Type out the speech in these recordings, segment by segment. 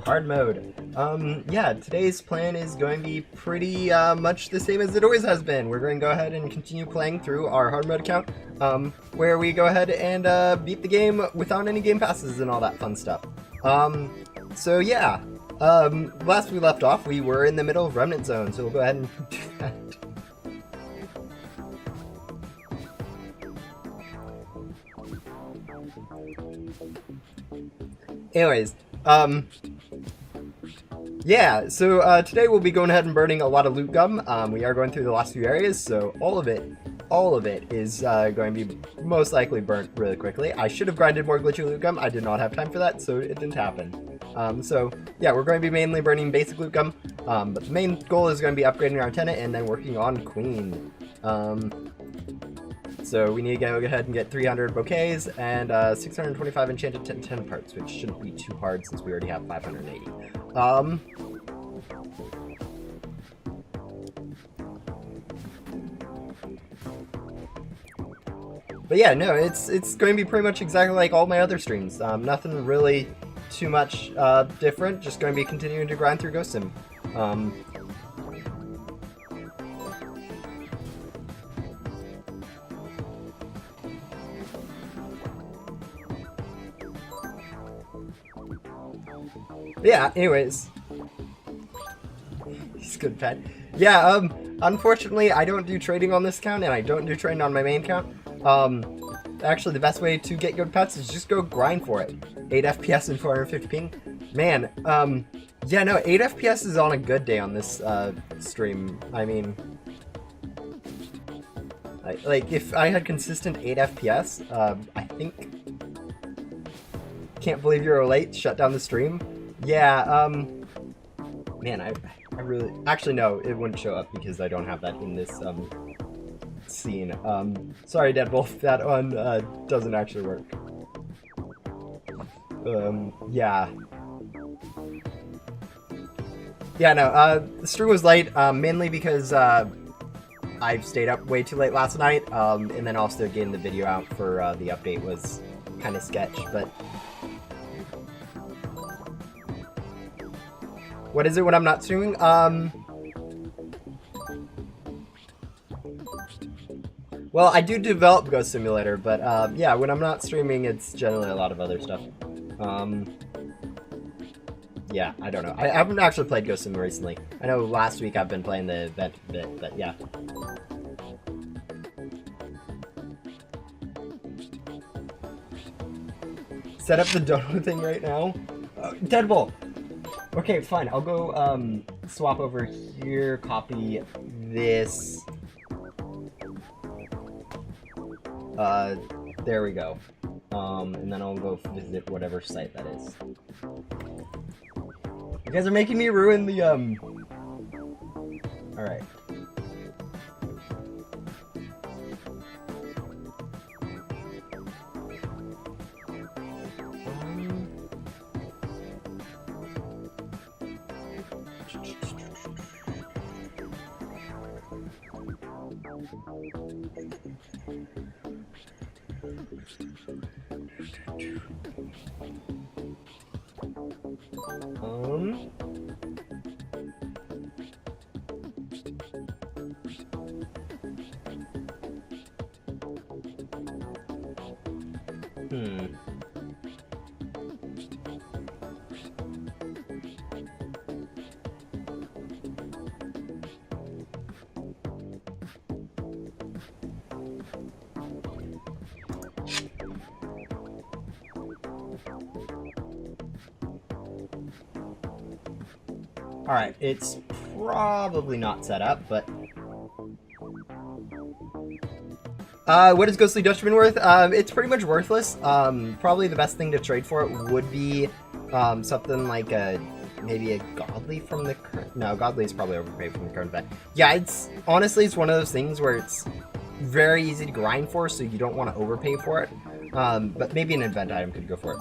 Hard mode. Yeah, today's plan is going to be pretty much the same as it always has been. We're going to go ahead and continue playing through our hard mode account, where we go ahead and beat the game without any game passes and all that fun stuff. So yeah, last we left off, we were in the middle of Remnant Zone, so we'll go ahead and do that. Anyways, yeah, so today we'll be going ahead and burning a lot of loot gum. We are going through the last few areas, so all of it is going to be most likely burnt really quickly. I should have grinded more glitchy loot gum. I did not have time for that, so it didn't happen. So yeah, we're going to be mainly burning basic loot gum, but the main goal is going to be upgrading our tenant and then working on Queen. So we need to go ahead and get 300 bouquets and 625 enchanted 10 parts, which shouldn't be too hard since we already have 580. But yeah, no, it's going to be pretty much exactly like all my other streams. Nothing really too much different. Just going to be continuing to grind through Ghost Sim. Yeah, anyways. He's good pet. Yeah, unfortunately I don't do trading on this account and I don't do trading on my main account. Actually the best way to get good pets is just go grind for it. 8 FPS and 450 ping. Man, yeah, no, 8 FPS is on a good day on this stream. I mean, like if I had consistent 8 FPS, I think. Can't believe you're late. Shut down the stream. Yeah, man, I really, actually no, it wouldn't show up because I don't have that in this scene. Sorry, Deadwolf, that one doesn't actually work. Yeah. Yeah, no, the stream was late, mainly because I stayed up way too late last night, and then also getting the video out for the update was kind of sketch, but what is it when I'm not streaming? Well, I do develop Ghost Simulator, but yeah, when I'm not streaming, it's generally a lot of other stuff. Yeah, I don't know. I haven't actually played Ghost Sim recently. I know last week I've been playing the event a bit, but yeah. Set up the dono thing right now. Deadbolt! Okay, fine. I'll go swap over here, copy this. There we go. And then I'll go visit whatever site that is. You guys are making me ruin the Alright. Alright, it's probably not set up, but what is Ghostly Dutchman worth? It's pretty much worthless. Probably the best thing to trade for it would be something like maybe a Godly from the current. No, Godly is probably overpaid from the current event. Yeah, it's honestly it's one of those things where it's very easy to grind for, so you don't want to overpay for it. But maybe an event item could go for it.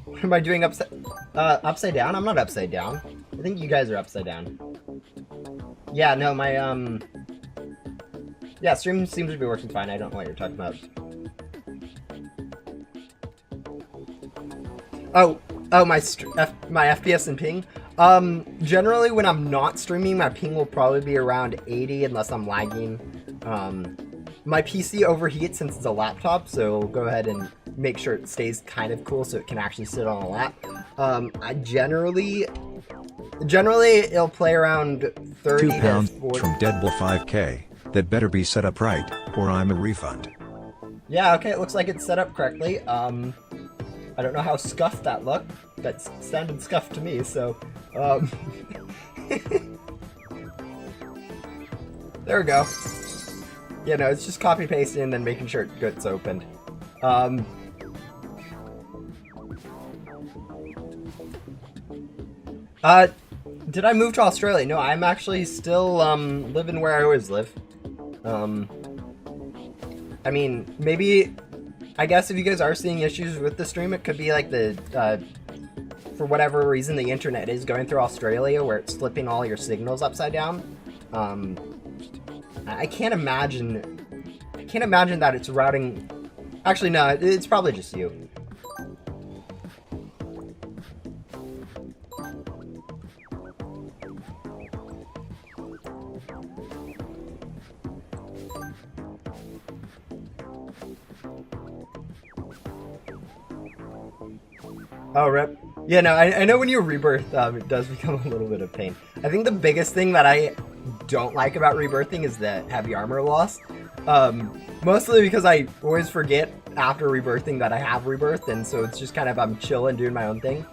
What am I doing upside down? I'm not upside down. I think you guys are upside down. Yeah, no, my yeah, stream seems to be working fine. I don't know what you're talking about. Oh, Oh, my FPS and ping. Generally when I'm not streaming, my ping will probably be around 80 unless I'm lagging. My PC overheats since it's a laptop, so go ahead and make sure it stays kind of cool so it can actually sit on a lap. I generally it'll play around 30 £2 to 40. from Deadbull 5K. That better be set up right, or I'm a refund. Yeah, okay, it looks like it's set up correctly. I don't know how scuffed that looked. That sounded scuffed to me, so, there we go. Yeah, no, it's just copy pasting and then making sure it gets opened. Did I move to Australia? No, I'm actually still, living where I always live. I mean, maybe, I guess if you guys are seeing issues with the stream, it could be like for whatever reason, the internet is going through Australia where it's flipping all your signals upside down. I can't imagine that it's routing, actually no, it's probably just you. Oh, rip. Yeah, no, I know when you rebirth, it does become a little bit of pain. I think the biggest thing that I don't like about rebirthing is the heavy armor loss. Mostly because I always forget after rebirthing that I have rebirthed, and so it's just kind of, I'm chilling, doing my own thing.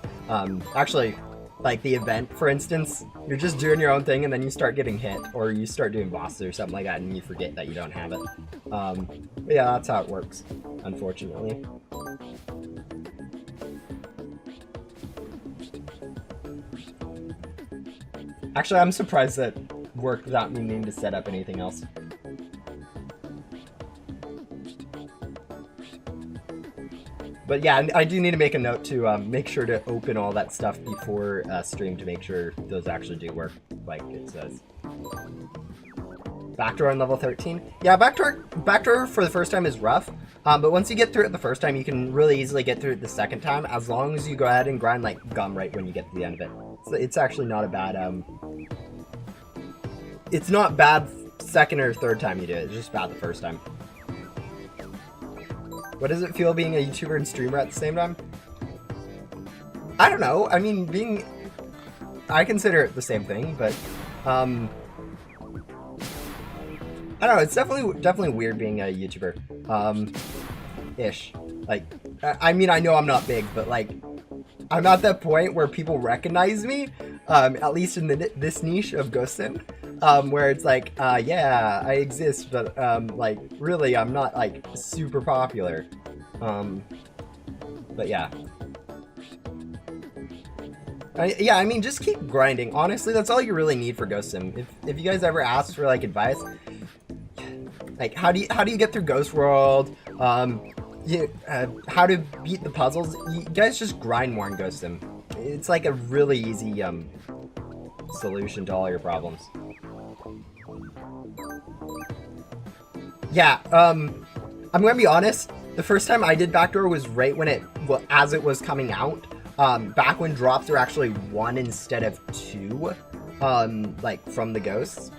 Actually, like the event, for instance, you're just doing your own thing and then you start getting hit, or you start doing bosses or something like that and you forget that you don't have it. Yeah, that's how it works, unfortunately. Actually, I'm surprised that worked without me needing to set up anything else. But yeah, I do need to make a note to make sure to open all that stuff before stream to make sure those actually do work, like it says. Backdoor on level 13. Yeah, backdoor for the first time is rough, but once you get through it the first time, you can really easily get through it the second time, as long as you go ahead and grind like gum right when you get to the end of it. So it's actually not a bad, it's not bad second or third time you do it, it's just bad the first time. What does it feel being a YouTuber and streamer at the same time? I don't know, I mean, I consider it the same thing, but, I don't know, it's definitely weird being a YouTuber, ish. Like, I mean, I know I'm not big, but like, I'm at that point where people recognize me, at least in this niche of Ghost Sim, where it's like, yeah, I exist, but, like, really, I'm not, like, super popular. But yeah. Yeah, I mean, just keep grinding. Honestly, that's all you really need for Ghost Sim. If you guys ever ask for, like, advice, like, how do you get through Ghost World, how to beat the puzzles, you guys just grind more in Ghost Sim. It's like a really easy, solution to all your problems. Yeah, I'm gonna be honest, the first time I did Backdoor was right when as it was coming out, back when drops were actually 1 instead of 2, like, from the ghosts.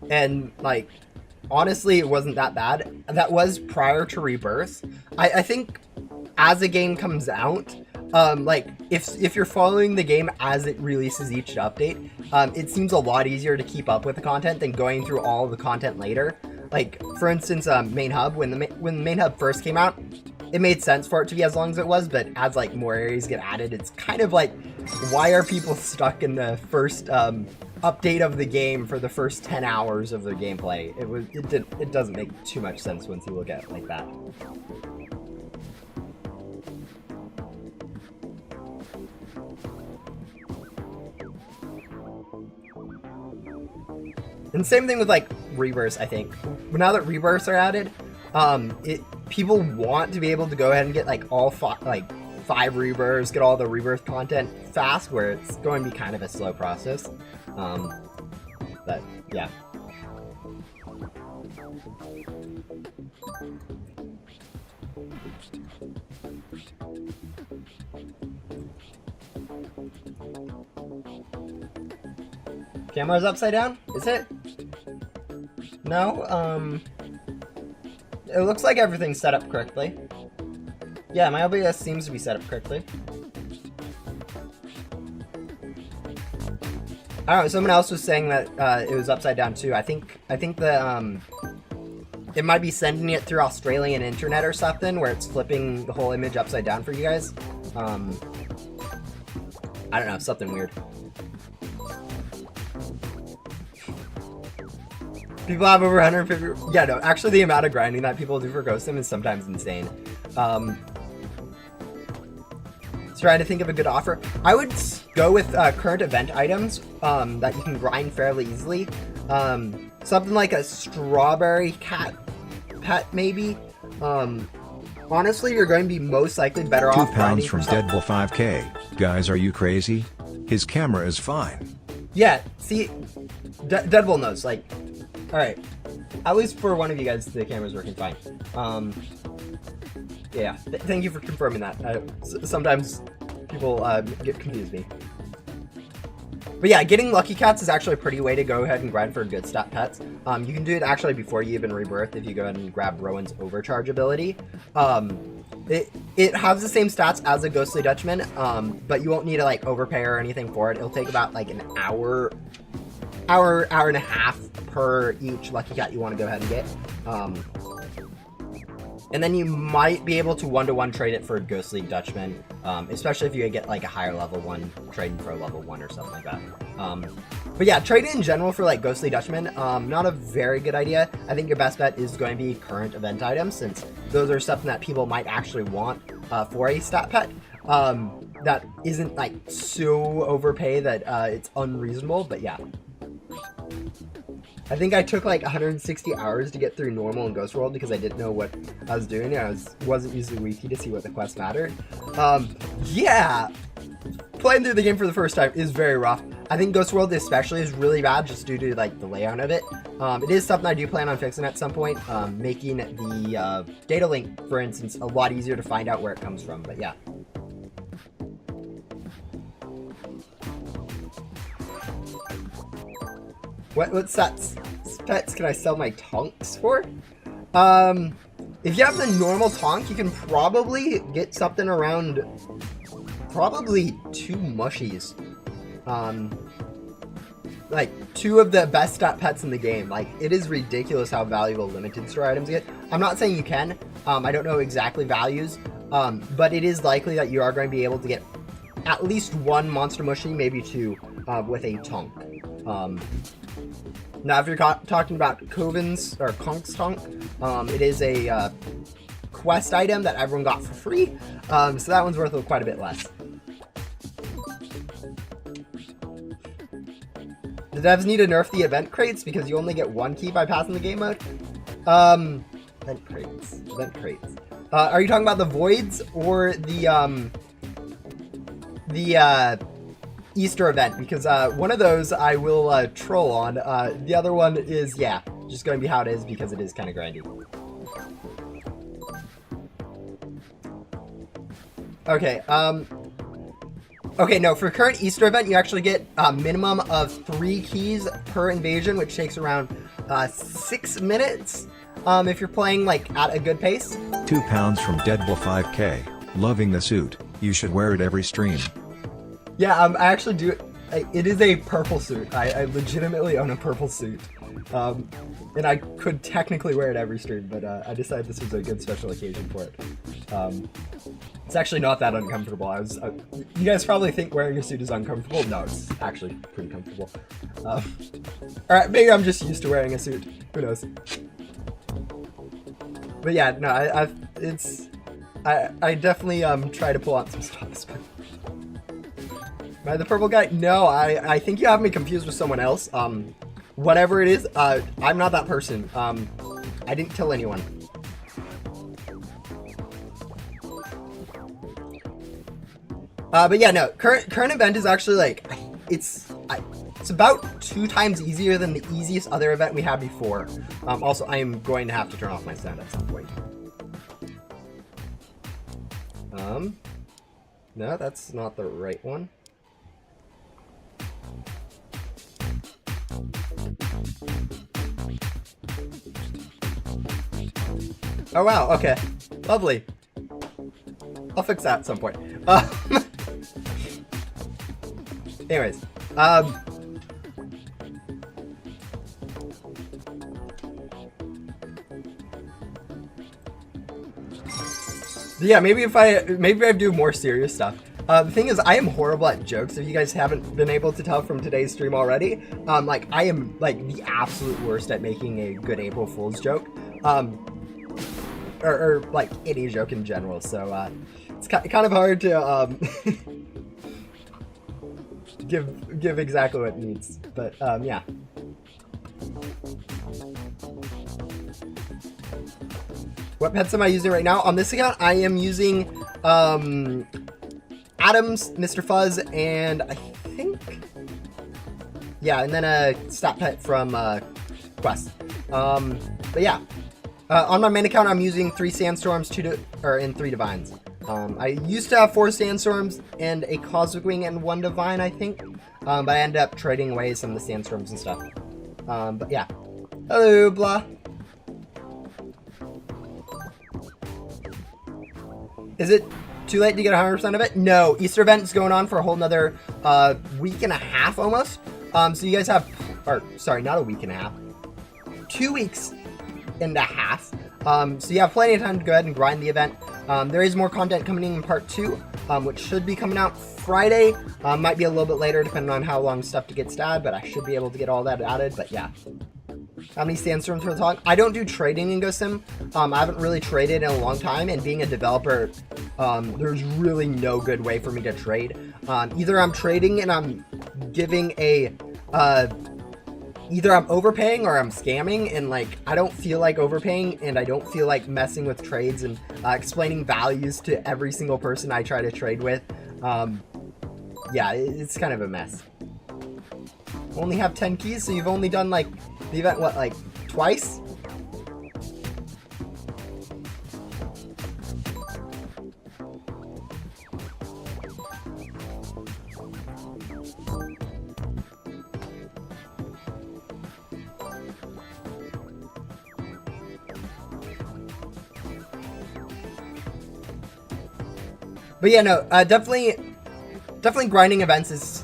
And, like, honestly, it wasn't that bad. That was prior to Rebirth. I think as the game comes out, like, if you're following the game as it releases each update, it seems a lot easier to keep up with the content than going through all of the content later. Like, for instance, Main Hub, when the Main Hub first came out, it made sense for it to be as long as it was, but as, like, more areas get added, it's kind of like, why are people stuck in the first, update of the game for the first 10 hours of the gameplay? It doesn't make too much sense once you look at it like that. And same thing with, like, rebirths, I think. Now that rebirths are added, people want to be able to go ahead and get, like, all 5 rebirths, get all the rebirth content fast, where it's going to be kind of a slow process. But, yeah. Camera's upside down? Is it? No? It looks like everything's set up correctly. Yeah, my OBS seems to be set up correctly. I don't know, someone else was saying that it was upside down too. I think the it might be sending it through Australian internet or something, where it's flipping the whole image upside down for you guys. I don't know, something weird. People have over 150. Yeah, no, actually, the amount of grinding that people do for Ghost Sim is sometimes insane. Trying to think of a good offer. I would go with current event items that you can grind fairly easily. Something like a strawberry cat pet, maybe. Honestly, you're going to be most likely better off. 2 pounds from Deadbull 5K. Guys, are you crazy? His camera is fine. Yeah, see, Deadbull knows. Like, all right, at least for one of you guys, the camera's working fine. Yeah, thank you for confirming that. Sometimes people confuse me. But yeah, getting Lucky Cats is actually a pretty way to go ahead and grind for good stat pets. You can do it actually before you even rebirth if you go ahead and grab Rowan's Overcharge ability. It has the same stats as a Ghostly Dutchman, but you won't need to like overpay or anything for it. It'll take about like an hour and a half per each Lucky Cat you want to go ahead and get. And then you might be able to one-to-one trade it for a Ghostly Dutchman, especially if you get like a higher level one, trading for a level 1 or something like that. But yeah, trading in general for like Ghostly Dutchman, not a very good idea. I think your best bet is going to be current event items, since those are something that people might actually want for a stat pet. That isn't like so overpay that it's unreasonable, but yeah. I think I took like 160 hours to get through normal and Ghost World because I didn't know what I was doing. I wasn't using Wiki to see what the quest mattered. Yeah, playing through the game for the first time is very rough. I think Ghost World especially is really bad just due to like the layout of it. It is something I do plan on fixing at some point, making the data link, for instance, a lot easier to find out where it comes from. But yeah. What stats can I sell my tonks for? If you have the normal tonk, you can probably get something around probably 2 mushies. Like 2 of the best stat pets in the game. Like, it is ridiculous how valuable limited store items get. I'm not saying you can. I don't know exactly values, but it is likely that you are going to be able to get at least 1 monster mushy, maybe 2, with a tonk. Now, if you're talking about Coven's or Conk's Tonk, it is a quest item that everyone got for free, so that one's worth quite a bit less. The devs need to nerf the event crates because you only get 1 key by passing the game mode. Event crates. Are you talking about the voids or the Easter event? Because one of those I will troll on. The other one is, yeah, just going to be how it is because it is kind of grindy. Okay, okay, no, for current Easter event, you actually get a minimum of 3 keys per invasion, which takes around 6 minutes if you're playing like at a good pace. 2 pounds from Deadbull 5K. Loving the suit. You should wear it every stream. Yeah, I actually do. It is a purple suit. I legitimately own a purple suit. And I could technically wear it every stream, but I decided this was a good special occasion for it. It's actually not that uncomfortable. You guys probably think wearing a suit is uncomfortable. No, it's actually pretty comfortable. Alright, maybe I'm just used to wearing a suit. Who knows? But yeah, no, I definitely try to pull out some stops. Am I the purple guy? No, I think you have me confused with someone else. Whatever it is, I'm not that person. I didn't kill anyone. But yeah, no, current event is actually like, it's about 2 times easier than the easiest other event we had before. Also, I am going to have to turn off my sound at some point. No, that's not the right one. Oh wow, okay. Lovely. I'll fix that at some point. Anyways, yeah, maybe I do more serious stuff. The thing is, I am horrible at jokes. If you guys haven't been able to tell from today's stream already, like I am like the absolute worst at making a good April Fool's joke, or like any joke in general. So it's kind of hard to give exactly what it needs. But yeah. What pets am I using right now? On this account, I am using Adams, Mr. Fuzz, and I think, yeah, and then a stat pet from Quest. But yeah, on my main account, I'm using 3 Sandstorms, 3 Divines. I used to have 4 Sandstorms and a Cosmic Wing and 1 Divine, I think, but I ended up trading away some of the Sandstorms and stuff. But yeah, hello, blah. Is it too late to get 100% of it? No, Easter event is going on for a whole nother week and a half almost. So you guys have, or sorry, not a week and a half, 2 weeks and a half. So you have plenty of time to go ahead and grind the event. There is more content coming in part 2, which should be coming out Friday. Might be a little bit later depending on how long stuff gets added, but I should be able to get all that added. But yeah. How many Sandstorms for the talk? I don't do trading in Ghost Sim. I haven't really traded in a long time, and being a developer, there's really no good way for me to trade. Either I'm trading and I'm giving a, either I'm overpaying or I'm scamming, and like, I don't feel like overpaying, and I don't feel like messing with trades and explaining values to every single person I try to trade with. Yeah, it's kind of a mess. Only have 10 keys, so you've only done like the event, what, like twice? But yeah, no, definitely grinding events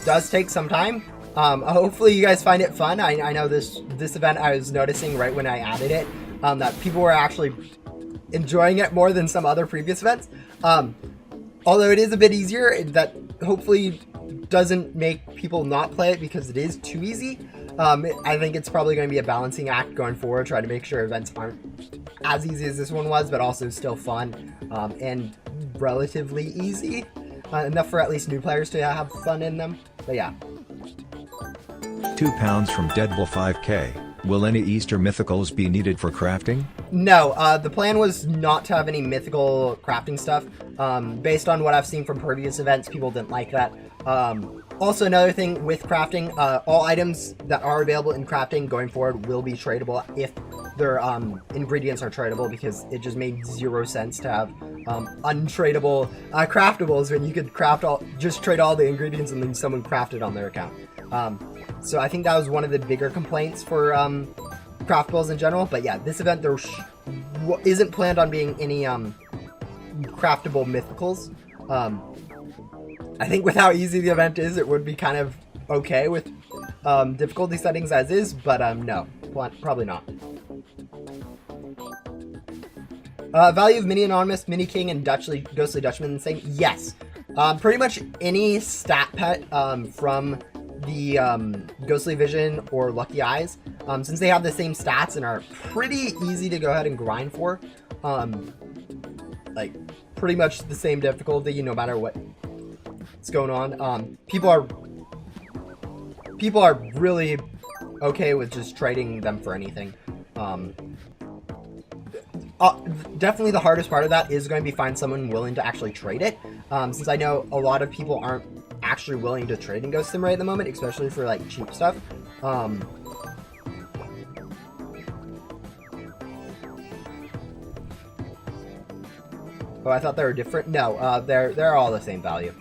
does take some time. Hopefully you guys find it fun. I know this event, I was noticing right when I added it, that people were actually enjoying it more than some other previous events. Although it is a bit easier, that hopefully doesn't make people not play it because it is too easy. I think it's probably going to be a balancing act going forward, try to make sure events aren't as easy as this one was, but also still fun, and relatively easy. Enough for at least new players to have fun in them. But yeah. £2 from Deadbull 5k. Will any Easter mythicals be needed for crafting? No, the plan was not to have any mythical crafting stuff. Based on what I've seen from previous events, people didn't like that. Also, another thing with crafting, all items that are available in crafting going forward will be tradable if their ingredients are tradable, because it just made 0 sense to have untradable craftables when you could just trade all the ingredients and then someone craft it on their account. So I think that was one of the bigger complaints for craftables in general. But yeah, this event there isn't planned on being any craftable mythicals. I think with how easy the event is, it would be kind of okay with difficulty settings as is, but no, probably not. Value of Mini Anonymous, Mini King, and Ghostly Dutchman the same? Yes. Pretty much any stat pet from the Ghostly Vision or Lucky Eyes, since they have the same stats and are pretty easy to go ahead and grind for, like pretty much the same difficulty no matter what's going on. People are really okay with just trading them for anything. Definitely the hardest part of that is going to be find someone willing to actually trade it, since I know a lot of people aren't actually willing to trade in Ghost Sim right at the moment, especially for like cheap stuff. Oh, I thought they were different. No, they're all the same value.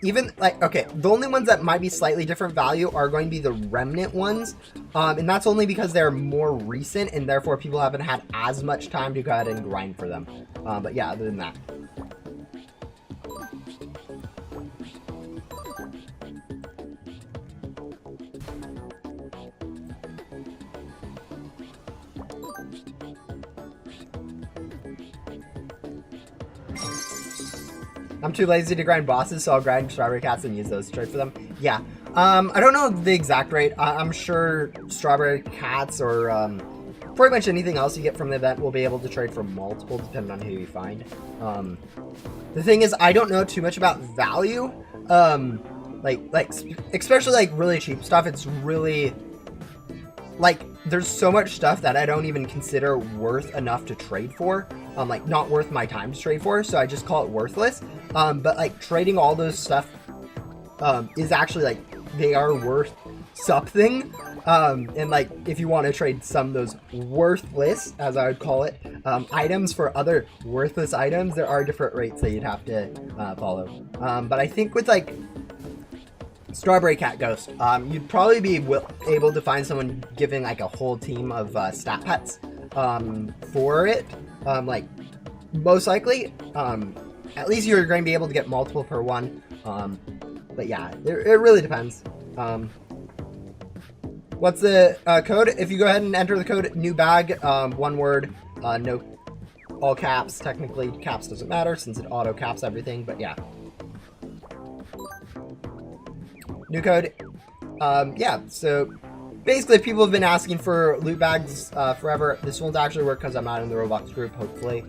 Even like, okay, the only ones that might be slightly different value are going to be the remnant ones, and that's only because they're more recent and therefore people haven't had as much time to go ahead and grind for them. But yeah, other than that. I'm too lazy to grind bosses, so I'll grind strawberry cats and use those to trade for them. Yeah. I don't know the exact rate. I'm sure strawberry cats or pretty much anything else you get from the event will be able to trade for multiple, depending on who you find. The thing is, I don't know too much about value. Like especially like really cheap stuff. It's really like there's so much stuff that I don't even consider worth enough to trade for. Like not worth my time to trade for, so I just call it worthless. But like trading all those stuff is actually like they are worth something. And like if you want to trade some of those worthless, as I would call it, items for other worthless items, there are different rates that you'd have to follow. But I think with like Strawberry Cat Ghost, you'd probably be able to find someone giving like a whole team of stat pets for it. Like most likely, at least you're going to be able to get multiple per one. But yeah, it really depends. What's the code? If you go ahead and enter the code new bag, one word, no all caps. Technically, caps doesn't matter since it auto caps everything. But yeah, new code. Yeah. So basically, people have been asking for loot bags forever. This won't actually work because I'm not in the Roblox group, hopefully.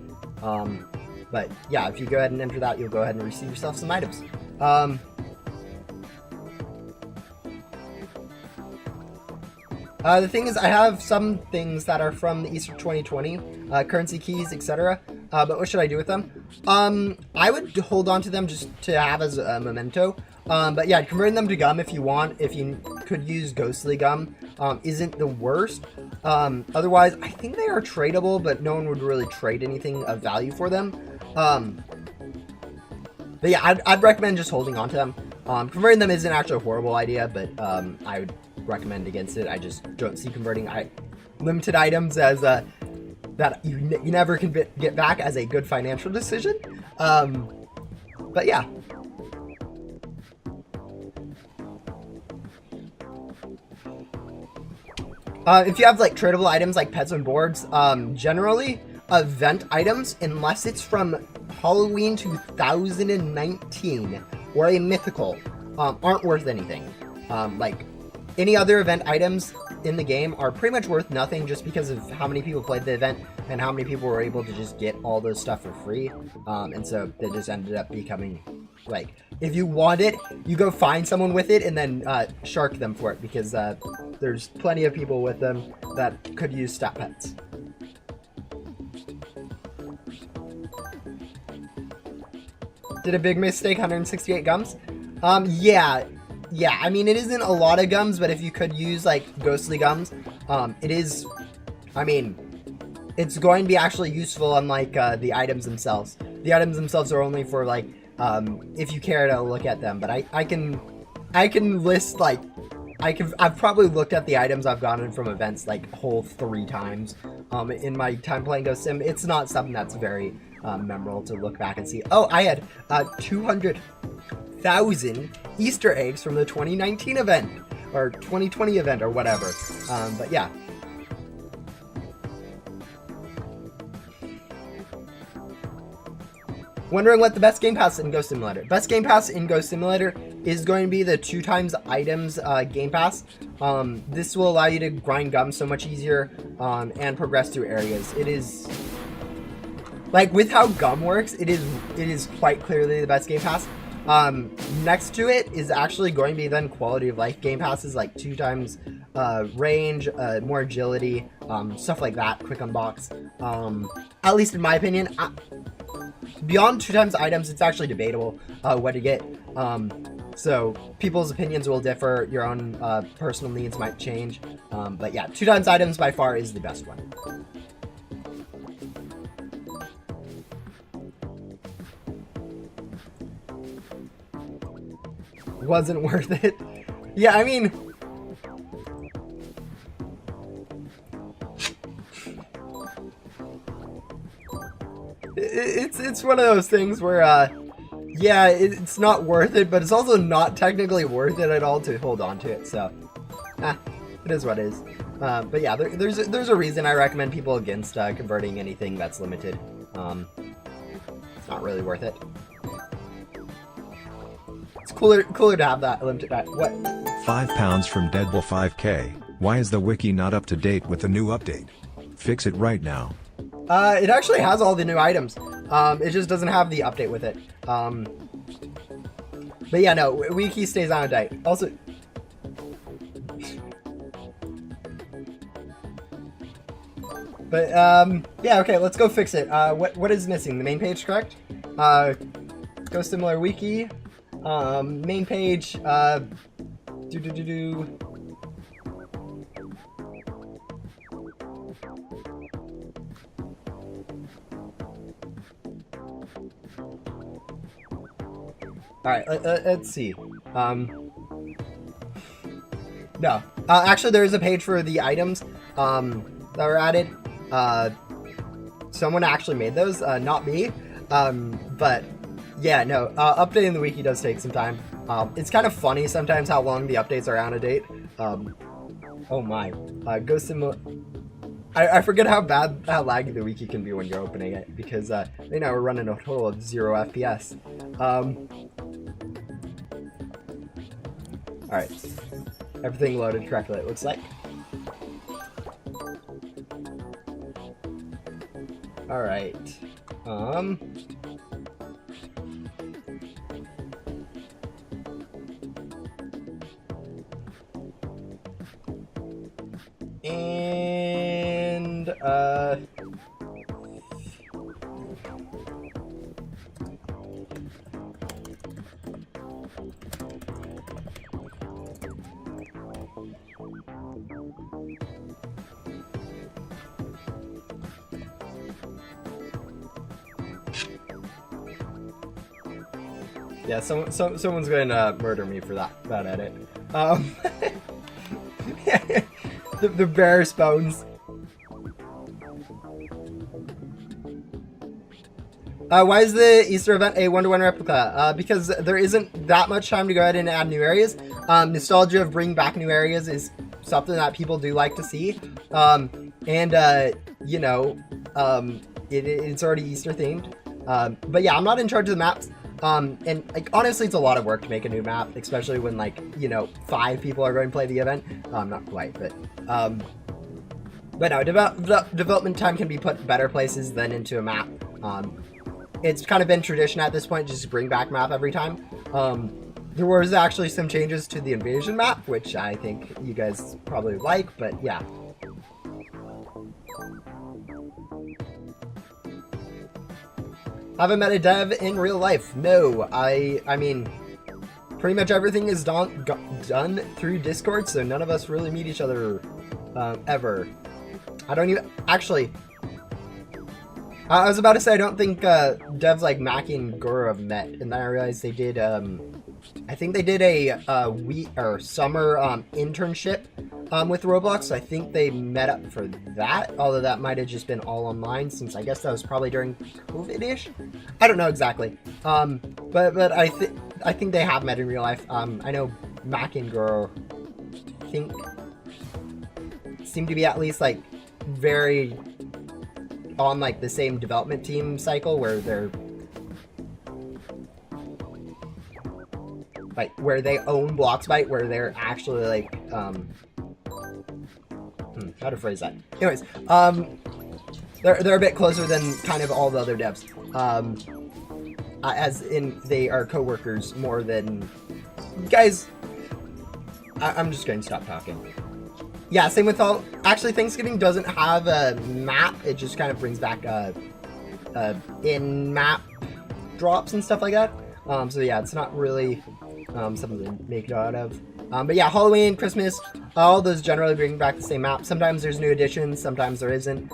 But yeah, if you go ahead and enter that, you'll go ahead and receive yourself some items. The thing is, I have some things that are from the Easter 2020, currency keys, etc. But what should I do with them? I would hold on to them just to have as a memento. But yeah, converting them to gum if you want. If you could use ghostly gum, isn't the worst. Otherwise, I think they are tradable, but no one would really trade anything of value for them. But yeah, I'd recommend just holding on to them. Converting them isn't actually a horrible idea, but I would recommend against it. I just don't see converting limited items as that you never can get back as a good financial decision. But yeah. If you have like tradable items like pets and boards, generally event items, unless it's from Halloween 2019 or a mythical, aren't worth anything. Like any other event items in the game are pretty much worth nothing just because of how many people played the event and how many people were able to just get all those stuff for free. And so they just ended up becoming like, if you want it, you go find someone with it and then shark them for it, because there's plenty of people with them that could use stat pets. Did a big mistake, 168 gums? Yeah, I mean, it isn't a lot of gums, but if you could use like ghostly gums, it is, I mean, it's going to be actually useful, unlike the items themselves. The items themselves are only for like, if you care to look at them, but I can list like, I've probably looked at the items I've gotten from events like whole 3 times in my time playing Ghost Sim. It's not something that's very memorable to look back and see. Oh, I had 200,000 Easter eggs from the 2019 event or 2020 event or whatever. But yeah. Wondering what the best game pass in Ghost Simulator. Best game pass in Ghost Simulator is going to be the 2x items game pass. This will allow you to grind gum so much easier and progress through areas. It is like, with how gum works, it is quite clearly the best game pass. Next to it is actually going to be then quality of life game passes, like 2x range, more agility, stuff like that, quick unbox. At least in my opinion. Beyond 2x items, it's actually debatable what to get. So people's opinions will differ. Your own personal needs might change. But yeah, 2x items by far is the best one. wasn't worth it. Yeah, I mean, it's one of those things where, yeah, it's not worth it, but it's also not technically worth it at all to hold on to it. So, it is what it is. But yeah, there's a reason I recommend people against converting anything that's limited. It's not really worth it. It's cooler to have that limited. What? £5 from Deadbull 5K. Why is the wiki not up to date with the new update? Fix it right now. It actually has all the new items. It just doesn't have the update with it. But yeah, no, wiki stays on a date. Also, but yeah, okay, let's go fix it. What is missing? The main page, correct? Go similar wiki. Main page. Alright, let's see. No. Actually, there is a page for the items that were added. Someone actually made those, not me. But yeah, no. Updating the wiki does take some time. It's kind of funny sometimes how long the updates are out of date. Oh my. Go similar. I forget how laggy the wiki can be when you're opening it, because right now we're running a total of 0 FPS. Alright. Everything loaded correctly, it looks like. Alright. And yeah, someone's gonna murder me for that edit. The bear spawns. Why is the Easter event a 1-to-1 replica? Because there isn't that much time to go ahead and add new areas. Nostalgia of bringing back new areas is something that people do like to see. You know, it's already Easter themed. But yeah, I'm not in charge of the maps. And like honestly, it's a lot of work to make a new map, especially when like, you know, 5 people are going to play the event. Not quite, but no, development time can be put better places than into a map. It's kind of been tradition at this point, just to bring back map every time. There was actually some changes to the invasion map, which I think you guys probably like, but yeah. Haven't met a dev in real life. No, I mean, pretty much everything is done through Discord, so none of us really meet each other ever. I don't even actually. I was about to say I don't think devs like Mackie and Guru have met, and then I realized they did. I think they did a summer internship with Roblox. So I think they met up for that, although that might have just been all online, since I guess that was probably during COVID-ish. I don't know exactly. But I think they have met in real life. I know Mackie and Guru seem to be at least like very on like the same development team cycle, where they're like where they own Bloxbyte, where they're actually like how to phrase that. Anyways, they're a bit closer than kind of all the other devs. As in they are co-workers more than guys. I'm just going to stop talking. Yeah, same with all. Actually, Thanksgiving doesn't have a map. It just kind of brings back in-map drops and stuff like that. So yeah, it's not really something to make note out of. But yeah, Halloween, Christmas, all those generally bring back the same map. Sometimes there's new additions, sometimes there isn't.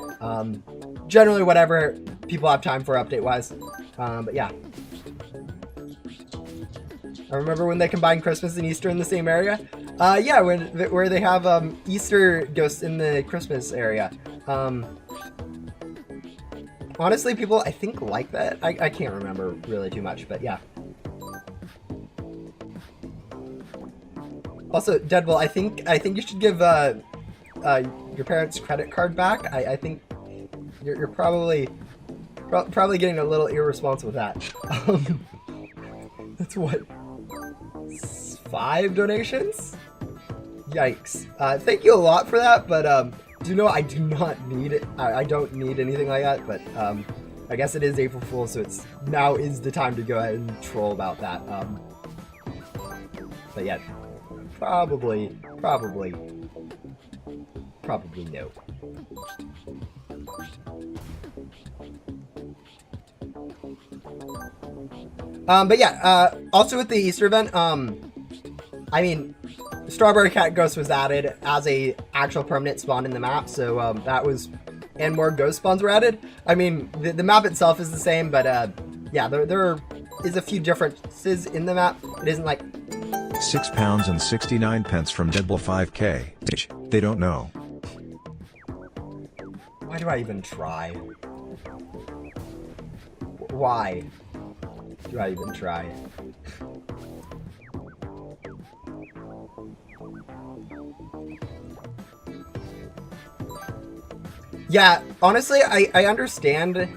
Generally, whatever people have time for update-wise. But yeah. I remember when they combined Christmas and Easter in the same area. Yeah, where they have Easter ghosts in the Christmas area. Honestly, people I think like that. I can't remember really too much, but yeah. Also, Deadpool, I think you should give your parents' credit card back. I think you're probably getting a little irresponsible with that. That's what, 5 donations? Yikes. Thank you a lot for that, but do you know I do not need it. I don't need anything like that, but I guess it is April Fool's, so now is the time to go ahead and troll about that. But yeah, probably no. But yeah, also with the Easter event, I mean, Strawberry Cat Ghost was added as a actual permanent spawn in the map, so that was, and more ghost spawns were added. I mean, the map itself is the same, but yeah, there is a few differences in the map. It isn't like £6 and 69 pence from Deadpool 5K. They don't know. Why do I even try? Why do I even try? Yeah, honestly, I understand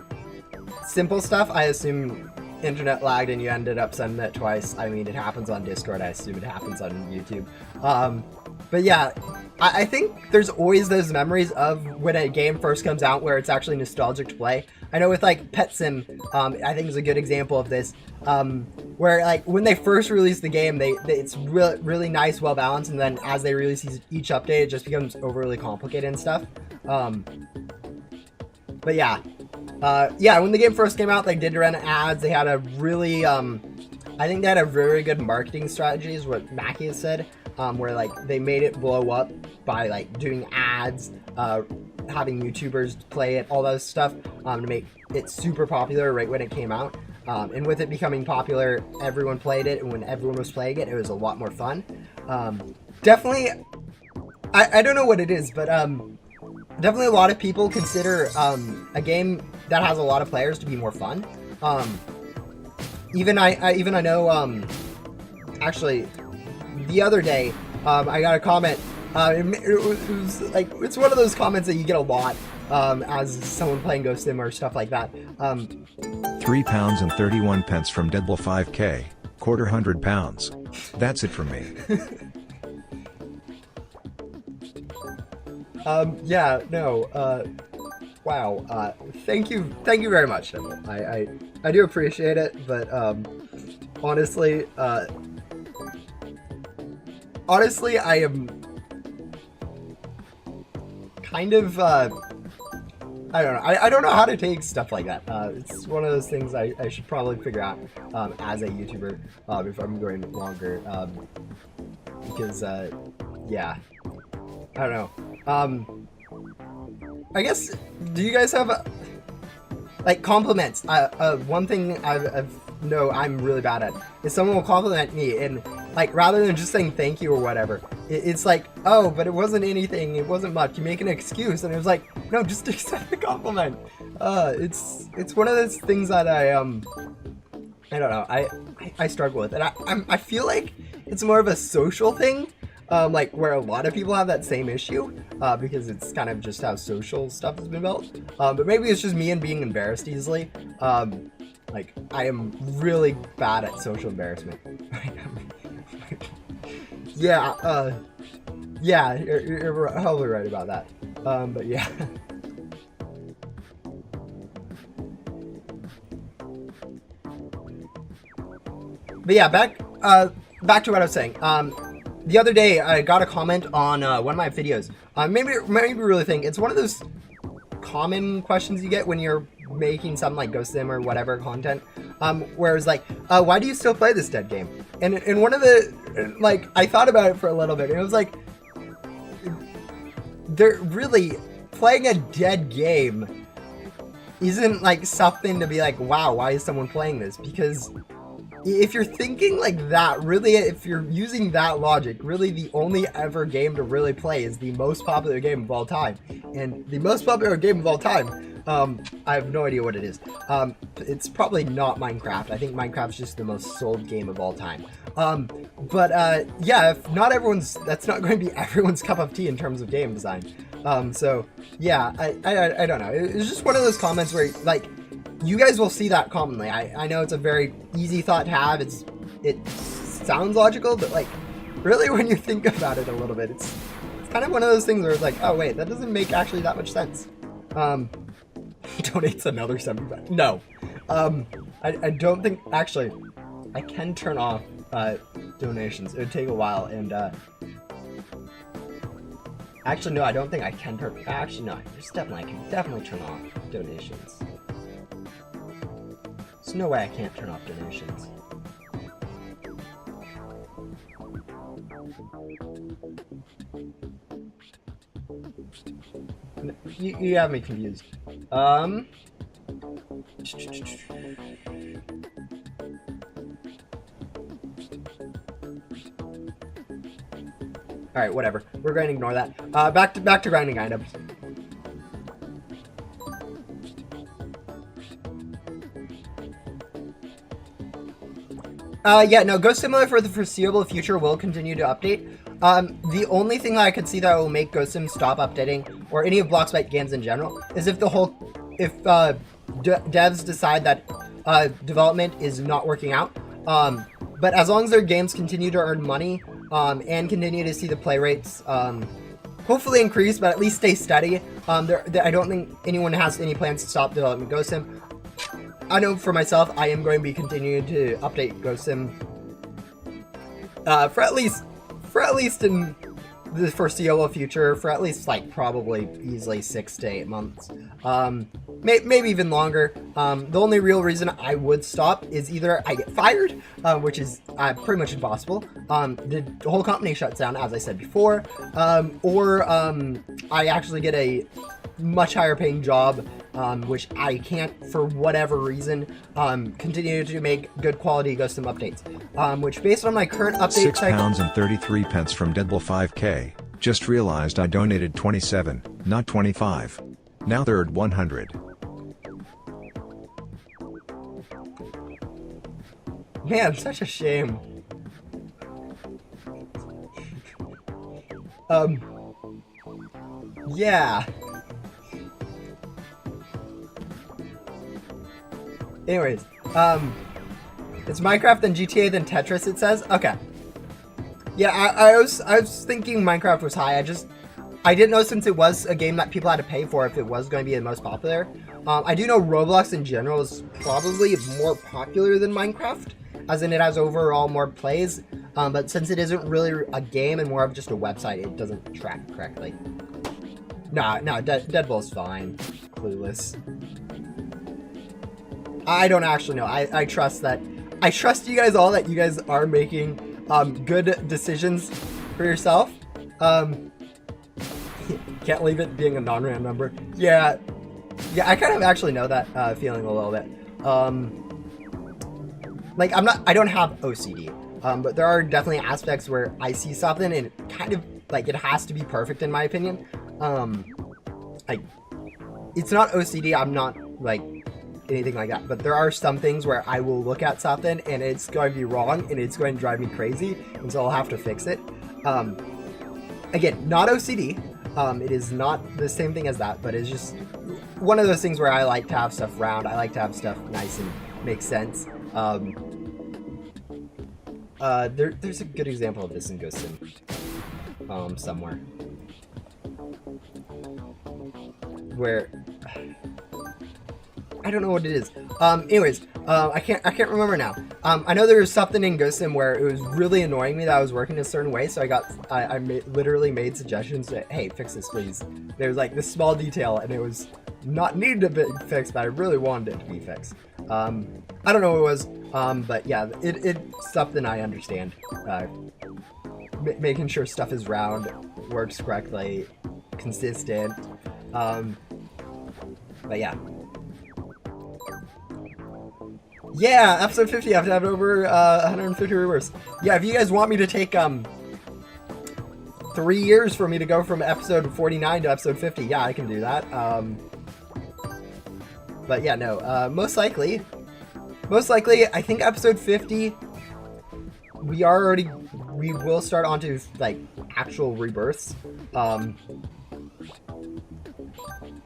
simple stuff. I assume internet lagged and you ended up sending it twice. I mean, it happens on Discord. I assume it happens on YouTube. But yeah, I think there's always those memories of when a game first comes out where it's actually nostalgic to play. I know with like Pet Sim, I think is a good example of this, where like when they first released the game, it's really nice, well balanced, and then as they release each update, it just becomes overly complicated and stuff. But yeah, yeah, when the game first came out, they did run ads. They had a really, I think they had a very good marketing strategy, is what Mackie has said, where like they made it blow up by like doing ads, having YouTubers play it, all those stuff, to make it super popular right when it came out. And with it becoming popular, everyone played it, and when everyone was playing it, it was a lot more fun. Definitely, I don't know what it is, but definitely a lot of people consider a game that has a lot of players to be more fun. Even I know, actually, the other day, I got a comment. It was like, it's one of those comments that you get a lot as someone playing Ghost Sim or stuff like that. £3 and 31 pence from Deadpool 5K, £250. That's it from me. Yeah, no, wow, thank you very much, Deadpool. I do appreciate it, but honestly, I am kind of, I don't know. I don't know how to take stuff like that. It's one of those things I should probably figure out as a YouTuber if I'm going longer. Because, yeah, I don't know. I guess, do you guys have, like, compliments? One thing I've know I'm really bad at is someone will compliment me, and like rather than just saying thank you or whatever, it's like, oh, but it wasn't anything, it wasn't much, you make an excuse, and it was like, no, just accept the compliment. It's one of those things that I don't know, I struggle with, and I feel like it's more of a social thing, like where a lot of people have that same issue, because it's kind of just how social stuff has been built, but maybe it's just me and being embarrassed easily. Like, I am really bad at social embarrassment. Yeah, yeah, you're probably right about that. But yeah. But yeah, back to what I was saying. The other day, I got a comment on one of my videos. Maybe you really think it's one of those common questions you get when you're making something like Ghost Sim or whatever content, where it's like, why do you still play this dead game? And one of the, like, I thought about it for a little bit, and it was like, they're really playing a dead game isn't like something to be like, wow, why is someone playing this? Because if you're thinking like that, really, if you're using that logic, really the only ever game to really play is the most popular game of all time. And the most popular game of all time, I have no idea what it is. It's probably not Minecraft. I think Minecraft's just the most sold game of all time. Yeah, if not everyone's, that's not going to be everyone's cup of tea in terms of game design. So yeah, I don't know. It's just one of those comments where like, you guys will see that commonly. I know it's a very easy thought to have. It sounds logical, but like, really when you think about it a little bit, it's kind of one of those things where it's like, oh wait, that doesn't make actually that much sense. Donates another 75. No. I don't think, actually, I can turn off donations. It would take a while, and actually no, I don't think I can turn, actually no, I can definitely turn off donations. There's no way I can't turn off donations. You have me confused. Alright, whatever. We're going to ignore that. Back to grinding items. Yeah, no, Ghost Simulator for the foreseeable future will continue to update. The only thing that I could see that will make Ghost Sim stop updating, or any of Bloxbyte games in general, is if devs decide that development is not working out. But as long as their games continue to earn money, and continue to see the play rates, hopefully increase, but at least stay steady, I don't think anyone has any plans to stop developing Ghost Sim. I know for myself, I am going to be continuing to update Ghost Sim for at least in the foreseeable future, for at least like probably easily 6 to 8 months, maybe even longer. The only real reason I would stop is either I get fired, which is pretty much impossible. The whole company shuts down, as I said before, or I actually get a much higher paying job, which I can't, for whatever reason, continue to make good quality Ghost Sim updates. Which, based on my current update £6.33 from Deadbull 5K. Just realized I donated 27, not 25. Now third 100. Man, such a shame. Yeah. Anyways, it's Minecraft, then GTA, then Tetris, it says? Okay. Yeah, I was thinking Minecraft was high. I didn't know, since it was a game that people had to pay for, if it was going to be the most popular. I do know Roblox in general is probably more popular than Minecraft, as in it has overall more plays, but since it isn't really a game and more of just a website, it doesn't track correctly. No, Deadpool's fine. Clueless. I don't actually know. I trust you guys all, that you guys are making good decisions for yourself. Can't leave it being a non-random number. Yeah, I kind of actually know that feeling a little bit. Like, I don't have OCD, but there are definitely aspects where I see something and it kind of, like, it has to be perfect in my opinion. Like, it's not OCD, I'm not, like, anything like that, but there are some things where I will look at something and it's going to be wrong and it's going to drive me crazy, and so I'll have to fix it. Again, not OCD. It is not the same thing as that, but it's just one of those things where I like to have stuff round. I like to have stuff nice and make sense. There's a good example of this in Ghost Sim somewhere, where I don't know what it is. Anyways, I can't remember now. I know there was something in Ghost Sim where it was really annoying me that I was working a certain way, so I literally made suggestions that, hey, fix this please. There was like this small detail and it was not needed to be fixed, but I really wanted it to be fixed. I don't know what it was, but yeah, it's something I understand. Making sure stuff is round, works correctly, consistent. But yeah. Yeah, episode 50. I have to have over 150 reverse. Yeah, if you guys want me to take 3 years for me to go from episode 49 to episode 50, yeah, I can do that. But yeah, no. Most likely, I think episode 50. We will start onto like actual rebirths.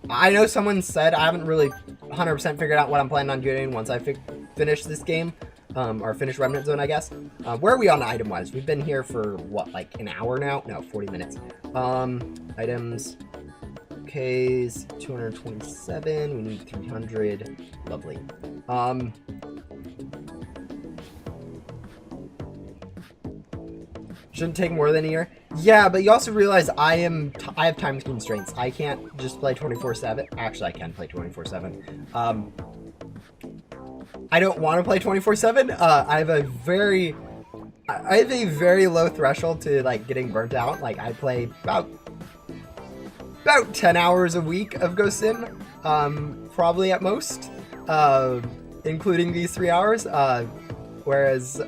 I know someone said, I haven't really 100% figured out what I'm planning on doing once I finish this game, or finish Remnant Zone, I guess. Where are we on item wise? We've been here for what, like an hour now? No, 40 minutes. Items. Ks 227. We need 300. Lovely. Shouldn't take more than a year. Yeah, but you also realize I have time constraints. I can't just play 24/7. Actually, I can play 24/7. I don't want to play 24/7. I have a very low threshold to like getting burnt out. Like I play about 10 hours a week of Ghost Sim, probably at most, including these 3 hours. Whereas,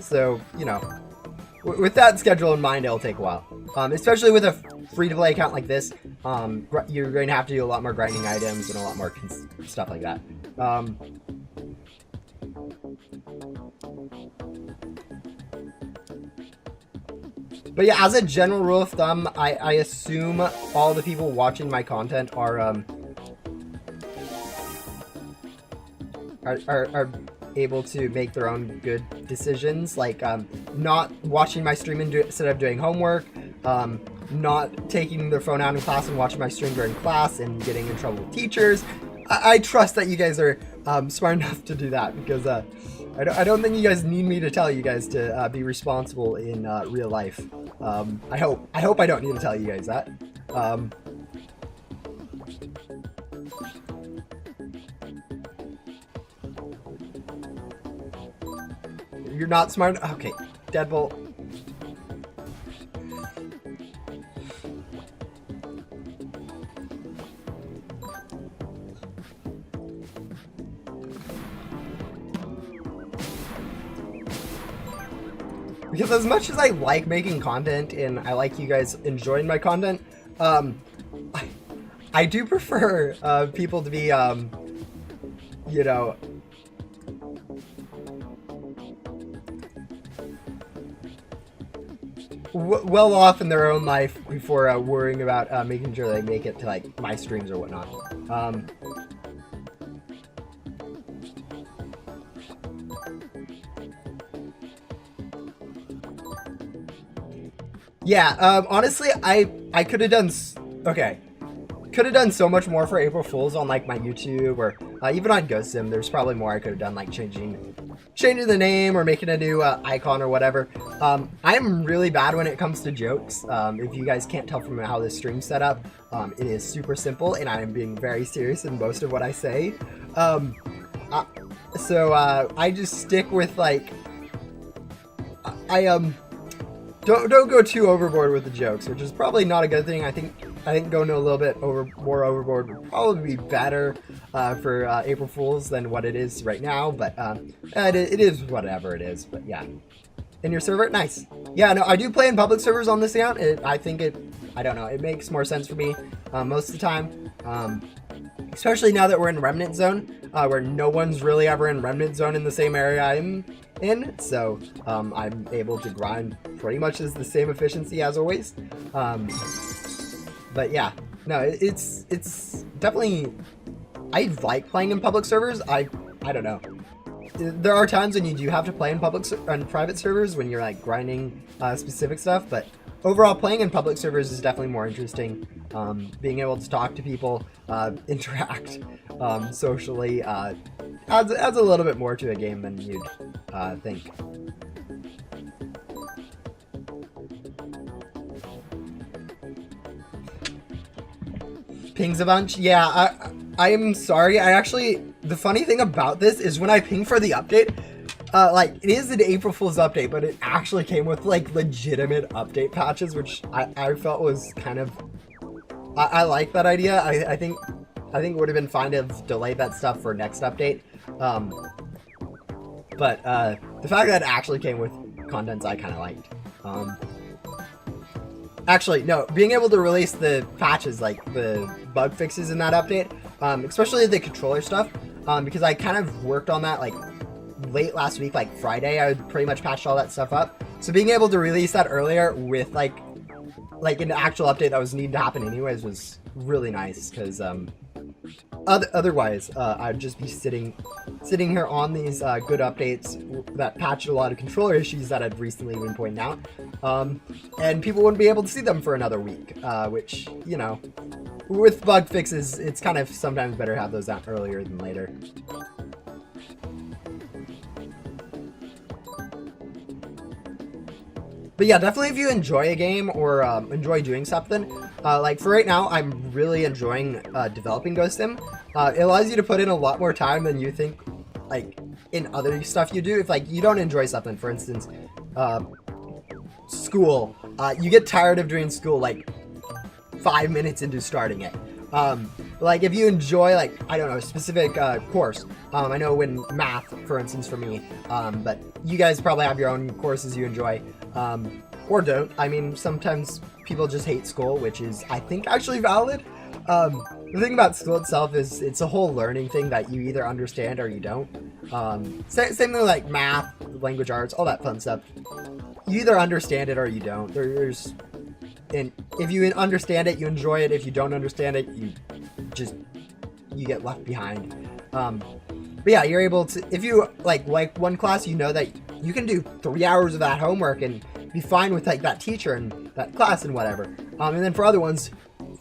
so you know. With that schedule in mind, it'll take a while. Especially with a free-to-play account like this, you're going to have to do a lot more grinding items and a lot more stuff like that. But yeah, as a general rule of thumb, I assume all the people watching my content are able to make their own good decisions, like not watching my stream instead of doing homework, not taking their phone out in class and watching my stream during class and getting in trouble with teachers. I trust that you guys are smart enough to do that, because I don't think you guys need me to tell you guys to be responsible in real life. I hope I don't need to tell you guys that. You're not smart. Okay, Deadbolt. Because as much as I like making content and I like you guys enjoying my content, I do prefer people to be, you know, well off in their own life before worrying about making sure they make it to like my streams or whatnot. Yeah, honestly, I could have done so much more for April Fools on like my YouTube or even on Ghost Sim. There's probably more I could have done, like changing the name or making a new icon or whatever. I'm really bad when it comes to jokes. If you guys can't tell from how this stream's set up, it is super simple and I am being very serious in most of what I say. So I just stick with like, don't go too overboard with the jokes, which is probably not a good thing. I think going a little bit more overboard would probably be better for April Fools than what it is right now. But it is whatever it is. But yeah, in your server, nice. Yeah, no, I do play in public servers on this account. I don't know, it makes more sense for me most of the time. Especially now that we're in Remnant Zone, where no one's really ever in Remnant Zone in the same area I'm in, so I'm able to grind pretty much as the same efficiency as always. But yeah, no, it's definitely, I like playing in public servers. I don't know. There are times when you do have to play in private servers when you're like grinding specific stuff, but overall playing in public servers is definitely more interesting. Being able to talk to people, interact socially, adds a little bit more to a game than you'd think. Pings a bunch? Yeah, I'm sorry. The funny thing about this is when I ping for the update, like, it is an April Fool's update, but it actually came with, like, legitimate update patches, which I felt was kind of... I like that idea. I think it would have been fine to have delayed that stuff for next update. But the fact that it actually came with contents I kind of liked. Actually, no, being able to release the patches, like the bug fixes in that update, especially the controller stuff, because I kind of worked on that like late last week, like Friday, I pretty much patched all that stuff up. So being able to release that earlier with like an actual update that was needing to happen anyways was really nice, because otherwise I'd just be sitting here on these good updates that patched a lot of controller issues that I'd recently been pointing out, and people wouldn't be able to see them for another week, which, you know, with bug fixes, it's kind of sometimes better to have those out earlier than later. But yeah, definitely if you enjoy a game or enjoy doing something, like for right now, I'm really enjoying developing Ghost Sim. It allows you to put in a lot more time than you think, like, in other stuff you do. If, like, you don't enjoy something, for instance, school, you get tired of doing school, like, 5 minutes into starting it. Like, if you enjoy, like, I don't know, a specific course, I know when math, for instance, for me, but you guys probably have your own courses you enjoy, or don't. I mean, sometimes people just hate school, which is, I think, actually valid. The thing about school itself is it's a whole learning thing that you either understand or you don't. Same thing like math, language arts, all that fun stuff. You either understand it or you don't. And if you understand it, you enjoy it. If you don't understand it, you get left behind. But yeah, you're able to, if you like one class, you know that you can do 3 hours of that homework and be fine with like that teacher and that class and whatever. And then for other ones,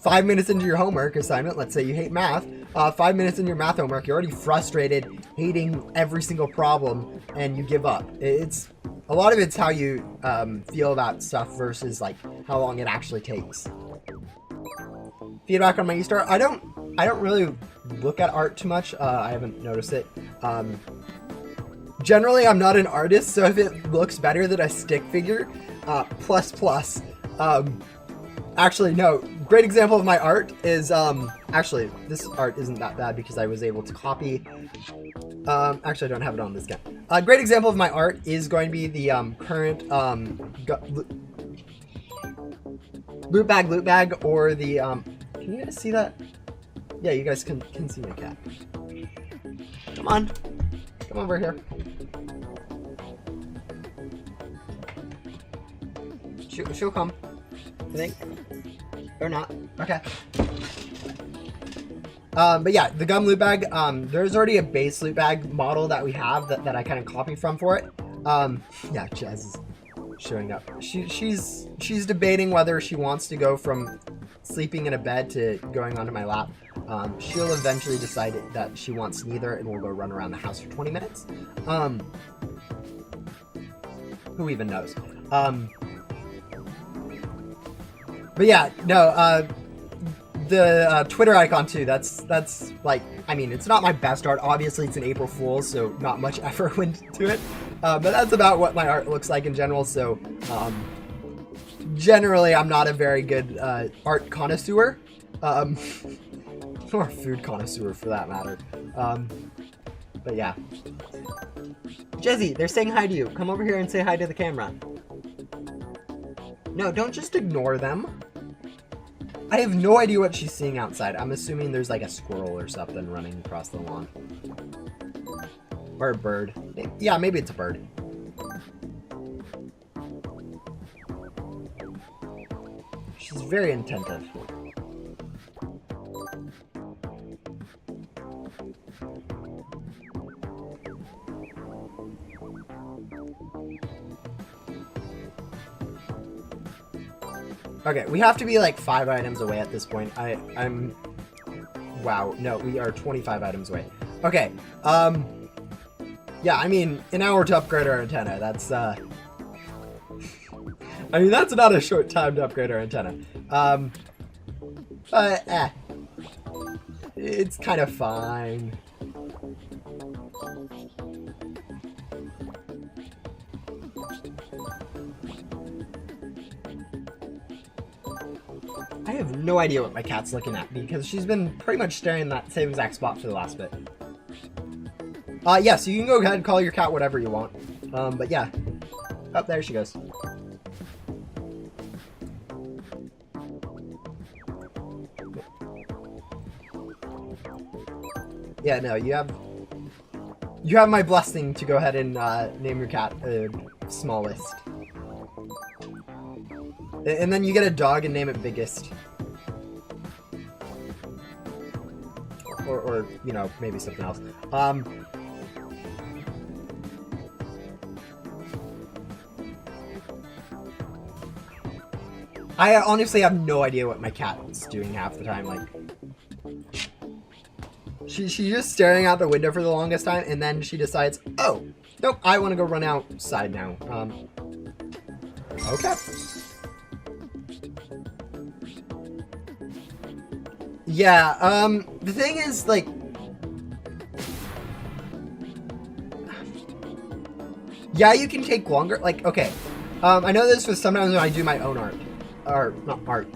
5 minutes into your homework assignment, let's say you hate math, 5 minutes in your math homework, you're already frustrated, hating every single problem, and you give up. It's a lot of it's how you feel about stuff versus like how long it actually takes. Feedback on my Easter art. I don't really look at art too much. I haven't noticed it. Generally, I'm not an artist, so if it looks better than a stick figure, plus. Actually, no. Great example of my art is, actually, this art isn't that bad because I was able to copy, actually, I don't have it on this guy. A great example of my art is going to be the, current, loot bag, or the, can you guys see that? Yeah, you guys can see my cat. Come on. Come over here. She'll come, I think. Or not. Okay. But yeah, the gum loot bag, there's already a base loot bag model that we have that I kind of copied from for it. Yeah, Jazz is showing up. She's debating whether she wants to go from sleeping in a bed to going onto my lap. She'll eventually decide that she wants neither, and we'll go run around the house for 20 minutes. Who even knows? But yeah, no, the Twitter icon too, that's like, I mean, it's not my best art. Obviously, it's an April Fool's, so not much effort went into it. But that's about what my art looks like in general, so generally, I'm not a very good art connoisseur. Or food connoisseur, for that matter. But yeah. Jezzy, they're saying hi to you. Come over here and say hi to the camera. No, don't just ignore them. I have no idea what she's seeing outside. I'm assuming there's like a squirrel or something running across the lawn. Or a bird. Yeah, maybe it's a bird. She's very attentive. Okay, we have to be like 5 items away at this point. I'm... Wow, no, we are 25 items away. Okay, yeah, I mean, an hour to upgrade our antenna, that's, I mean, that's not a short time to upgrade our antenna. But, it's kind of fine. I have no idea what my cat's looking at because she's been pretty much staring in that same exact spot for the last bit. Yeah, so you can go ahead and call your cat whatever you want. But yeah. Oh, there she goes. Yeah, no, you have my blessing to go ahead and name your cat Smallest. And then you get a dog and name it Biggest. Or you know, maybe something else. I honestly have no idea what my cat's doing half the time. Like, she's just staring out the window for the longest time, and then she decides, oh, nope, I want to go run outside now. Okay. Yeah, the thing is, like, yeah, you can take longer. Like, okay, I know this was sometimes when I do my own art. Not art.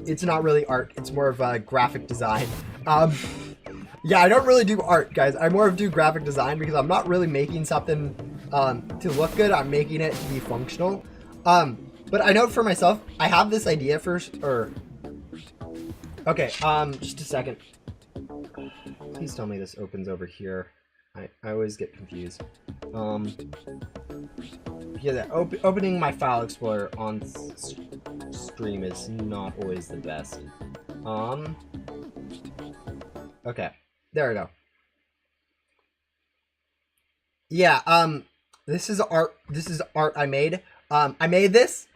It's not really art. It's more of a graphic design. Yeah, I don't really do art, guys. I more of do graphic design because I'm not really making something to look good. I'm making it to be functional. But I know for myself, I have this idea first, or... Okay, just a second. Please tell me this opens over here. I always get confused. Yeah, opening my file explorer on stream is not always the best. Okay, there we go. Yeah, this is art. This is art I made. I made this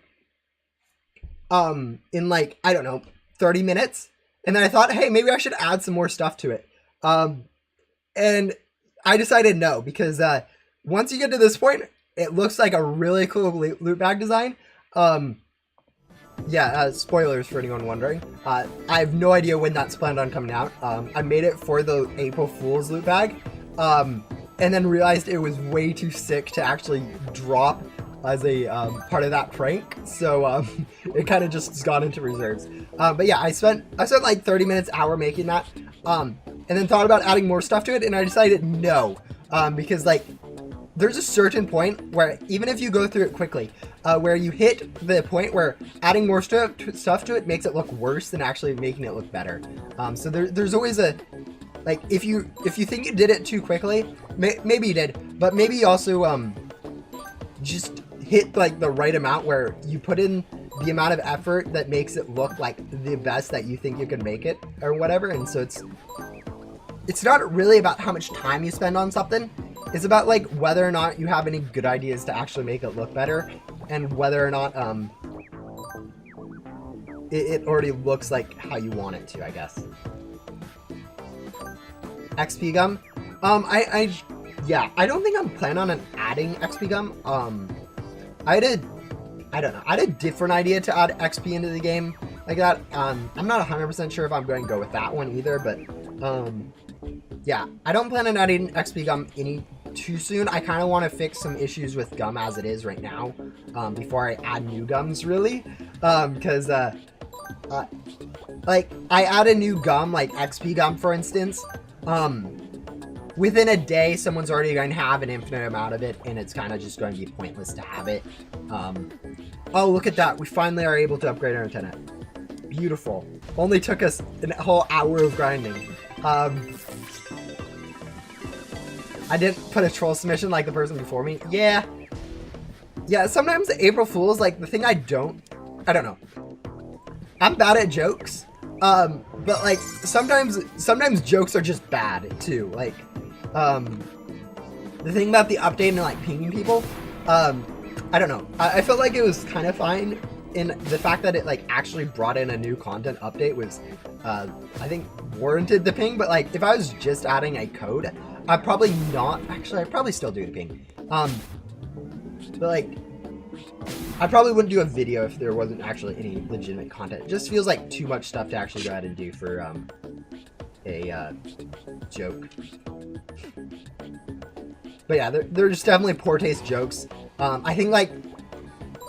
in like, I don't know, 30 minutes. And then I thought, hey, maybe I should add some more stuff to it. And I decided no, because once you get to this point, it looks like a really cool loot bag design. Yeah, spoilers for anyone wondering. I have no idea when that's planned on coming out. I made it for the April Fool's loot bag, and then realized it was way too sick to actually drop as a part of that prank. So it kind of just gone into reserves. But yeah, I spent like 30 minutes, hour making that, and then thought about adding more stuff to it, and I decided no, because like, there's a certain point where even if you go through it quickly, where you hit the point where adding more stuff to it makes it look worse than actually making it look better. So there's always a, like, if you think you did it too quickly, maybe you did, but maybe you also just hit like the right amount where you put in the amount of effort that makes it look like the best that you think you can make it or whatever. And so it's not really about how much time you spend on something. It's about like whether or not you have any good ideas to actually make it look better, and whether or not it already looks like how you want it to, I guess. XP gum. Yeah, I don't think I'm planning on adding XP gum. I had a different idea to add XP into the game like that. I'm not 100% sure if I'm going to go with that one either, but yeah, I don't plan on adding XP gum any too soon. I kind of want to fix some issues with gum as it is right now, before I add new gums, really, because like, I add a new gum, like XP gum, for instance, within a day, someone's already going to have an infinite amount of it, and it's kind of just going to be pointless to have it. Oh, look at that. We finally are able to upgrade our antenna. Beautiful. Only took us a whole hour of grinding. I didn't put a troll submission like the person before me. Yeah. Yeah, sometimes the April Fool's, like, the thing I don't know. I'm bad at jokes. But like, sometimes jokes are just bad too. Like, the thing about the update and like pinging people, I don't know. I felt like it was kind of fine, in the fact that it like actually brought in a new content update was, I think, warranted the ping. But like, if I was just adding a code, I'd probably not. Actually, I'd probably still do the ping. But like, I probably wouldn't do a video if there wasn't actually any legitimate content. It just feels like too much stuff to actually go ahead and do for a joke. But yeah, there's definitely poor taste jokes. I think like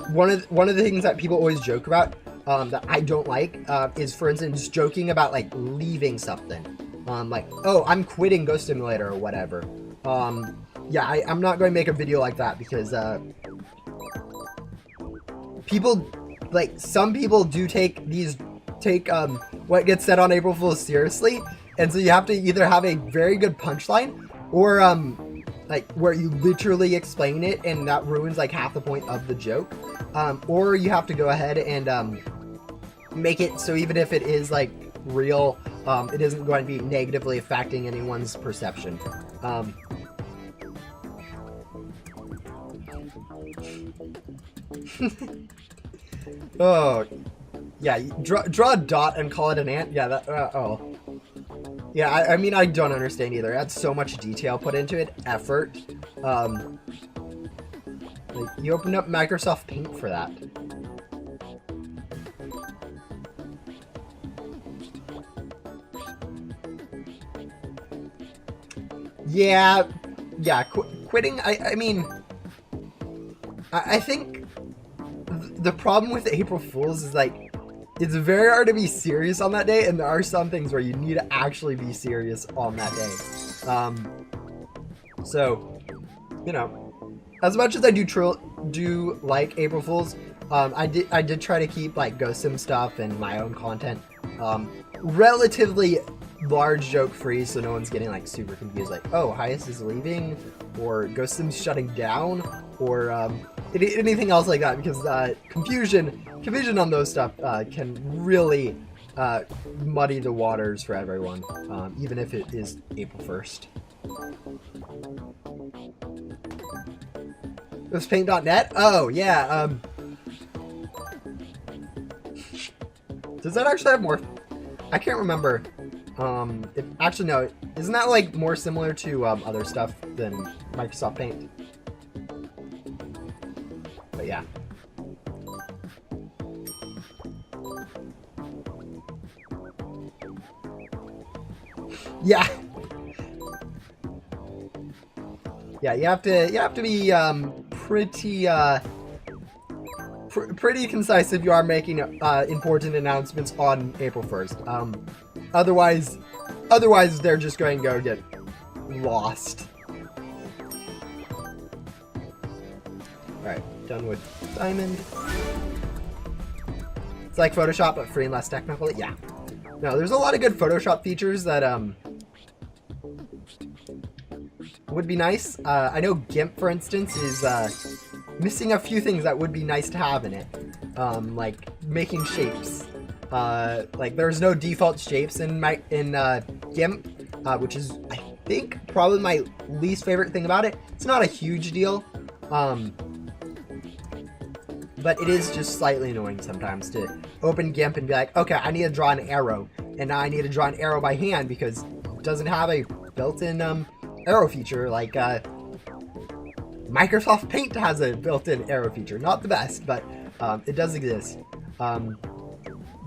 one of the things that people always joke about, that I don't like, is, for instance, joking about like leaving something. like, oh, I'm quitting Ghost Simulator or whatever. Yeah, I'm not going to make a video like that because people, like, some people do take what gets said on April Fool's seriously, and so you have to either have a very good punchline or like where you literally explain it and that ruins like half the point of the joke, or you have to go ahead and make it so even if it is like real, it isn't going to be negatively affecting anyone's perception. Oh, yeah, draw a dot and call it an ant. Yeah, that, oh. Yeah, I mean, I don't understand either. That's so much detail put into it, effort. Like, you opened up Microsoft Paint for that. Yeah, quitting, I mean, I think the problem with April Fools is, like, it's very hard to be serious on that day, and there are some things where you need to actually be serious on that day. So, you know, as much as I do like April Fools, I did try to keep, like, Ghost Sim stuff and my own content relatively large joke free, so no one's getting like super confused, like, oh, Highest is leaving, or Ghost Sim's shutting down, or anything else like that, because confusion on those stuff can really muddy the waters for everyone, even if it is April 1st. It was paint.net? Oh, yeah. Does that actually have more? I can't remember. Actually, no. Isn't that, like, more similar to other stuff than Microsoft Paint? But yeah. Yeah. Yeah, you have to be pretty concise if you are making important announcements on April 1st. Otherwise they're just going to go get lost. Alright, done with Diamond. It's like Photoshop, but free and less technical. Yeah. No, there's a lot of good Photoshop features that would be nice. I know GIMP, for instance, is missing a few things that would be nice to have in it. Like making shapes. Like there's no default shapes in GIMP, which is, I think, probably my least favorite thing about it. It's not a huge deal, but it is just slightly annoying sometimes to open GIMP and be like, okay, I need to draw an arrow, and now I need to draw an arrow by hand because it doesn't have a built-in arrow feature like Microsoft Paint has a built-in arrow feature. Not the best, but it does exist.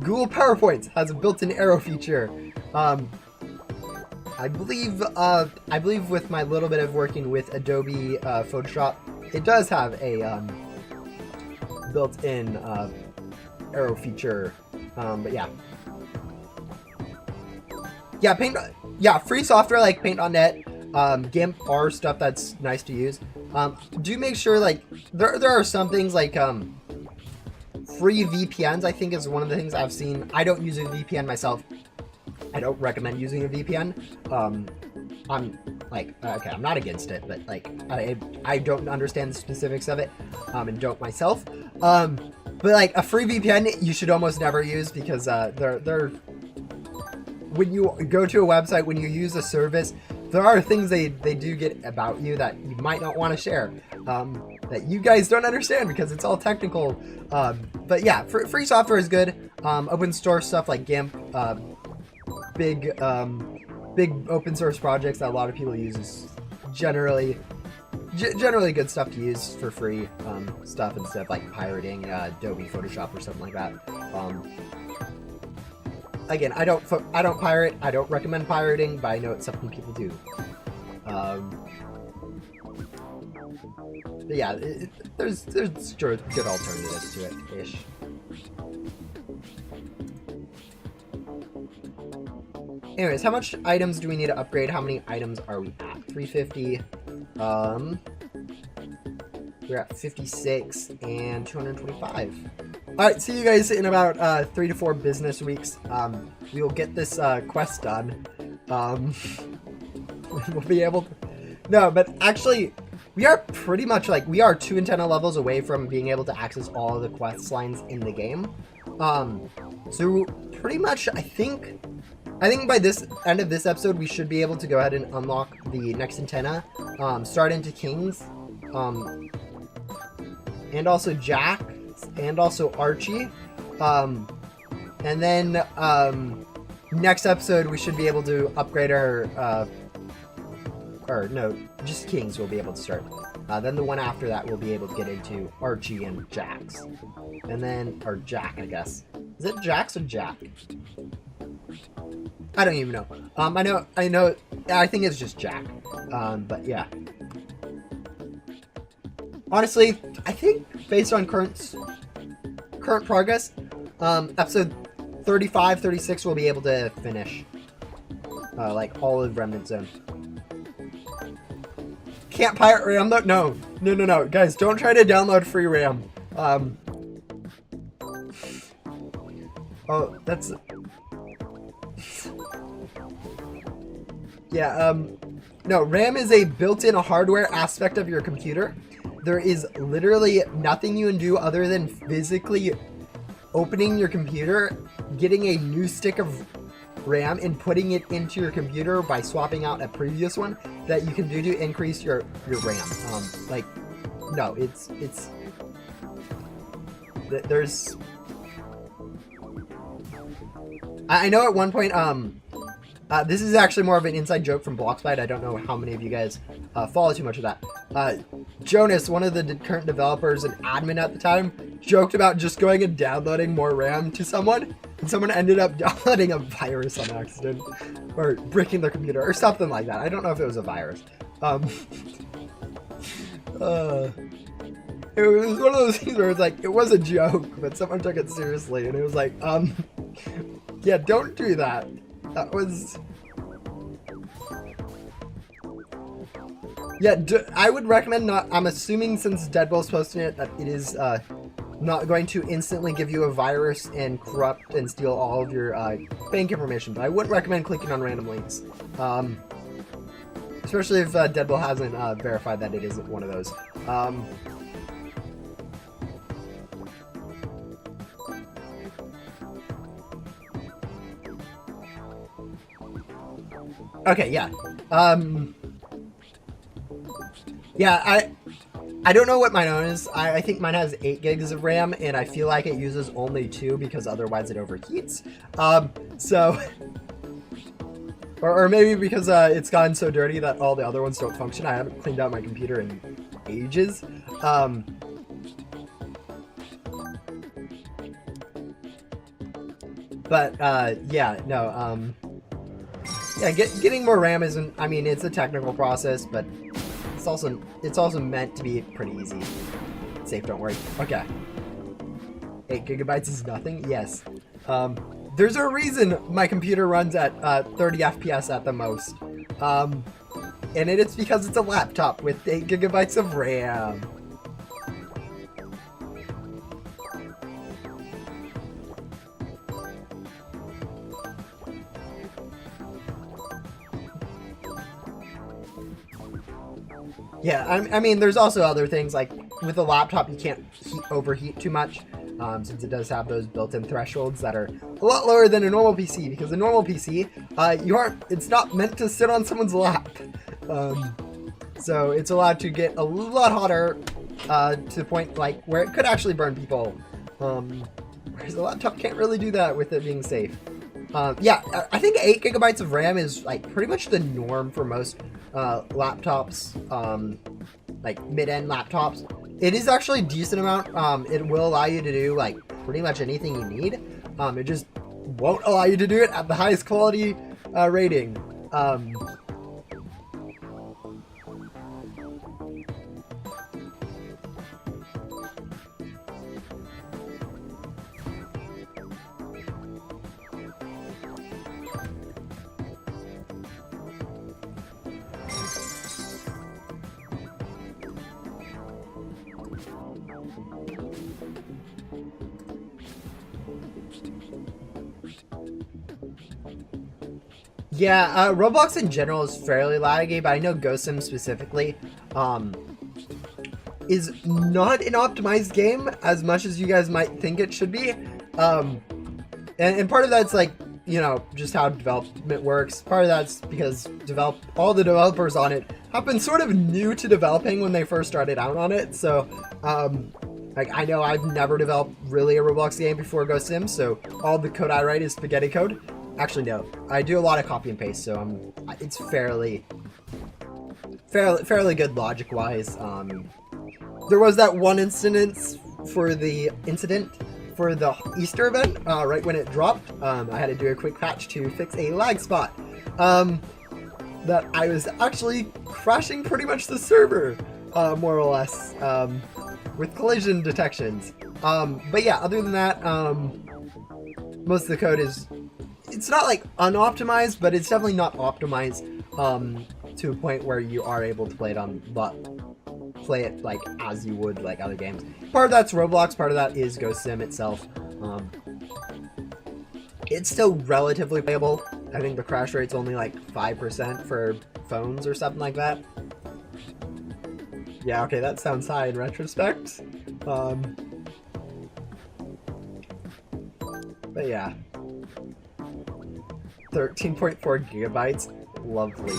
Google PowerPoint has a built-in arrow feature. I believe with my little bit of working with Adobe Photoshop, it does have a built-in arrow feature. But yeah. Yeah, Paint. Yeah, free software like Paint.net, GIMP are stuff that's nice to use. Do make sure, like, there are some things like free VPNs, I think, is one of the things I've seen. I don't use a VPN myself. I don't recommend using a VPN. I'm like, okay, I'm not against it, but like, I don't understand the specifics of it, and don't myself. But like a free VPN, you should almost never use because they're when you go to a website, when you use a service, there are things they do get about you that you might not want to share, that you guys don't understand because it's all technical. But yeah, free software is good. Open source stuff like GIMP, big open source projects that a lot of people use is generally good stuff to use for free stuff instead of like pirating Adobe Photoshop or something like that. Again, I don't pirate. I don't recommend pirating, but I know it's something people do. But yeah, there's sure good alternatives to it ish. Anyways, how much items do we need to upgrade? How many items are we at? 350. We're at 56 and 225. Alright, see you guys in about 3 to 4 business weeks. We will get this quest done. We'll be able to... No, but actually, we are pretty much like... We are 2 antenna levels away from being able to access all of the quest lines in the game. So pretty much, I think by this end of this episode, we should be able to go ahead and unlock the next antenna, start into Kings, and also Jack, and also Archie, and then next episode we should be able to upgrade our, or no, just Kings we'll be able to start. Then the one after that we'll be able to get into Archie and Jax, and then, or Jack, I guess. Is it Jax or Jack? I don't even know. I think it's just Jack. But yeah. Honestly, I think based on current progress, episode 35, 36 we'll be able to finish. Like all of Remnant Zone. Can't pirate RAM though? No. Guys, don't try to download free RAM. Oh, that's... Yeah, no, RAM is a built-in hardware aspect of your computer. There is literally nothing you can do other than physically opening your computer, getting a new stick of RAM, and putting it into your computer by swapping out a previous one that you can do to increase your RAM. No, there's... I know at one point, this is actually more of an inside joke from Bloxbyte. I don't know how many of you guys follow too much of that. Jonas, one of the current developers and admin at the time, joked about just going and downloading more RAM to someone, and someone ended up downloading a virus on accident, or breaking their computer, or something like that. I don't know if it was a virus. It was one of those things where it's like, it was a joke, but someone took it seriously, and it was like, yeah, don't do that. That was... Yeah, I would recommend not... I'm assuming since Deadpool's posting it that it is not going to instantly give you a virus and corrupt and steal all of your bank information, but I wouldn't recommend clicking on random links. Especially if Deadpool hasn't verified that it isn't one of those. Okay, yeah. Yeah, I don't know what mine is. I think mine has 8 gigs of RAM, and I feel like it uses only 2 because otherwise it overheats. So... Or maybe because it's gotten so dirty that all the other ones don't function. I haven't cleaned out my computer in ages. Yeah, no, yeah, getting more RAM isn't, I mean, it's a technical process, but it's also meant to be pretty easy. Safe, don't worry. Okay. 8 gigabytes is nothing? Yes. There's a reason my computer runs at 30 FPS at the most. And it's because it's a laptop with 8 gigabytes of RAM. Yeah, I mean, there's also other things, like with a laptop you can't overheat too much, since it does have those built-in thresholds that are a lot lower than a normal PC, because a normal PC, it's not meant to sit on someone's lap. So it's allowed to get a lot hotter, to the point like where it could actually burn people. Whereas a laptop can't really do that with it being safe. Yeah, I think 8 gigabytes of RAM is like pretty much the norm for most laptops, like mid-end laptops. It is actually a decent amount. It will allow you to do like pretty much anything you need. It just won't allow you to do it at the highest quality rating. Yeah, Roblox in general is fairly laggy, but I know Ghost Sim specifically is not an optimized game as much as you guys might think it should be. And part of that's like, you know, just how development works. Part of that's because all the developers on it have been sort of new to developing when they first started out on it. So, like, I know I've never developed really a Roblox game before Ghost Sim, so all the code I write is spaghetti code. Actually, no, I do a lot of copy and paste, so it's fairly good logic-wise. There was that one incident for the Easter event, right when it dropped. I had to do a quick patch to fix a lag spot. That I was actually crashing pretty much the server, more or less, with collision detections. But yeah, other than that, most of the code it's not like unoptimized, but it's definitely not optimized to a point where you are able to play it like as you would like other games. Part of that's Roblox, part of that is Ghost Sim itself. It's still relatively playable. I think the crash rate's only like 5% for phones or something like that. Yeah, okay, that sounds high in retrospect. But yeah. 13.4 gigabytes. Lovely.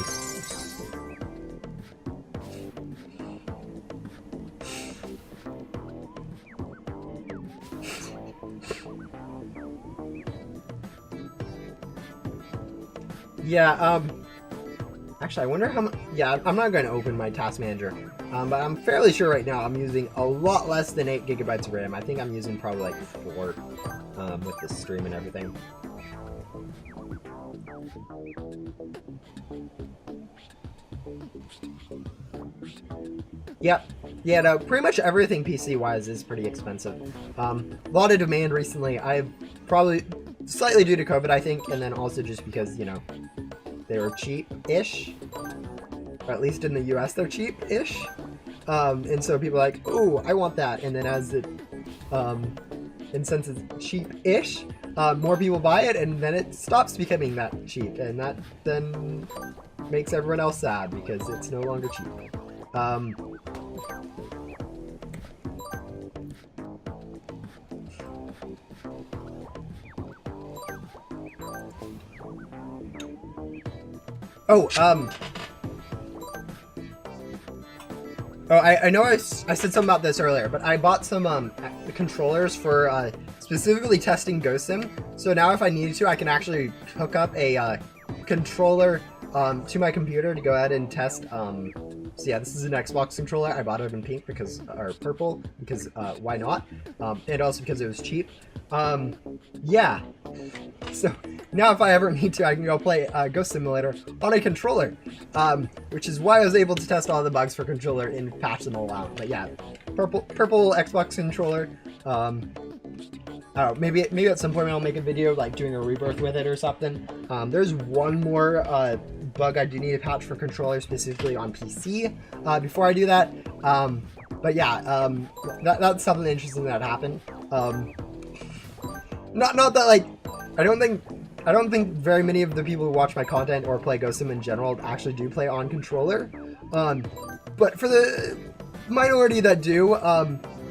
Yeah, actually, I wonder how much. Yeah, I'm not going to open my task manager, but I'm fairly sure right now I'm using a lot less than 8 gigabytes of RAM. I think I'm using probably like 4 with the stream and everything. Yep. Yeah, no, pretty much everything PC-wise is pretty expensive. A lot of demand recently. I've probably slightly due to COVID, I think, and then also just because, you know, they were cheap-ish. Or at least in the US, they're cheap-ish. And so people are like, "Ooh, I want that." And then as it, and since it's cheap-ish, more people buy it, and then it stops becoming that cheap, and that then makes everyone else sad because it's no longer cheap. I know I said something about this earlier, but I bought some controllers for specifically testing Ghost Sim. So now if I needed to, I can actually hook up a controller to my computer to go ahead and test. So yeah, this is an Xbox controller. I bought it in pink because, or purple, because why not? And also because it was cheap. Yeah. So now if I ever need to, I can go play Ghost Simulator on a controller, which is why I was able to test all the bugs for controller and patch them all out. But yeah, purple Xbox controller. Maybe at some point I'll make a video like doing a rebirth with it or something. There's one more bug I do need to patch for controller specifically on PC before I do that. But yeah, that's something interesting that happened. Not that like I don't think very many of the people who watch my content or play Ghost Sim in general actually do play on controller. But for the minority that do,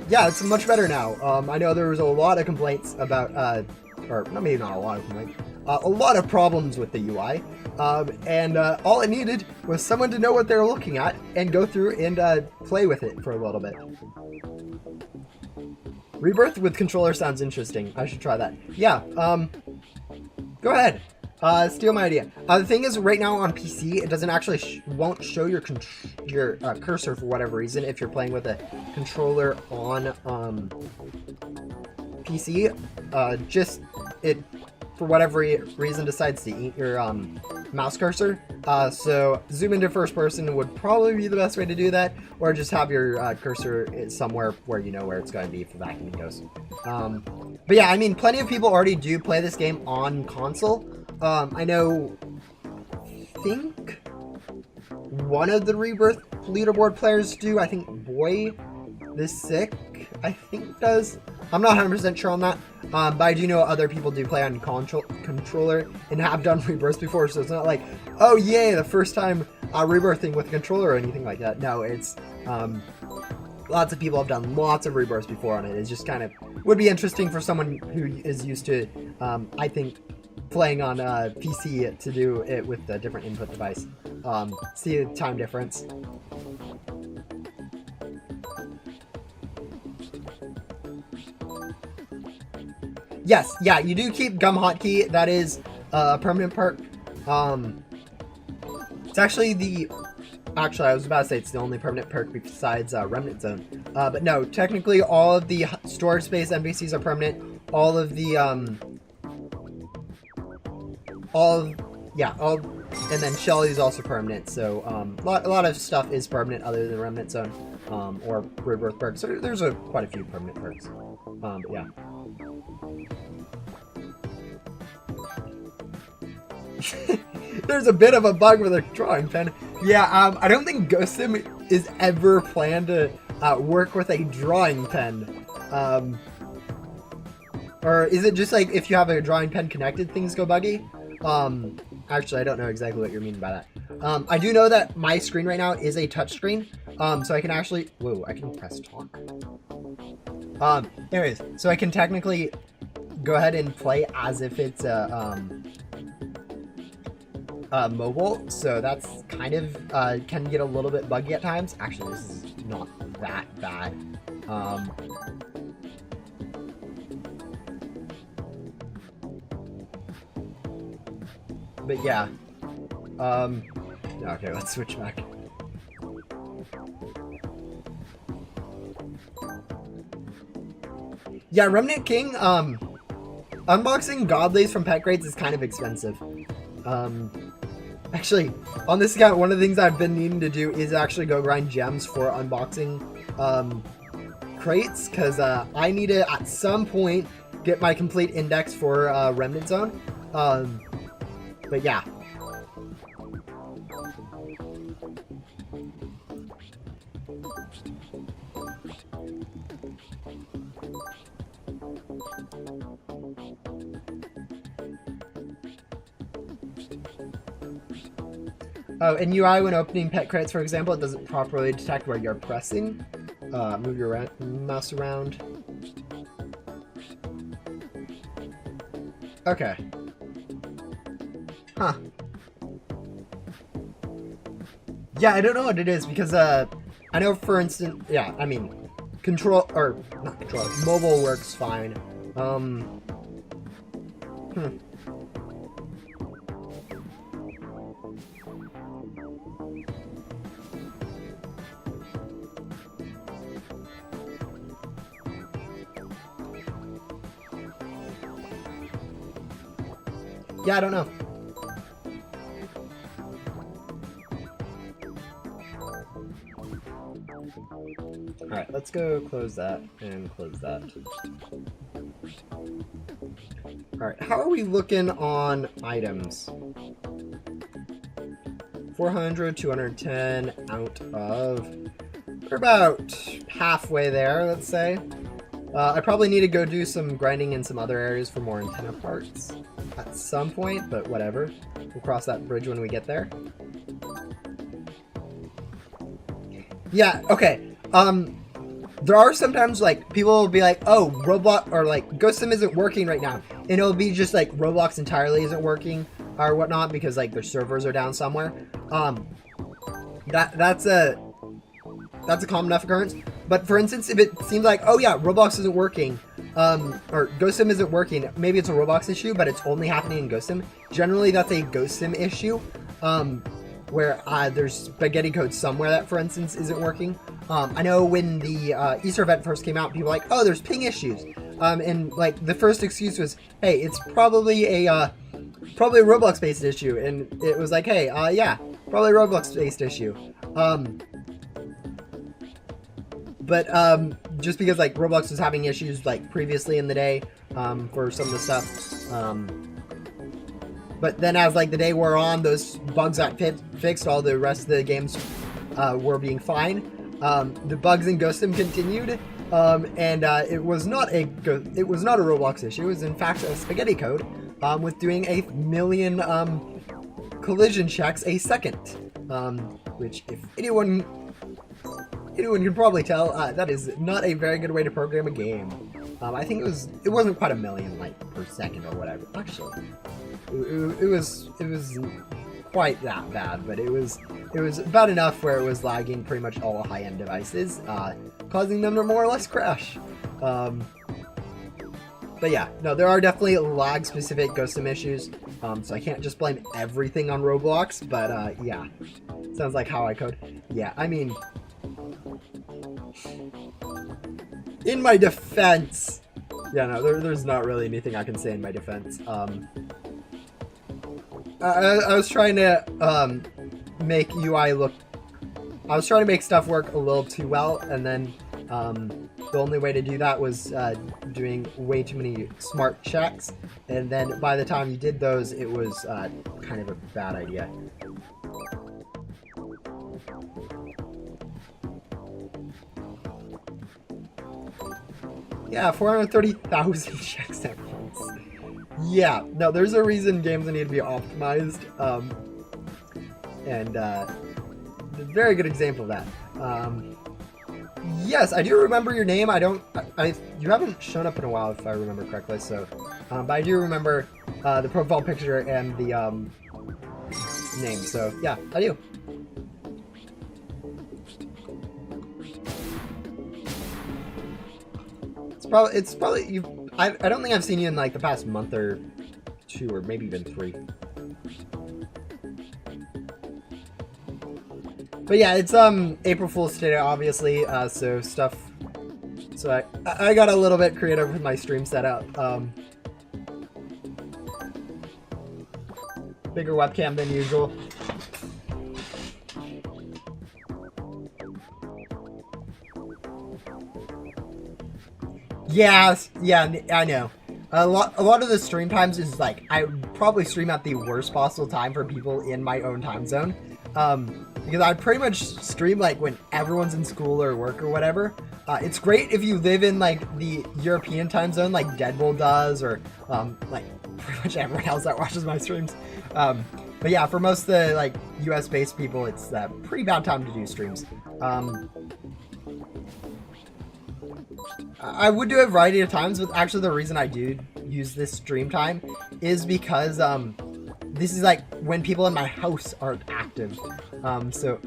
yeah, it's much better now. I know there was a lot of complaints about, or maybe not a lot of complaints, a lot of problems with the UI. And all it needed was someone to know what they're looking at and go through and play with it for a little bit. Rebirth with controller sounds interesting. I should try that. Yeah, go ahead. Steal my idea. The thing is, right now on PC, it doesn't actually won't show your cursor for whatever reason if you're playing with a controller on PC. Just it for whatever reason decides to eat your mouse cursor. So zoom into first person would probably be the best way to do that, or just have your cursor somewhere where you know where it's going to be if the vacuuming goes. But yeah, I mean, plenty of people already do play this game on console. I know, I think one of the Rebirth leaderboard players do. I think Boy the Sick, I think does. I'm not 100% sure on that, but I do know other people do play on controller and have done rebirths before, so it's not like, oh yay, the first time rebirthing with a controller or anything like that. No, it's lots of people have done lots of rebirths before on it. It's just kind of would be interesting for someone who is used to, I think, playing on PC to do it with a different input device. See the time difference. Yes, yeah, you do keep Gum Hotkey. That is a permanent perk. It's actually I was about to say it's the only permanent perk besides Remnant Zone. But no, technically all of the storage space NPCs are permanent. All of the, and then Shelly is also permanent. So, a lot of stuff is permanent other than Remnant Zone, or Rebirth perks. So there's quite a few permanent perks. Yeah. There's a bit of a bug with a drawing pen. Yeah, I don't think Ghost Sim is ever planned to work with a drawing pen. Or is it just like if you have a drawing pen connected, things go buggy? Actually, I don't know exactly what you're meaning by that. I do know that my screen right now is a touch screen, so I can actually... Whoa, I can press talk. Anyways, so I can technically go ahead and play as if it's mobile, so that's kind of can get a little bit buggy at times. Actually, this is not that bad. But yeah. Okay, let's switch back. Yeah, Remnant King, unboxing godlies from pet crates is kind of expensive. Actually, on this account, one of the things I've been needing to do is actually go grind gems for unboxing crates, because I need to, at some point, get my complete index for Remnant Zone. But yeah. Oh, in UI, when opening pet crates, for example, it doesn't properly detect where you're pressing. Move your mouse around. Okay. Huh. Yeah, I don't know what it is, because, I know, for instance, yeah, I mean, not control, mobile works fine. Yeah, I don't know. Alright, let's go close that and close that. Alright, how are we looking on items? 400, 210 out of... We're about halfway there, let's say. I probably need to go do some grinding in some other areas for more antenna parts at some point, but whatever. We'll cross that bridge when we get there. Yeah, okay. There are sometimes, like, people will be like, oh, Roblox, or like, Ghost Sim isn't working right now. And it'll be just like, Roblox entirely isn't working, or whatnot, because, like, their servers are down somewhere. That's a common enough occurrence. But for instance, if it seems like, oh yeah, Roblox isn't working, or Ghost Sim isn't working, maybe it's a Roblox issue, but it's only happening in Ghost Sim. Generally, that's a Ghost Sim issue, where there's spaghetti code somewhere that, for instance, isn't working. I know when the Easter event first came out, people were like, oh, there's ping issues. And like the first excuse was, hey, it's probably a Roblox-based issue. And it was like, hey, yeah, probably a Roblox-based issue. But just because like Roblox was having issues like previously in the day for some of the stuff. But then as like the day wore on, those bugs got fixed, all the rest of the games were being fine. The bugs in Ghost Sim continued, and it was not a Roblox issue. It was in fact a spaghetti code with doing 1,000,000 collision checks a second, which if anyone can probably tell, that is not a very good way to program a game. I think it wasn't quite 1,000,000 like per second or whatever. Actually, it was quite that bad, but it was bad enough where it was lagging pretty much all high-end devices, causing them to more or less crash. But yeah, no, there are definitely lag-specific Ghost Sim issues, so I can't just blame everything on Roblox, but yeah, sounds like how I code. Yeah, I mean, in my defense, yeah, no, there's not really anything I can say in my defense. I was trying to make UI look. I was trying to make stuff work a little too well, and then the only way to do that was doing way too many smart checks, and then by the time you did those, it was kind of a bad idea. Yeah, 430,000 checks at once. Yeah, no, there's a reason games need to be optimized, and a very good example of that. Yes, I do remember your name. You haven't shown up in a while, if I remember correctly. So, but I do remember the profile picture and the name. So yeah, I do. It's probably you. I don't think I've seen you in like the past month or two, or maybe even 3. But yeah, it's April Fool's today, obviously. So I got a little bit creative with my stream setup. Bigger webcam than usual. Yeah, I know. A lot of the stream times is like, I would probably stream at the worst possible time for people in my own time zone. Because I pretty much stream like when everyone's in school or work or whatever. It's great if you live in like the European time zone like Deadpool does, or like pretty much everyone else that watches my streams. But yeah, for most of the like US based people, it's a pretty bad time to do streams. I would do a variety of times, but actually the reason I do use this stream time is because this is like when people in my house aren't active. So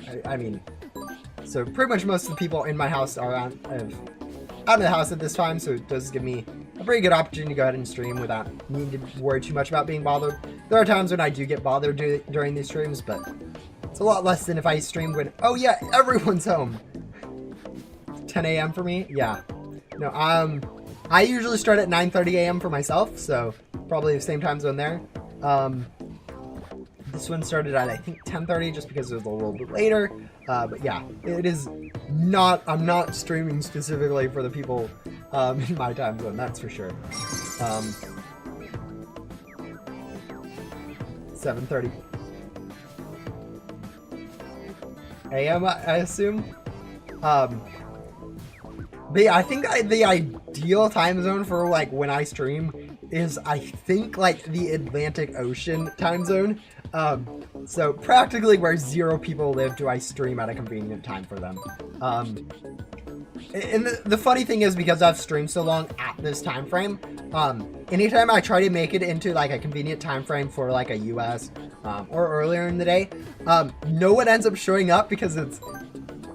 pretty much most of the people in my house are out of the house at this time, so it does give me a pretty good opportunity to go ahead and stream without needing to worry too much about being bothered. There are times when I do get bothered during these streams, but it's a lot less than if I streamed when, oh yeah, everyone's home. 10 a.m. for me? Yeah. No, I usually start at 9:30 a.m. for myself, so probably the same time zone there. This one started at, I think, 10:30 just because it was a little bit later. But yeah, it is not, I'm not streaming specifically for the people in my time zone, that's for sure. 7:30 a.m. I assume. But yeah, I think the ideal time zone for like when I stream is, I think, like the Atlantic Ocean time zone. So practically where 0 people live do I stream at a convenient time for them. And the funny thing is, because I've streamed so long at this time frame, anytime I try to make it into like a convenient time frame for like a US or earlier in the day, no one ends up showing up because it's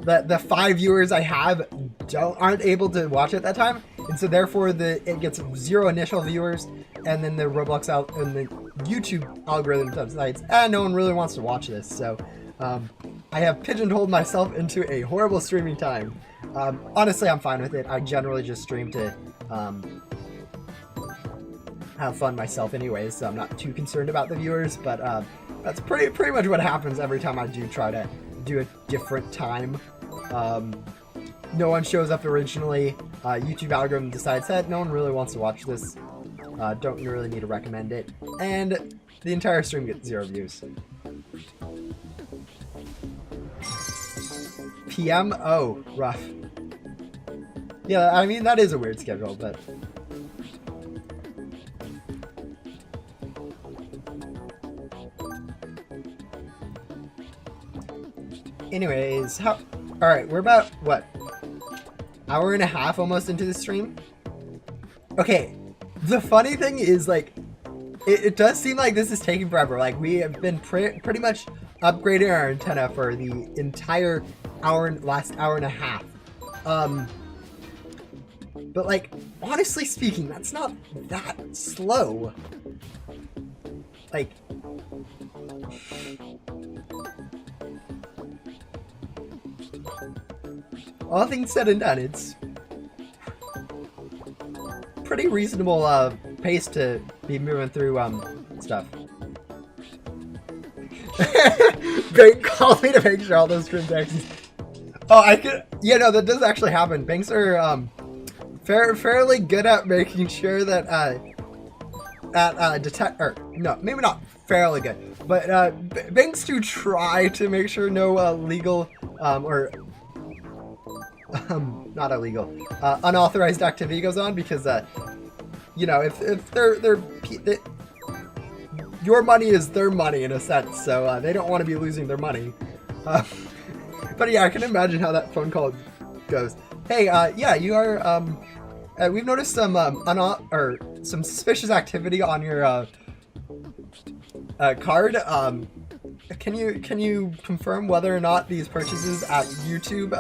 the 5 viewers I have aren't able to watch at that time, and so therefore it gets 0 initial viewers, and then the Roblox out and the YouTube algorithm decides, no one really wants to watch this, so I have pigeonholed myself into a horrible streaming time. Honestly, I'm fine with it. I generally just stream to have fun myself anyways, so I'm not too concerned about the viewers, but that's pretty much what happens every time I do try to do a different time. No one shows up originally. YouTube algorithm decides that no one really wants to watch this. Don't really need to recommend it. And the entire stream gets 0 views. PM? Oh, rough. Yeah, I mean, that is a weird schedule, but... Anyways, how... Alright, we're about, what? Hour and a half almost into the stream? Okay, the funny thing is, like, it does seem like this is taking forever. Like, we have been pretty much upgrading our antenna for the entire last hour and a half. But, like, honestly speaking, that's not that slow. Like... all things said and done, it's pretty reasonable pace to be moving through stuff. Bank called me to make sure all those transactions. Oh, I could. Yeah, no, that does actually happen. Banks are fairly good at making sure that detect, or no, maybe not fairly good, but banks do try to make sure no legal or not illegal, unauthorized activity goes on, because you know, if your money is their money in a sense, so they don't want to be losing their money. But yeah, I can imagine how that phone call goes. Hey, yeah, you are. We've noticed some some suspicious activity on your card. Can you confirm whether or not these purchases at YouTube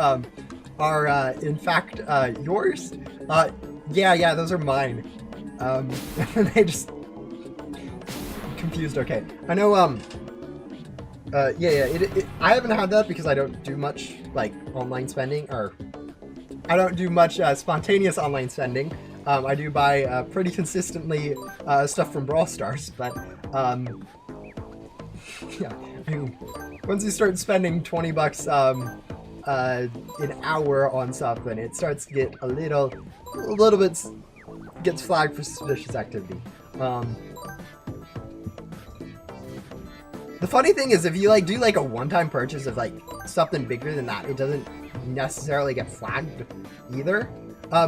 are in fact yours? Yeah, those are mine. They just confused. Okay, I know. Yeah. I haven't had that because I don't do much like online spending, or I don't do much spontaneous online spending. I do buy pretty consistently stuff from Brawl Stars, but yeah. I mean, once you start spending $20 an hour on something, it starts to get a little bit gets flagged for suspicious activity. The funny thing is, if you like do like a one-time purchase of like something bigger than that, it doesn't necessarily get flagged either.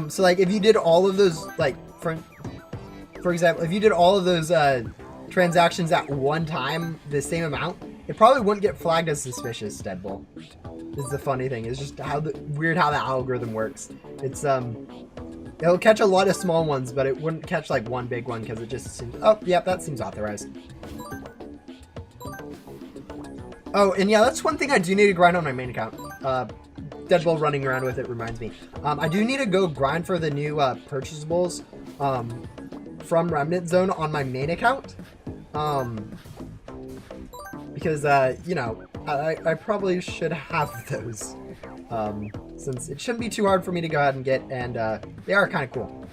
So like if you did all of those, like for example, if you did all of those transactions at one time, the same amount, it probably wouldn't get flagged as suspicious, Deadbolt. Is the funny thing. It's just weird how the algorithm works. It's it'll catch a lot of small ones, but it wouldn't catch like one big one because it just seems, oh yep, that seems authorized. Oh, and yeah, that's one thing I do need to grind on my main account. Deadbolt running around with it reminds me. I do need to go grind for the new purchasables from Remnant Zone on my main account. Because, you know, I probably should have those. Since it shouldn't be too hard for me to go ahead and get, and they are kind of cool.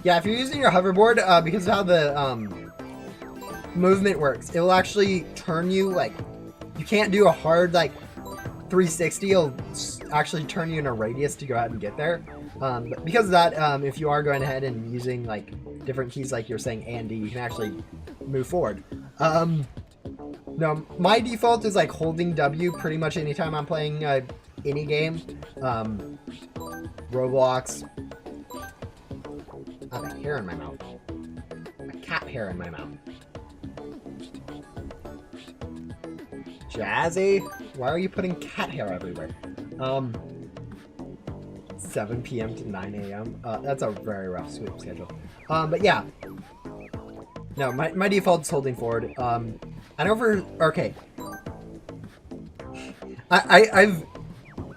Yeah, if you're using your hoverboard, because of how the movement works, it will actually turn you, like, you can't do a hard, like, 360. It'll actually turn you in a radius to go ahead and get there. But because of that, if you are going ahead and using, like, different keys, like you're saying A and D, you can actually move forward. No, my default is, like, holding W pretty much anytime I'm playing any game. Roblox. I have a hair in my mouth. A cat hair in my mouth. Jazzy, why are you putting cat hair everywhere? 7 p.m. to 9 a.m. That's a very rough sleep schedule. But yeah. No, my default is holding forward. I never. Okay.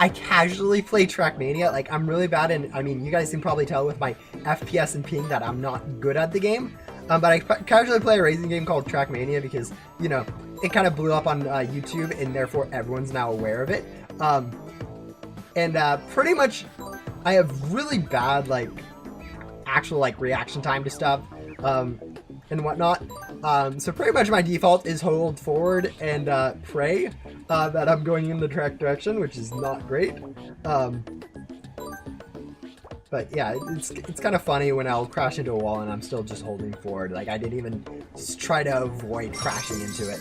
I casually play Trackmania. Like, I'm really bad, and I mean, you guys can probably tell with my FPS and ping that I'm not good at the game. But I casually play a racing game called Trackmania because, you know, it kind of blew up on YouTube, and therefore everyone's now aware of it. And pretty much, I have really bad, like, actual, like, reaction time to stuff, and whatnot. So pretty much my default is hold forward and pray that I'm going in the correct direction, which is not great. But yeah, it's kind of funny when I'll crash into a wall and I'm still just holding forward. Like I didn't even try to avoid crashing into it.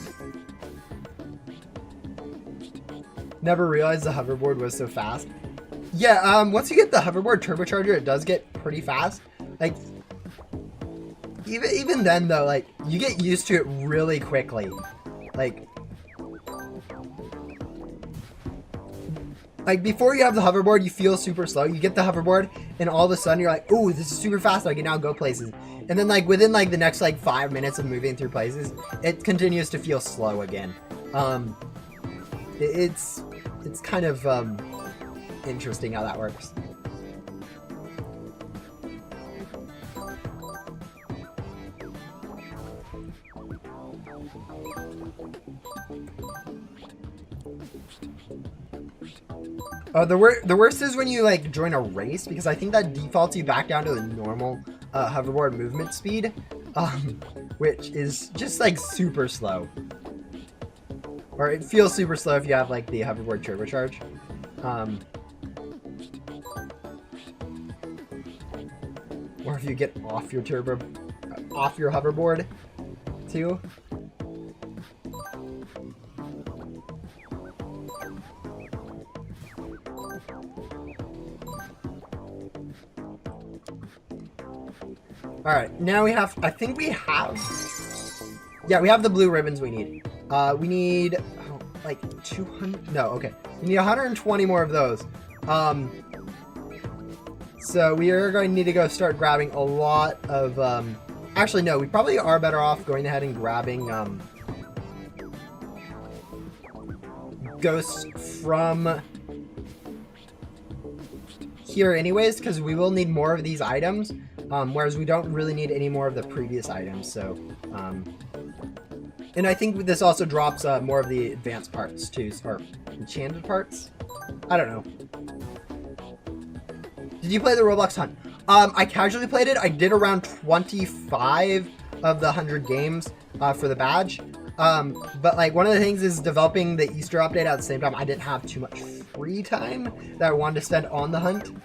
Never realized the hoverboard was so fast. Yeah, once you get the hoverboard turbocharger, it does get pretty fast. Like, even then though, like, you get used to it really quickly. Like before you have the hoverboard, you feel super slow. You get the hoverboard, and all of a sudden you're like, "Oh, this is super fast. I can now go places." And then like within like the next like 5 minutes of moving through places, it continues to feel slow again. It's kind of interesting how that works. Oh, the worst is when you like join a race, because I think that defaults you back down to the normal hoverboard movement speed, which is just like super slow. Or it feels super slow if you have like the hoverboard turbocharge. Or if you get off your hoverboard too. All right, now we have, I think we have, yeah, we have the blue ribbons we need. We need like 200, no, okay. We need 120 more of those. So we are going to need to go start grabbing a lot of, actually no, we probably are better off going ahead and grabbing ghosts from here anyways, because we will need more of these items. Whereas we don't really need any more of the previous items, so, and I think this also drops more of the advanced parts too, or enchanted parts? I don't know. Did you play the Roblox Hunt? I casually played it. I did around 25 of the 100 games for the badge, but like one of the things is developing the Easter update at the same time. I didn't have too much free time that I wanted to spend on the hunt.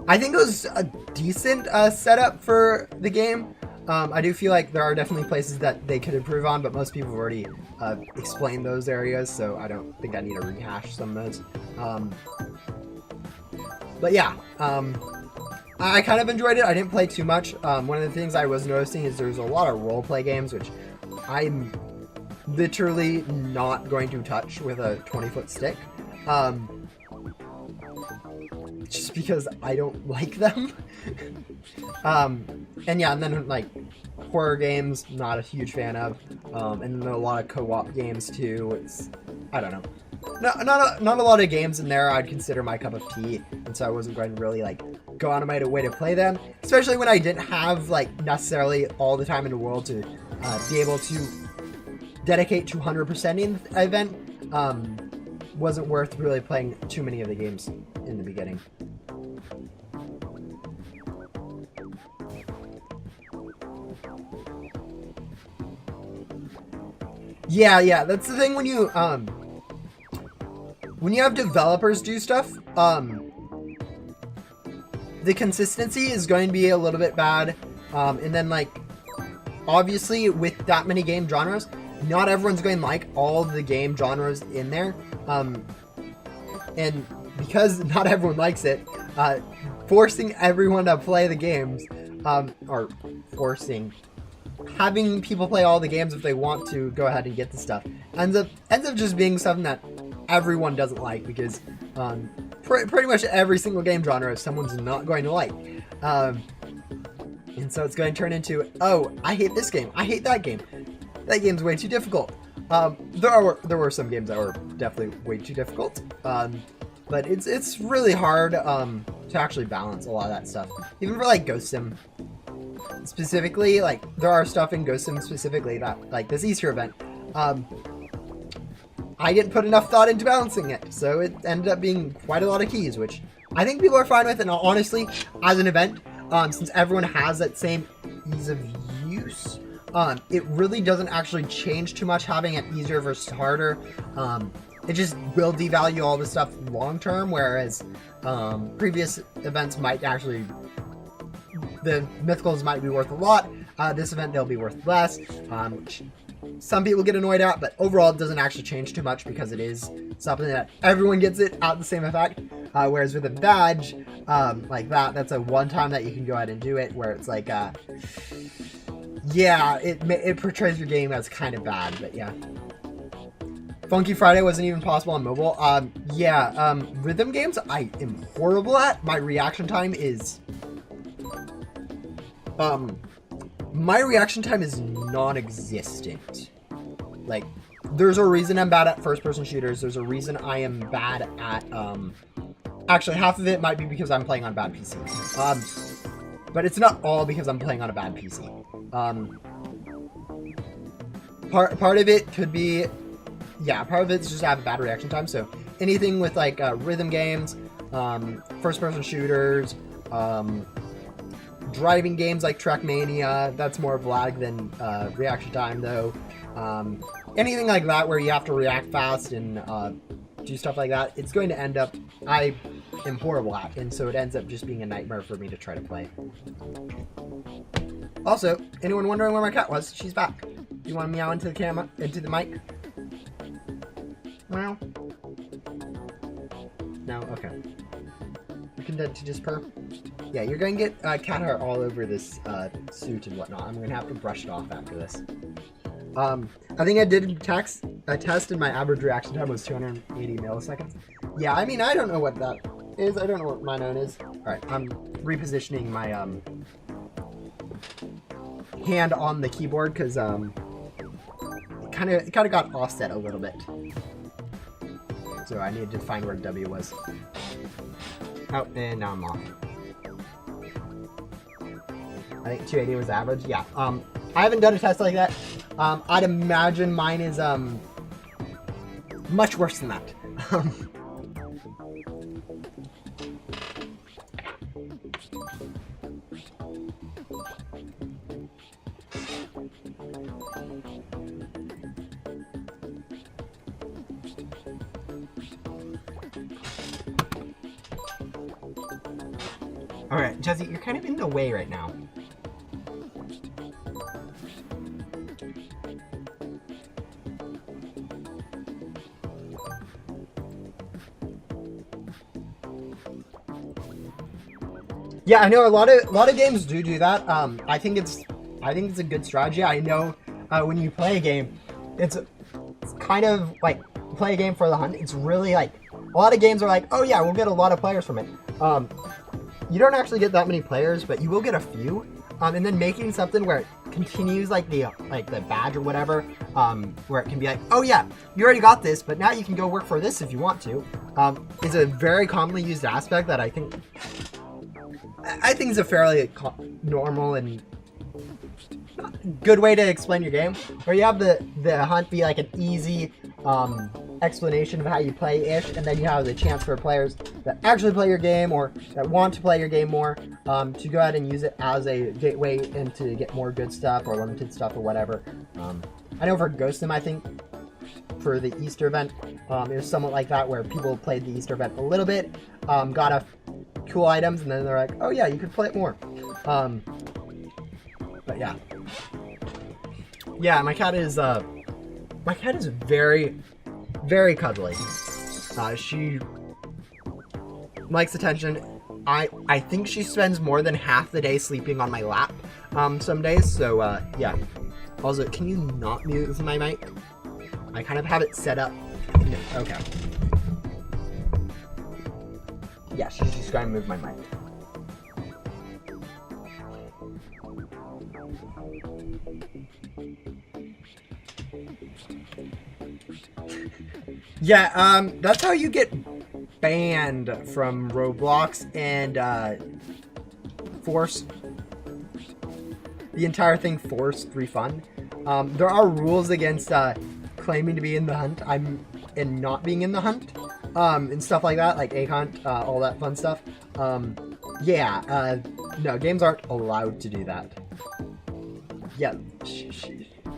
I think it was a decent setup for the game. I do feel like there are definitely places that they could improve on, but most people have already explained those areas, so I don't think I need to rehash some of those. But yeah, I kind of enjoyed it. I didn't play too much. One of the things I was noticing is there's a lot of roleplay games, which I'm literally not going to touch with a 20-foot stick. Just because I don't like them. And yeah, and then like horror games, not a huge fan of. And then a lot of co-op games too. It's, I don't know. Not a lot of games in there I'd consider my cup of tea, and so I wasn't going to really like go out of my way to play them, especially when I didn't have like necessarily all the time in the world to be able to dedicate to 100%ing the event. Wasn't worth really playing too many of the games in the beginning. Yeah, that's the thing when you have developers do stuff, the consistency is going to be a little bit bad, and then like obviously with that many game genres, not everyone's going to like all the game genres in there, and because not everyone likes it, forcing everyone to play the games, or having people play all the games if they want to go ahead and get the stuff ends up just being something that everyone doesn't like, because pretty much every single game genre someone's not going to like, and so it's going to turn into, oh, I hate this game, I hate that game, that game's way too difficult. There were some games that were definitely way too difficult, but it's really hard to actually balance a lot of that stuff, even for like Ghost Sim specifically. Like there are stuff in Ghost Sim specifically that, like this Easter event, I didn't put enough thought into balancing it, so it ended up being quite a lot of keys, which I think people are fine with. And honestly, as an event, since everyone has that same ease of use, it really doesn't actually change too much having it easier versus harder. it just will devalue all the stuff long term, whereas previous events might actually, the mythicals might be worth a lot. This event they'll be worth less. Some people get annoyed at, but overall it doesn't actually change too much because it is something that everyone gets it at the same effect. Whereas with a badge like that, that's a one time that you can go ahead and do it, where it's like, yeah, it portrays your game as kind of bad, but yeah. Funky Friday wasn't even possible on mobile. Rhythm games I am horrible at. My reaction time is non-existent. Like, there's a reason I'm bad at first-person shooters. There's a reason I am bad at, actually, half of it might be because I'm playing on a bad PC. But it's not all because I'm playing on a bad PC. Part of it could be, yeah, part of it's just I have a bad reaction time. So anything with, like, rhythm games, first-person shooters, driving games like Trackmania, that's more of lag than reaction time, though. Anything like that where you have to react fast and do stuff like that, it's going to end up, I am horrible at, and so it ends up just being a nightmare for me to try to play. Also, anyone wondering where my cat was? She's back. You want to meow into the camera, into the mic? Meow. No? Okay. You content to just purr? Yeah, you're going to get cat hair all over this suit and whatnot. I'm going to have to brush it off after this. I think I did a test and my average reaction time was 280 milliseconds. Yeah, I mean, I don't know what that is. I don't know what my own is. Alright, I'm repositioning my hand on the keyboard because it kind of got offset a little bit. So I needed to find where W was. Oh, and now I'm off. I think 280 was average. Yeah. I haven't done a test like that. I'd imagine mine is much worse than that. All right, Jesse, you're kind of in the way right now. Yeah, I know a lot of games do that. I think it's a good strategy. I know when you play a game, it's kind of like play a game for the hunt. It's really like a lot of games are like, oh yeah, we'll get a lot of players from it. You don't actually get that many players, but you will get a few. And then making something where it continues like the badge or whatever, where it can be like, oh yeah, you already got this, but now you can go work for this if you want to, is a very commonly used aspect that I think is a fairly normal and good way to explain your game, where you have the hunt be like an easy explanation of how you play-ish, and then you have the chance for players that actually play your game or that want to play your game more to go ahead and use it as a gateway and to get more good stuff or limited stuff or whatever. I know for Ghostim, I think for the Easter event, it was somewhat like that, where people played the Easter event a little bit, got a cool items, and then they're like, oh yeah, you could play it more. But yeah. Yeah, my cat is very, very cuddly. She likes attention. I think she spends more than half the day sleeping on my lap some days, so yeah. Also, can you not mute my mic? I kind of have it set up. No, okay. Yeah, she's just going to move my mic. Yeah, that's how you get banned from Roblox and force the entire thing forced refund. There are rules against claiming to be in the hunt and not being in the hunt, and stuff like that, like egg hunt, all that fun stuff. Yeah, no, games aren't allowed to do that. Yeah,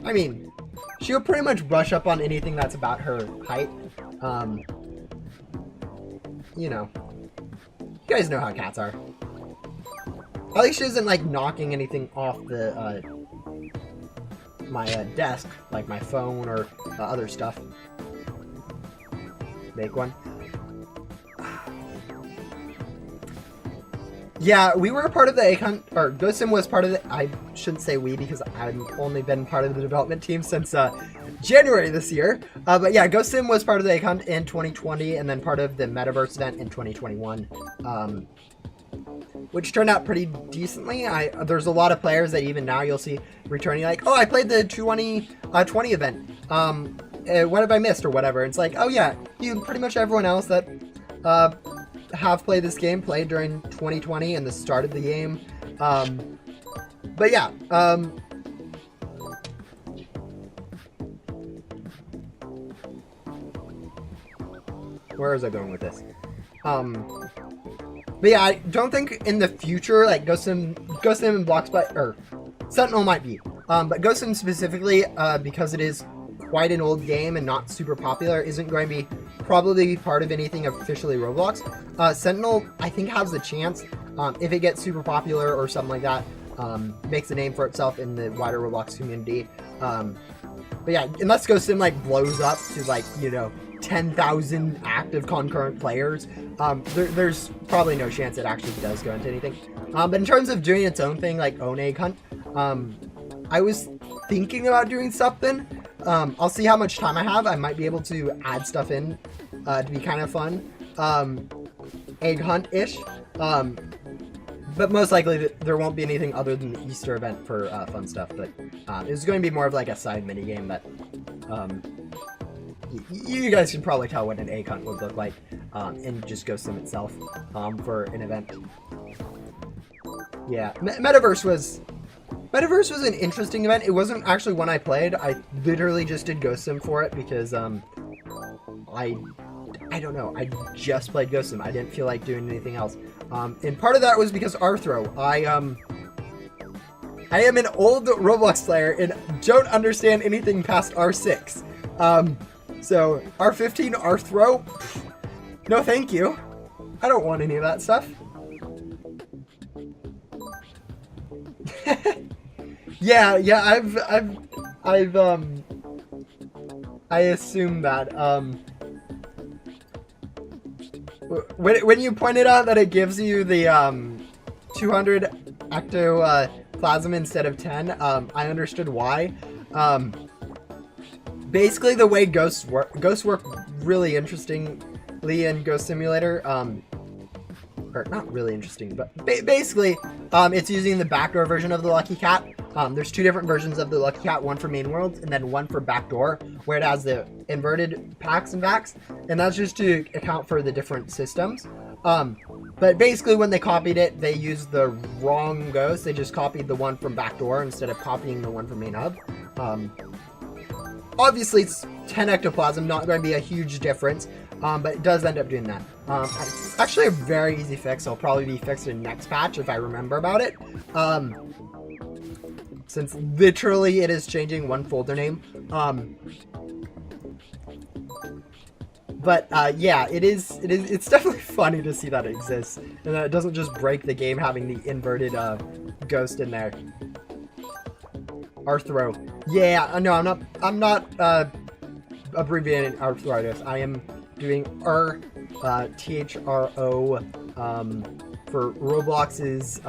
I mean, she'll pretty much brush up on anything that's about her height. You know, you guys know how cats are. At least she isn't like knocking anything off the my desk, like my phone or other stuff. Make one. Yeah, we were a part of the egg hunt, or Ghost Sim was part of the, I shouldn't say we because I've only been part of the development team since January this year. But yeah, Ghost Sim was part of the egg hunt in 2020 and then part of the Metaverse event in 2021. Which turned out pretty decently. There's a lot of players that even now you'll see returning like, oh, I played the 2020 event. What have I missed or whatever? It's like, oh yeah, you pretty much everyone else that have played this game played during 2020 and the start of the game. But yeah, where is I going with this? But yeah, I don't think in the future, like Ghost Sim and Bloxbite, or Sentinel might be, but Ghost Sim specifically, because it is quite an old game and not super popular, isn't going to be probably part of anything officially Roblox. Sentinel, I think, has the chance, if it gets super popular or something like that, makes a name for itself in the wider Roblox community. But yeah, unless Ghost Sim like blows up to like, you know, 10,000 active concurrent players, there's probably no chance it actually does go into anything. But in terms of doing its own thing, like own egg hunt, I was thinking about doing something. I'll see how much time I have. I might be able to add stuff in to be kind of fun, egg hunt-ish. But most likely there won't be anything other than the Easter event for fun stuff. But it's going to be more of like a side mini game that you guys can probably tell what an egg hunt would look like in just Ghost Sim itself for an event. Yeah, Metaverse was an interesting event. It wasn't actually one I played. I literally just did Ghost Sim for it because I don't know. I just played Ghost Sim. I didn't feel like doing anything else. And part of that was because Arthro. I am an old Roblox player and don't understand anything past R6. So R15, Arthro, no thank you. I don't want any of that stuff. yeah, I assume that, when you pointed out that it gives you the, 200 ectoplasm instead of 10, I understood why. Basically, the way ghosts work really interestingly in Ghost Simulator, or not really interesting, but basically, it's using the backdoor version of the Lucky Cat. There's two different versions of the Lucky Cat, one for main worlds and then one for backdoor, where it has the inverted packs and vacs, and that's just to account for the different systems. But basically, when they copied it, they used the wrong ghost. They just copied the one from backdoor instead of copying the one from main hub. Obviously, it's 10 ectoplasm, not going to be a huge difference, but it does end up doing that. It's actually a very easy fix. It'll probably be fixed in next patch if I remember about it. Since literally it is changing one folder name. But yeah, it's definitely funny to see that it exists, and that it doesn't just break the game having the inverted ghost in there. Arthro. Yeah, no, I'm not abbreviating arthritis. I am doing THRO for Roblox's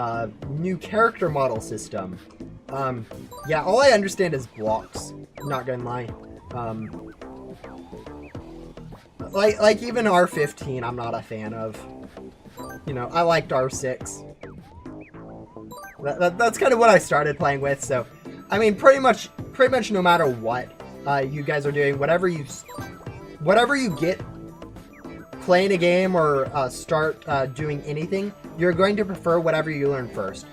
new character model system. Yeah, all I understand is blocks. I'm not gonna lie. Like even R15, I'm not a fan of. You know, I liked R6. That's kind of what I started playing with. So, I mean, pretty much no matter what you guys are doing, whatever you get playing a game or start doing anything, you're going to prefer whatever you learn first.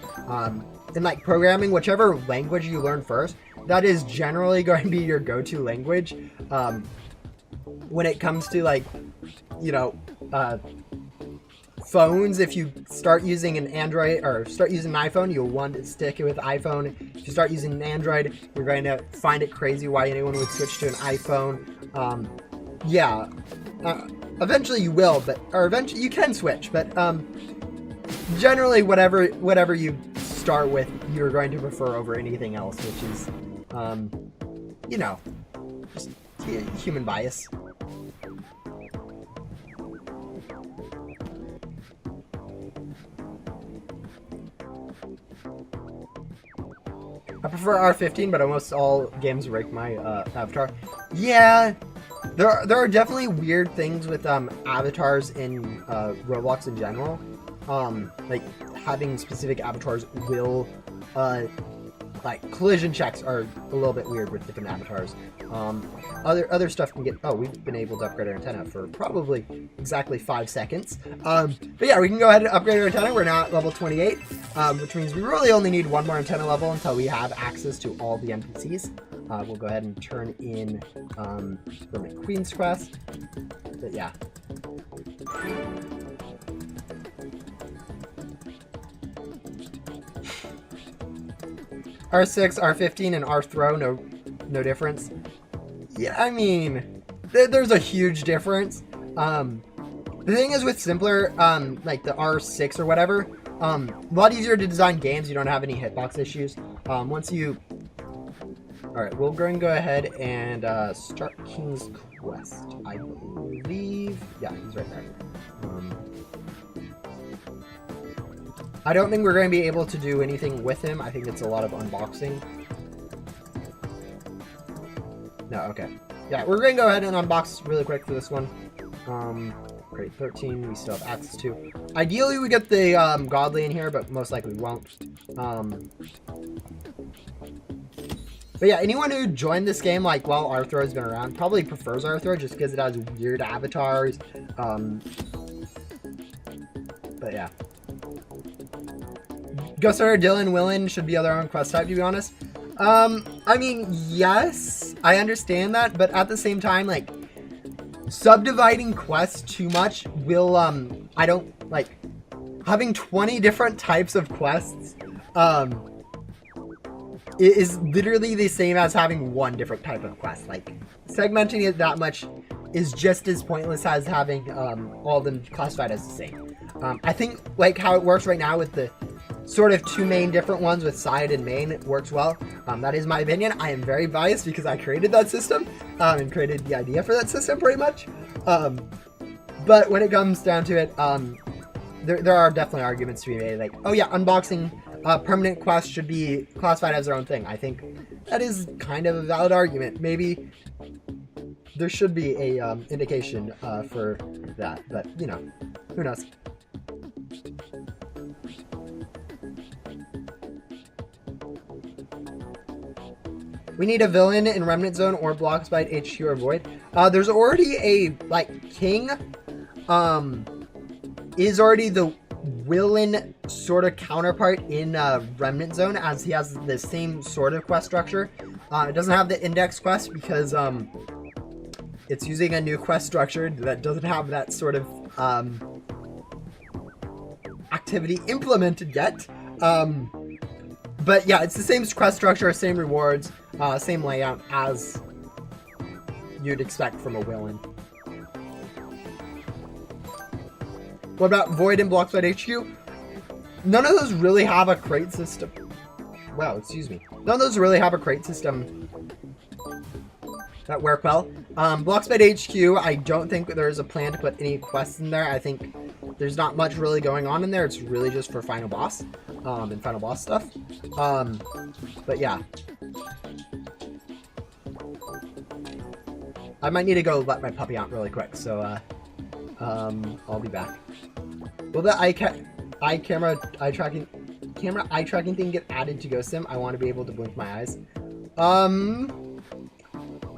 In like programming, whichever language you learn first, that is generally going to be your go-to language. When it comes to like, you know, phones, if you start using an Android or start using an iPhone, you'll want to stick with iPhone. If you start using an Android, you're going to find it crazy why anyone would switch to an iPhone. Yeah, Eventually you will, or eventually you can switch, but generally whatever you start with, you're going to prefer over anything else, which is, you know, just human bias. I prefer R15, but almost all games break my avatar. Yeah, there are definitely weird things with avatars in Roblox in general. Like having specific avatars will like collision checks are a little bit weird with different avatars. Other stuff can get. Oh, we've been able to upgrade our antenna for probably exactly 5 seconds. But yeah, we can go ahead and upgrade our antenna. We're now at level 28, which means we really only need one more antenna level until we have access to all the NPCs. We'll go ahead and turn in for McQueen's quest. But yeah. R6, R15, and R throw, no difference. Yeah, I mean, there's a huge difference. The thing is with simpler, like the R6 or whatever, a lot easier to design games. You don't have any hitbox issues. Once you... Alright, we'll go ahead and start King's Quest, I believe. Yeah, he's right there. I don't think we're going to be able to do anything with him. I think it's a lot of unboxing. No, okay. Yeah, we're going to go ahead and unbox really quick for this one. Grade 13, we still have access to. Ideally, we get the Godly in here, but most likely we won't. But yeah, anyone who joined this game, like, while Arthur has been around, probably prefers Arthur just because it has weird avatars. But yeah. Ghost Hunter, Dylan, Willen should be their own quest type, to be honest. I mean, yes, I understand that, but at the same time, like, subdividing quests too much will, I don't, like, having 20 different types of quests, is literally the same as having one different type of quest. Like, segmenting it that much is just as pointless as having, all of them classified as the same. I think, like, how it works right now with the sort of two main different ones with side and main, it works well. That is my opinion. I am very biased because I created that system, and created the idea for that system pretty much. But when it comes down to it, there are definitely arguments to be made, like, oh yeah, unboxing permanent quests should be classified as their own thing. I think that is kind of a valid argument. Maybe there should be a indication for that, but you know, who knows. We need a villain in Remnant Zone or Blocks by HQ or Void. There's already a, like, King, is already the villain sort of counterpart in Remnant Zone, as he has the same sort of quest structure. It doesn't have the index quest because it's using a new quest structure that doesn't have that sort of activity implemented yet. But yeah, it's the same quest structure, same rewards, same layout as you'd expect from a villain. What about Void and Blocks by HQ? None of those really have a crate system. Wow, excuse me. None of those really have a crate system that work well. Blocks by HQ, I don't think there's a plan to put any quests in there. I think there's not much really going on in there. It's really just for final boss, and final boss stuff. But yeah. I might need to go let my puppy out really quick, so I'll be back. Will the eye tracking thing get added to Ghost Sim? I want to be able to blink my eyes.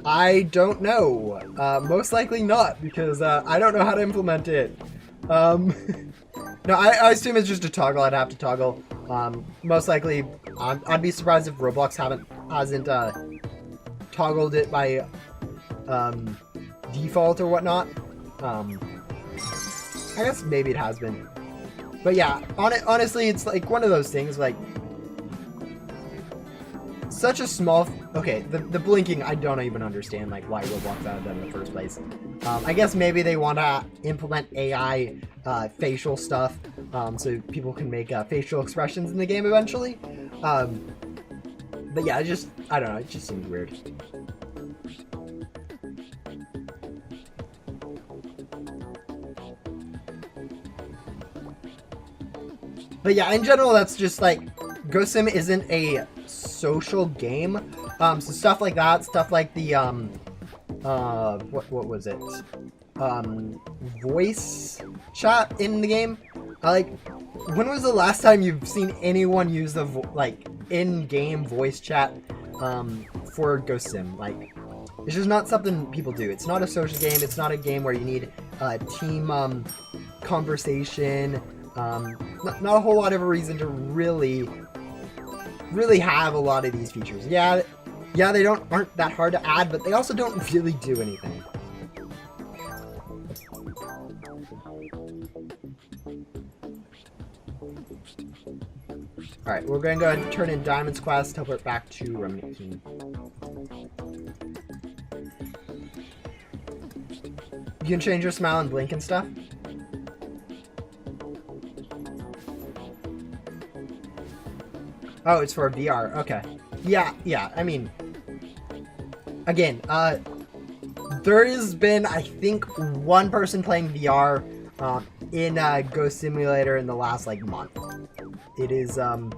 I don't know. Most likely not, because I don't know how to implement it. No, I assume it's just a toggle. I'd have to toggle. Most likely, I'd be surprised if Roblox hasn't toggled it by default or whatnot. I guess maybe it has been. But yeah, honestly, it's like one of those things, like, such a small... Okay, the blinking, I don't even understand, like, why Roblox added that in the first place. I guess maybe they want to implement AI facial stuff so people can make facial expressions in the game eventually. But yeah, I don't know, it just seems weird. But yeah, in general, that's just like, Ghost Sim isn't a social game. So stuff like that, stuff like the, what was it? Voice chat in the game. Like, when was the last time you've seen anyone use the, like, in-game voice chat, for Ghost Sim? Like, it's just not something people do. It's not a social game. It's not a game where you need, team, conversation. Not a whole lot of a reason to really have a lot of these features. Yeah, they aren't that hard to add, but they also don't really do anything. Alright, we're going to go ahead and turn in Diamond's Quest, teleport back to Remnant King. You can change your smile and blink and stuff. Oh, it's for VR. Okay. Yeah. I mean, again, there has been, I think, one person playing VR in Ghost Simulator in the last, like, month. It is, not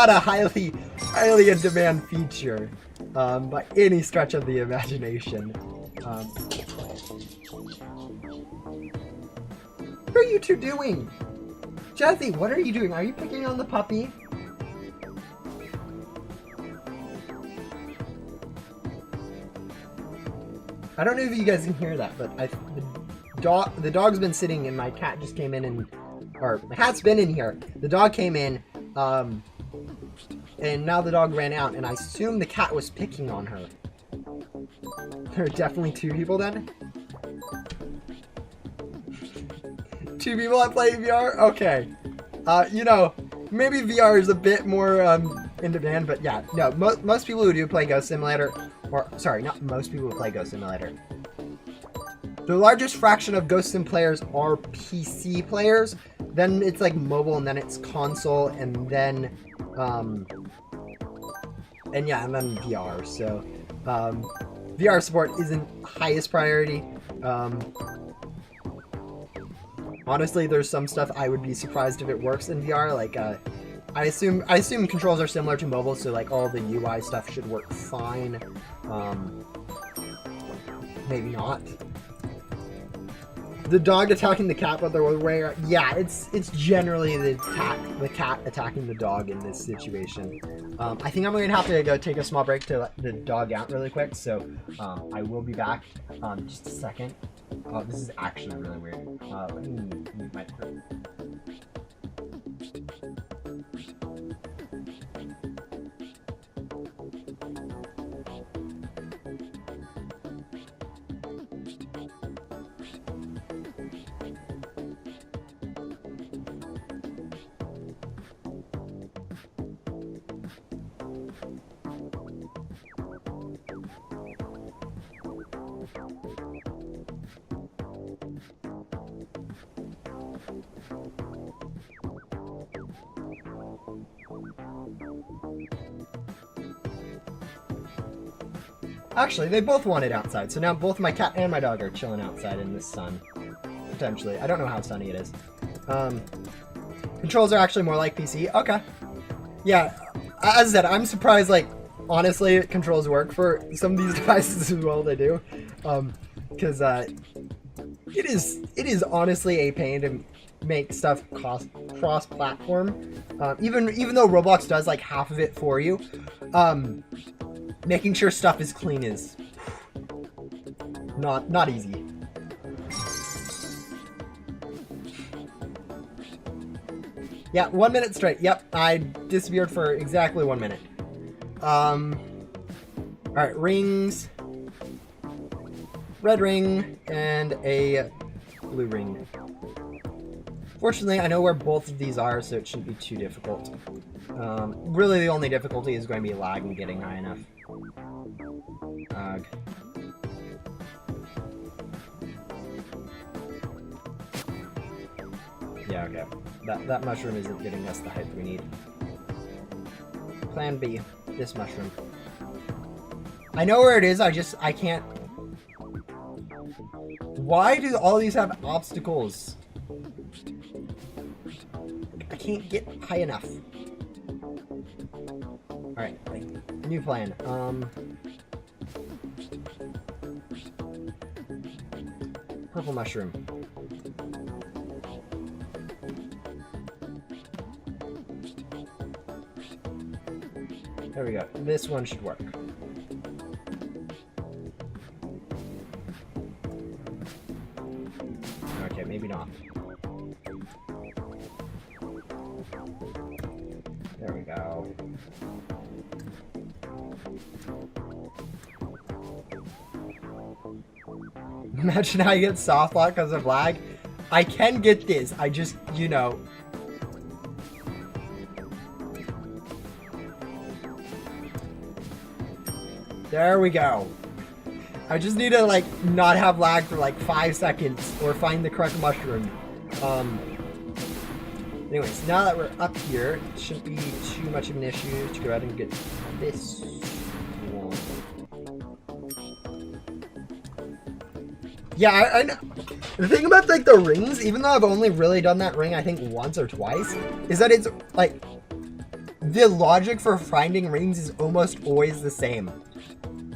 a highly in demand feature, by any stretch of the imagination. What are you two doing? Jazzy, what are you doing? Are you picking on the puppy? I don't know if you guys can hear that, but the dog's been sitting and my cat just came in and... Or, my cat's been in here. The dog came in, and now the dog ran out, and I assume the cat was picking on her. There are definitely two people then? Two people that play VR? Okay. You know, maybe VR is a bit more in demand, but yeah, no, most people who do play Ghost Simulator, or sorry, not most people who play Ghost Simulator. The largest fraction of Ghost Sim players are PC players, then it's like mobile, and then it's console, and then VR. So VR support isn't highest priority. Honestly, there's some stuff I would be surprised if it works in VR. Like, I assume controls are similar to mobile, so like all the UI stuff should work fine. Maybe not. The dog attacking the cat, but the way, yeah, it's generally the cat attacking the dog in this situation. I think I'm going to have to go take a small break to let the dog out really quick, so I will be back just a second. Oh, this is actually really weird. Let me mute my throat. Actually, they both want it outside, so now both my cat and my dog are chilling outside in the sun. Potentially. I don't know how sunny it is. Controls are actually more like PC. Okay. Yeah, as I said, I'm surprised, like, honestly, controls work for some of these devices as well they do. Because it is honestly a pain to make stuff cross-platform. Even though Roblox does, like, half of it for you. Making sure stuff is clean is not easy. Yeah, 1 minute straight. Yep, I disappeared for exactly 1 minute. Alright, rings. Red ring and a blue ring. Fortunately, I know where both of these are, so it shouldn't be too difficult. Really, the only difficulty is going to be lag and getting high enough. Yeah, okay. That mushroom isn't getting us the height we need. Plan B. This mushroom. I know where it is, I can't... Why do all these have obstacles? I can't get high enough. Alright, new plan. Purple mushroom. There we go. This one should work. Okay, maybe not. There we go. Imagine how I get soft lock because of lag. I can get this. I just, you know. There we go. I just need to, like, not have lag for, like, 5 seconds or find the correct mushroom. Anyways, now that we're up here, it shouldn't be too much of an issue to go ahead and get this one. Yeah, I know. The thing about, like, the rings, even though I've only really done that ring, I think, once or twice, is that it's, like, the logic for finding rings is almost always the same.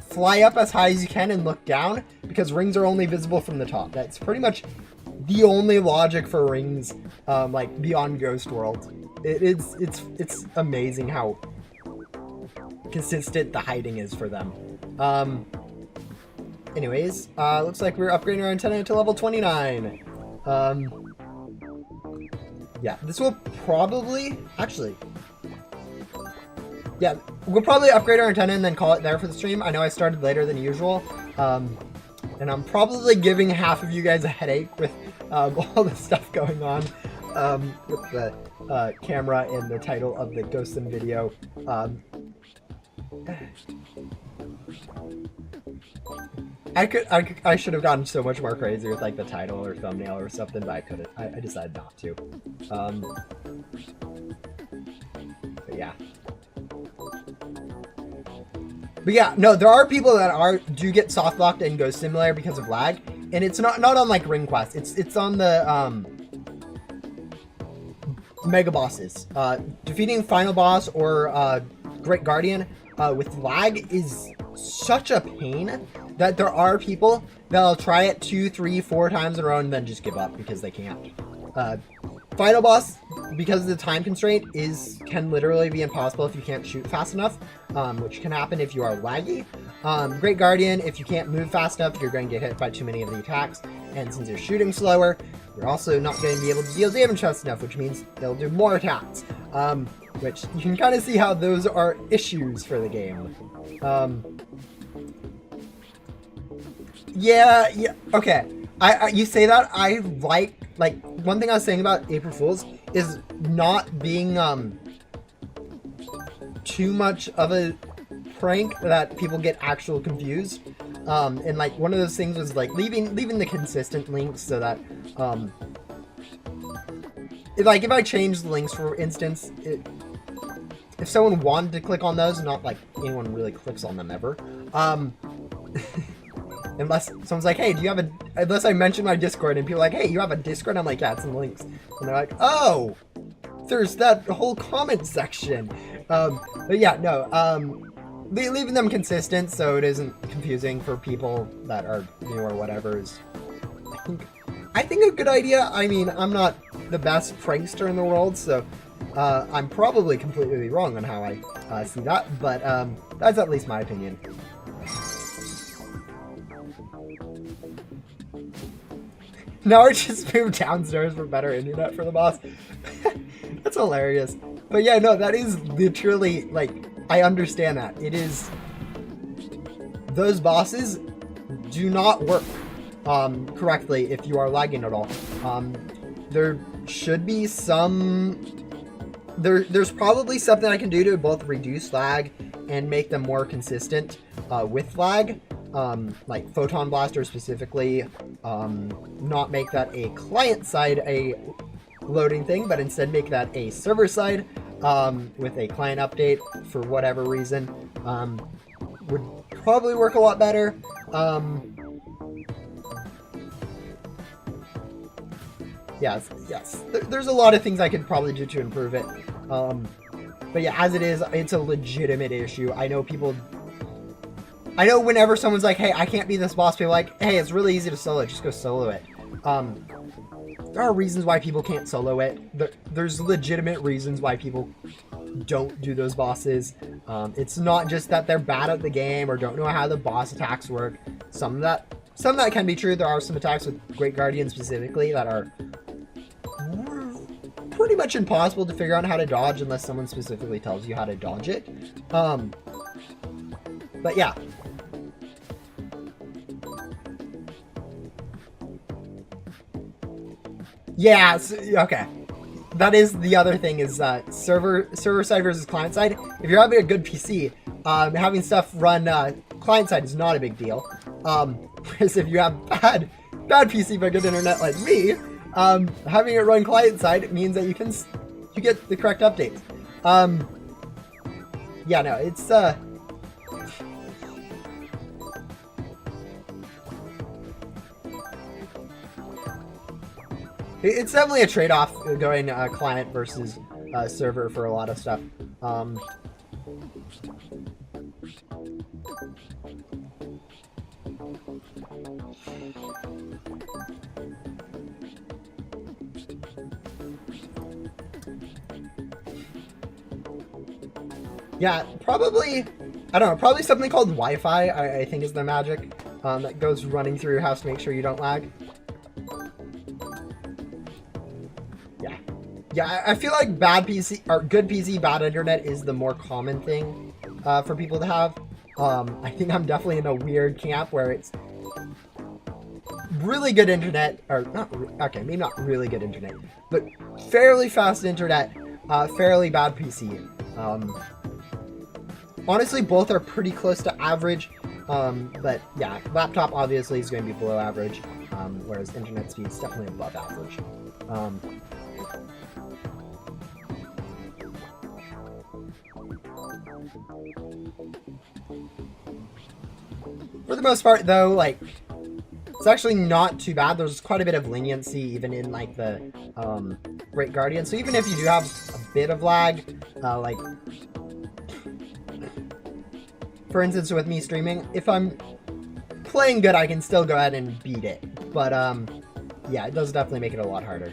Fly up as high as you can and look down, because rings are only visible from the top. That's pretty much the only logic for rings, like, beyond Ghost World. It's amazing how consistent the hiding is for them. Anyways, looks like we're upgrading our antenna to level 29. Yeah, this will probably... Actually... Yeah, we'll probably upgrade our antenna and then call it there for the stream. I know I started later than usual. And I'm probably giving half of you guys a headache with all the stuff going on with the camera and the title of the Ghost Sim video. I should have gotten so much more crazy with like the title or thumbnail or something, but I couldn't. I decided not to. But yeah. But yeah, no, there are people that do get soft locked in Ghost Simulator because of lag, and it's not on like Ring Quest. It's on the mega bosses. Defeating final boss or Great Guardian with lag is such a pain that there are people that'll try it 2, 3, 4 times in a row and then just give up because they can't. Final boss, because of the time constraint, can literally be impossible if you can't shoot fast enough, which can happen if you are laggy. Great Guardian, if you can't move fast enough, you're going to get hit by too many of the attacks, and since you're shooting slower, you're also not going to be able to deal damage fast enough, which means they'll do more attacks, which you can kind of see how those are issues for the game. Yeah, okay. You say that, I like, one thing I was saying about April Fools is not being, too much of a prank that people get actual confused. And, like, one of those things was, like, leaving the consistent links so that, if I change the links, for instance, if someone wanted to click on those, not, like, anyone really clicks on them ever, unless someone's like, hey, unless I mention my Discord and people are like, hey, you have a Discord? I'm like, yeah, it's in the links. And they're like, oh, there's that whole comment section. But yeah, no, leaving them consistent so it isn't confusing for people that are new or whatever is, I think a good idea. I mean, I'm not the best prankster in the world, so I'm probably completely wrong on how I see that, but that's at least my opinion. Now we just moved downstairs for better internet for the boss. That's hilarious. But yeah, no, that is literally, like, I understand that. It is... Those bosses do not work correctly if you are lagging at all. There should be some... There's probably something I can do to both reduce lag and make them more consistent with lag. Like Photon Blaster specifically, not make that a client side, a loading thing, but instead make that a server side with a client update for whatever reason. Would probably work a lot better. Yes. There's a lot of things I could probably do to improve it. But yeah, as it is, it's a legitimate issue. I know whenever someone's like, hey, I can't be this boss, people are like, hey, it's really easy to solo it, just go solo it. There are reasons why people can't solo it. There's legitimate reasons why people don't do those bosses. It's not just that they're bad at the game or don't know how the boss attacks work. Some of that can be true. There are some attacks with Great Guardian specifically that are pretty much impossible to figure out how to dodge unless someone specifically tells you how to dodge it. But yeah. Yeah, okay. That is the other thing is server side versus client side. If you're having a good PC, having stuff run client side is not a big deal. Whereas if you have bad PC but good internet like me, having it run client side means that you get the correct updates. Yeah, no, it's it's definitely a trade-off going client versus server for a lot of stuff. Yeah, probably, I don't know, probably something called Wi-Fi, I think is the magic, that goes running through your house to make sure you don't lag. Yeah, I feel like bad PC, or good PC, bad internet is the more common thing for people to have. I think I'm definitely in a weird camp where it's really good internet, or not, okay, maybe not really good internet, but fairly fast internet, fairly bad PC. Honestly, both are pretty close to average, but yeah, laptop obviously is going to be below average, whereas internet speed is definitely above average. For the most part, though, like, it's actually not too bad. There's quite a bit of leniency even in, like, the Great Guardian. So even if you do have a bit of lag, like, for instance, with me streaming, if I'm playing good, I can still go ahead and beat it. But, yeah, it does definitely make it a lot harder.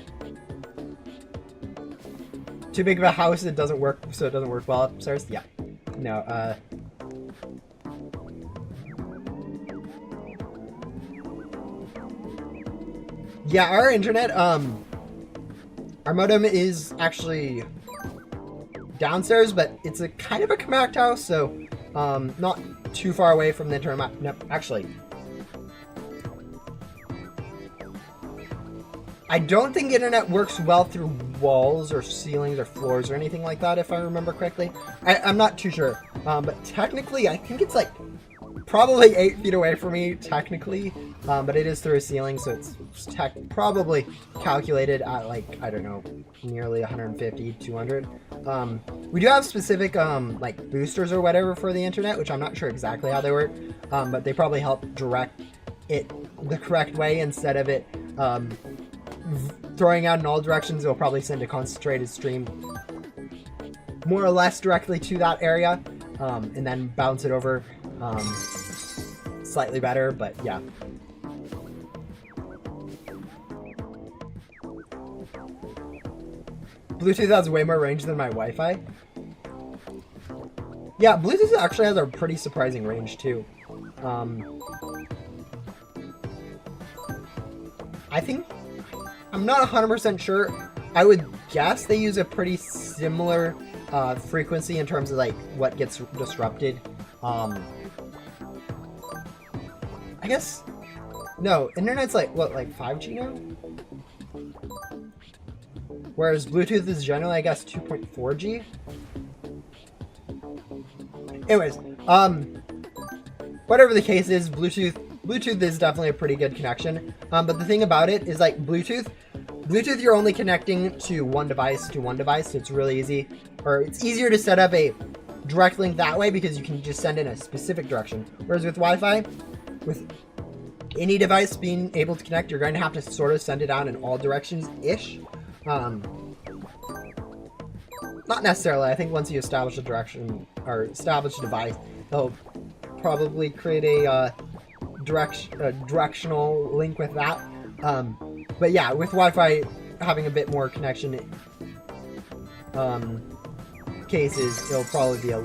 Too big of a house, it doesn't work, so it doesn't work well upstairs? Yeah. No, yeah, our internet, our modem is actually downstairs, but it's a kind of a compact house, so not too far away from the internet. No, actually, I don't think internet works well through walls or ceilings or floors or anything like that, if I remember correctly. I'm not too sure, but technically, I think it's like probably 8 feet away from me, technically, but it is through a ceiling, so it's probably calculated at, like, I don't know, nearly 150, 200. We do have specific, like, boosters or whatever for the internet, which I'm not sure exactly how they work, but they probably help direct it the correct way instead of it throwing out in all directions. It'll probably send a concentrated stream more or less directly to that area, and then bounce it over slightly better, but yeah. Bluetooth has way more range than my Wi-Fi. Yeah, Bluetooth actually has a pretty surprising range too. I think, I'm not 100% sure. I would guess they use a pretty similar frequency in terms of like what gets disrupted. I guess, no, internet's like, what, like 5G now? Whereas Bluetooth is generally, I guess, 2.4G. Anyways, whatever the case is, Bluetooth is definitely a pretty good connection. But the thing about it is, like, Bluetooth, Bluetooth, you're only connecting to one device, so it's really easy. Or it's easier to set up a direct link that way because you can just send in a specific direction. Whereas with Wi-Fi, with any device being able to connect, you're going to have to sort of send it out in all directions-ish. Not necessarily. I think once you establish a direction or establish a device, they'll probably create a directional link with that. But yeah, with Wi-Fi having a bit more connection cases, it'll probably be a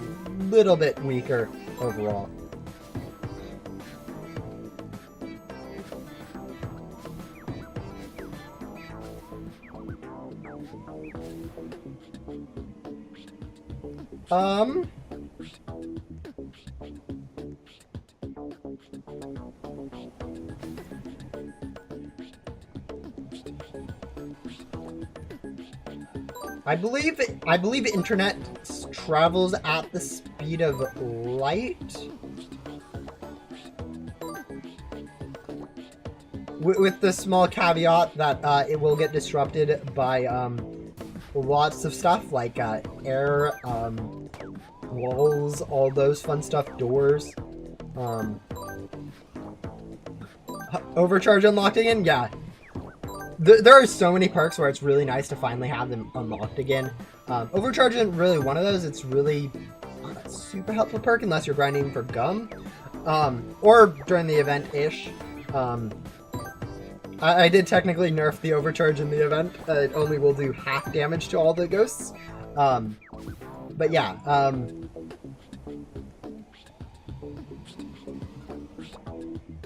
little bit weaker overall. I believe internet travels at the speed of light. With the small caveat that it will get disrupted by lots of stuff like air, walls, all those fun stuff, doors. Overcharge unlocked again? Yeah. There are so many perks where it's really nice to finally have them unlocked again. Overcharge isn't really one of those. It's really not a super helpful perk unless you're grinding for gum. Or during the event-ish. I did technically nerf the overcharge in the event. It only will do half damage to all the ghosts. But yeah.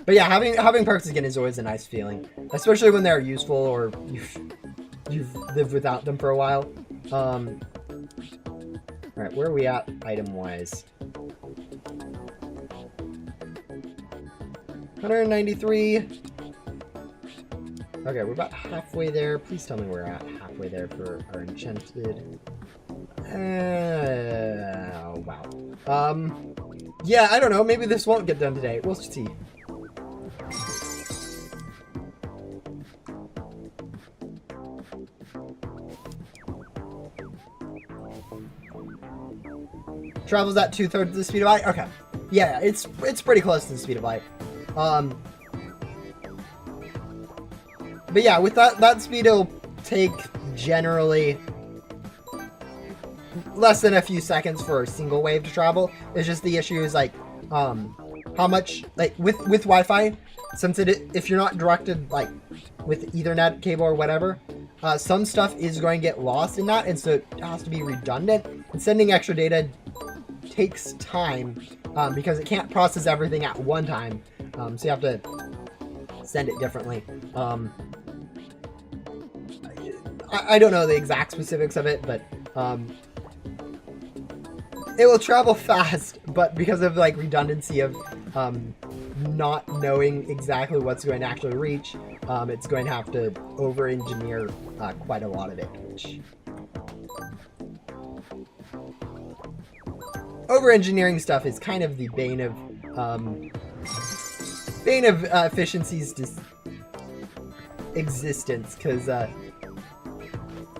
But yeah, having perks again is always a nice feeling, especially when they're useful or you've lived without them for a while. All right, where are we at item-wise? 193. Okay, we're about halfway there. Please tell me we're at halfway there for our enchanted. Oh, wow. Yeah, I don't know. Maybe this won't get done today. We'll see. Travels at 2/3 the speed of light? Okay. Yeah, it's pretty close to the speed of light. But yeah, with that speed, it'll take generally less than a few seconds for a single wave to travel. It's just the issue is like, how much, like with Wi-Fi, since if you're not directed like with Ethernet cable or whatever, some stuff is going to get lost in that, and so it has to be redundant. And sending extra data takes time because it can't process everything at one time, so you have to send it differently. I don't know the exact specifics of it, but it will travel fast, but because of like redundancy of not knowing exactly what's going to actually reach, it's going to have to over-engineer quite a lot of it, which over-engineering stuff is kind of the bane of efficiency's existence, because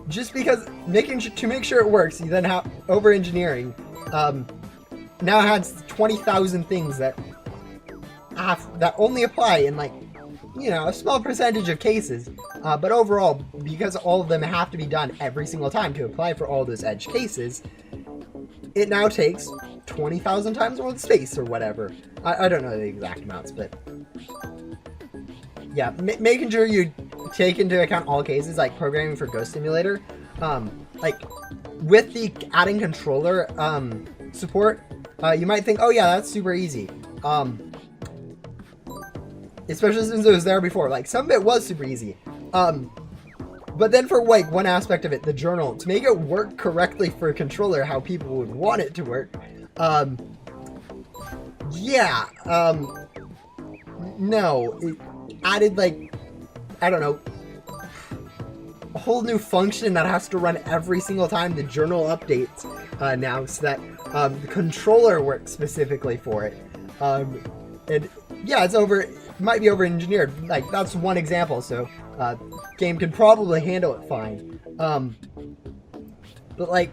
just because to make sure it works, you then have over-engineering. Now it has 20,000 things that only apply in like, you know, a small percentage of cases. But overall, because all of them have to be done every single time to apply for all those edge cases, it now takes 20,000 times more space or whatever. I don't know the exact amounts, but yeah, making sure you take into account all cases, like programming for Ghost Simulator, like with the adding controller support, you might think, oh yeah, that's super easy. Especially since it was there before. Like, some of it was super easy. But then for like one aspect of it, the journal, to make it work correctly for a controller, how people would want it to work, no, it added like, I don't know, a whole new function that has to run every single time the journal updates now, so that the controller works specifically for it. And yeah, it might be over-engineered. Like, that's one example. So game can probably handle it fine. But like,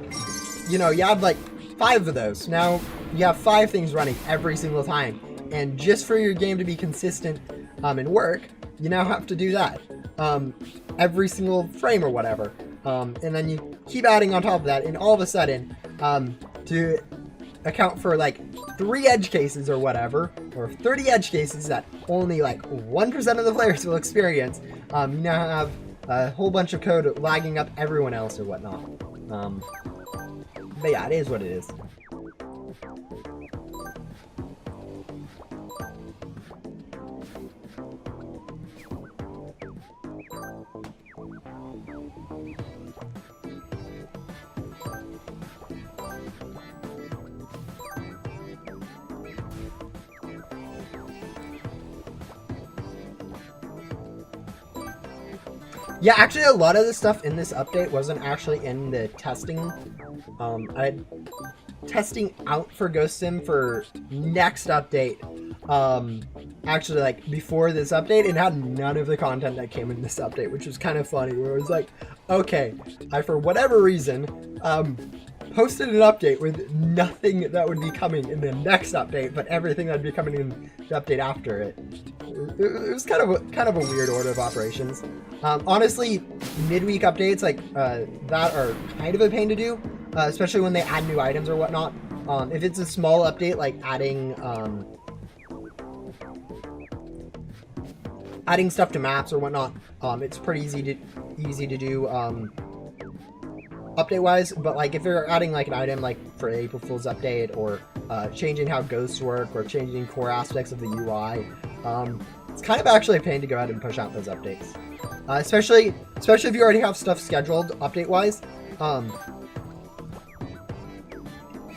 you know, you have like 5 of those. Now you have 5 things running every single time. And just for your game to be consistent and work, you now have to do that every single frame or whatever. And then you keep adding on top of that, and all of a sudden, to account for like 3 edge cases or whatever, or 30 edge cases that only like 1% of the players will experience, you now have a whole bunch of code lagging up everyone else or whatnot. But yeah, it is what it is. Yeah, actually, a lot of the stuff in this update wasn't actually in the testing. I testing out for Ghost Sim for next update. Actually, like before this update, it had none of the content that came in this update, which was kind of funny. Where it was like, okay, I for whatever reason posted an update with nothing that would be coming in the next update, but everything that would be coming in the update after it. It was kind of a weird order of operations. Honestly, midweek updates like that are kind of a pain to do, especially when they add new items or whatnot. If it's a small update like adding stuff to maps or whatnot, it's pretty easy to do update-wise. But like if you're adding like an item like for April Fool's update, or changing how ghosts work, or changing core aspects of the UI, it's kind of actually a pain to go ahead and push out those updates. Especially if you already have stuff scheduled update-wise.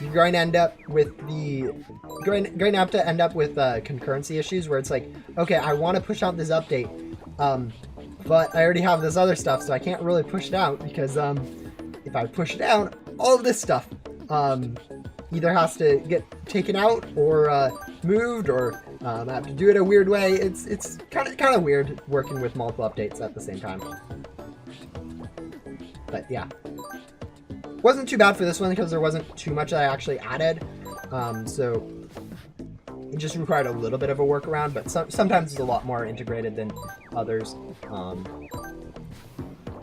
You're going to end up with concurrency issues where it's like, okay, I want to push out this update, but I already have this other stuff, so I can't really push it out because if I push it out, all of this stuff either has to get taken out or moved, or I have to do it a weird way. It's kind of weird working with multiple updates at the same time. But yeah, wasn't too bad for this one because there wasn't too much that I actually added, so it just required a little bit of a workaround. But sometimes it's a lot more integrated than others.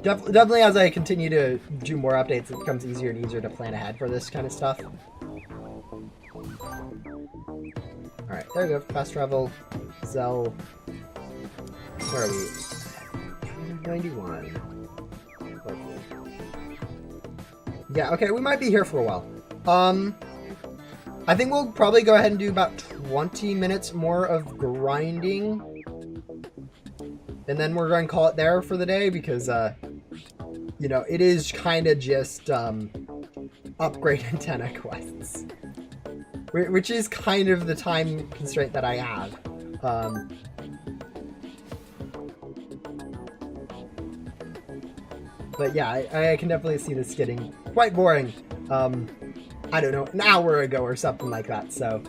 Definitely, as I continue to do more updates, it becomes easier and easier to plan ahead for this kind of stuff. Alright, there we go. Fast travel. Zell. Where are we? 91. Yeah, okay, we might be here for a while. I think we'll probably go ahead and do about 20 minutes more of grinding. And then we're going to call it there for the day because, you know, it is kind of just upgrade antenna quests. Which is kind of the time constraint that I have. But yeah, I can definitely see this getting quite boring. I don't know, an hour ago or something like that. So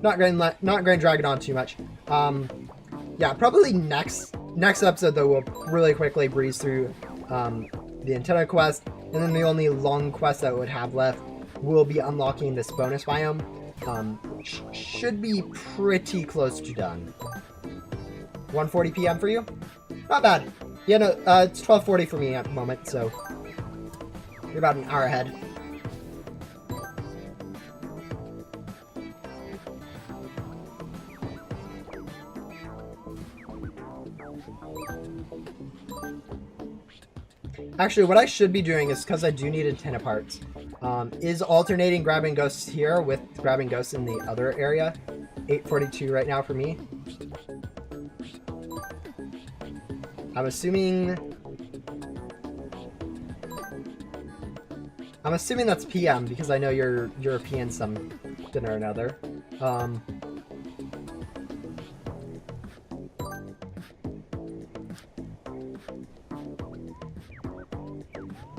not going to drag it on too much. Yeah, probably next episode though we'll really quickly breeze through the antenna quest, and then the only long quest that we would have left will be unlocking this bonus biome, which should be pretty close to done. 1:40 p.m. for you? Not bad. Yeah, no, it's 12:40 for me at the moment, so you're about an hour ahead. Actually, what I should be doing is, because I do need antenna parts, is alternating grabbing ghosts here with grabbing ghosts in the other area. 8:42 right now for me. I'm assuming that's PM because I know you're European something or another.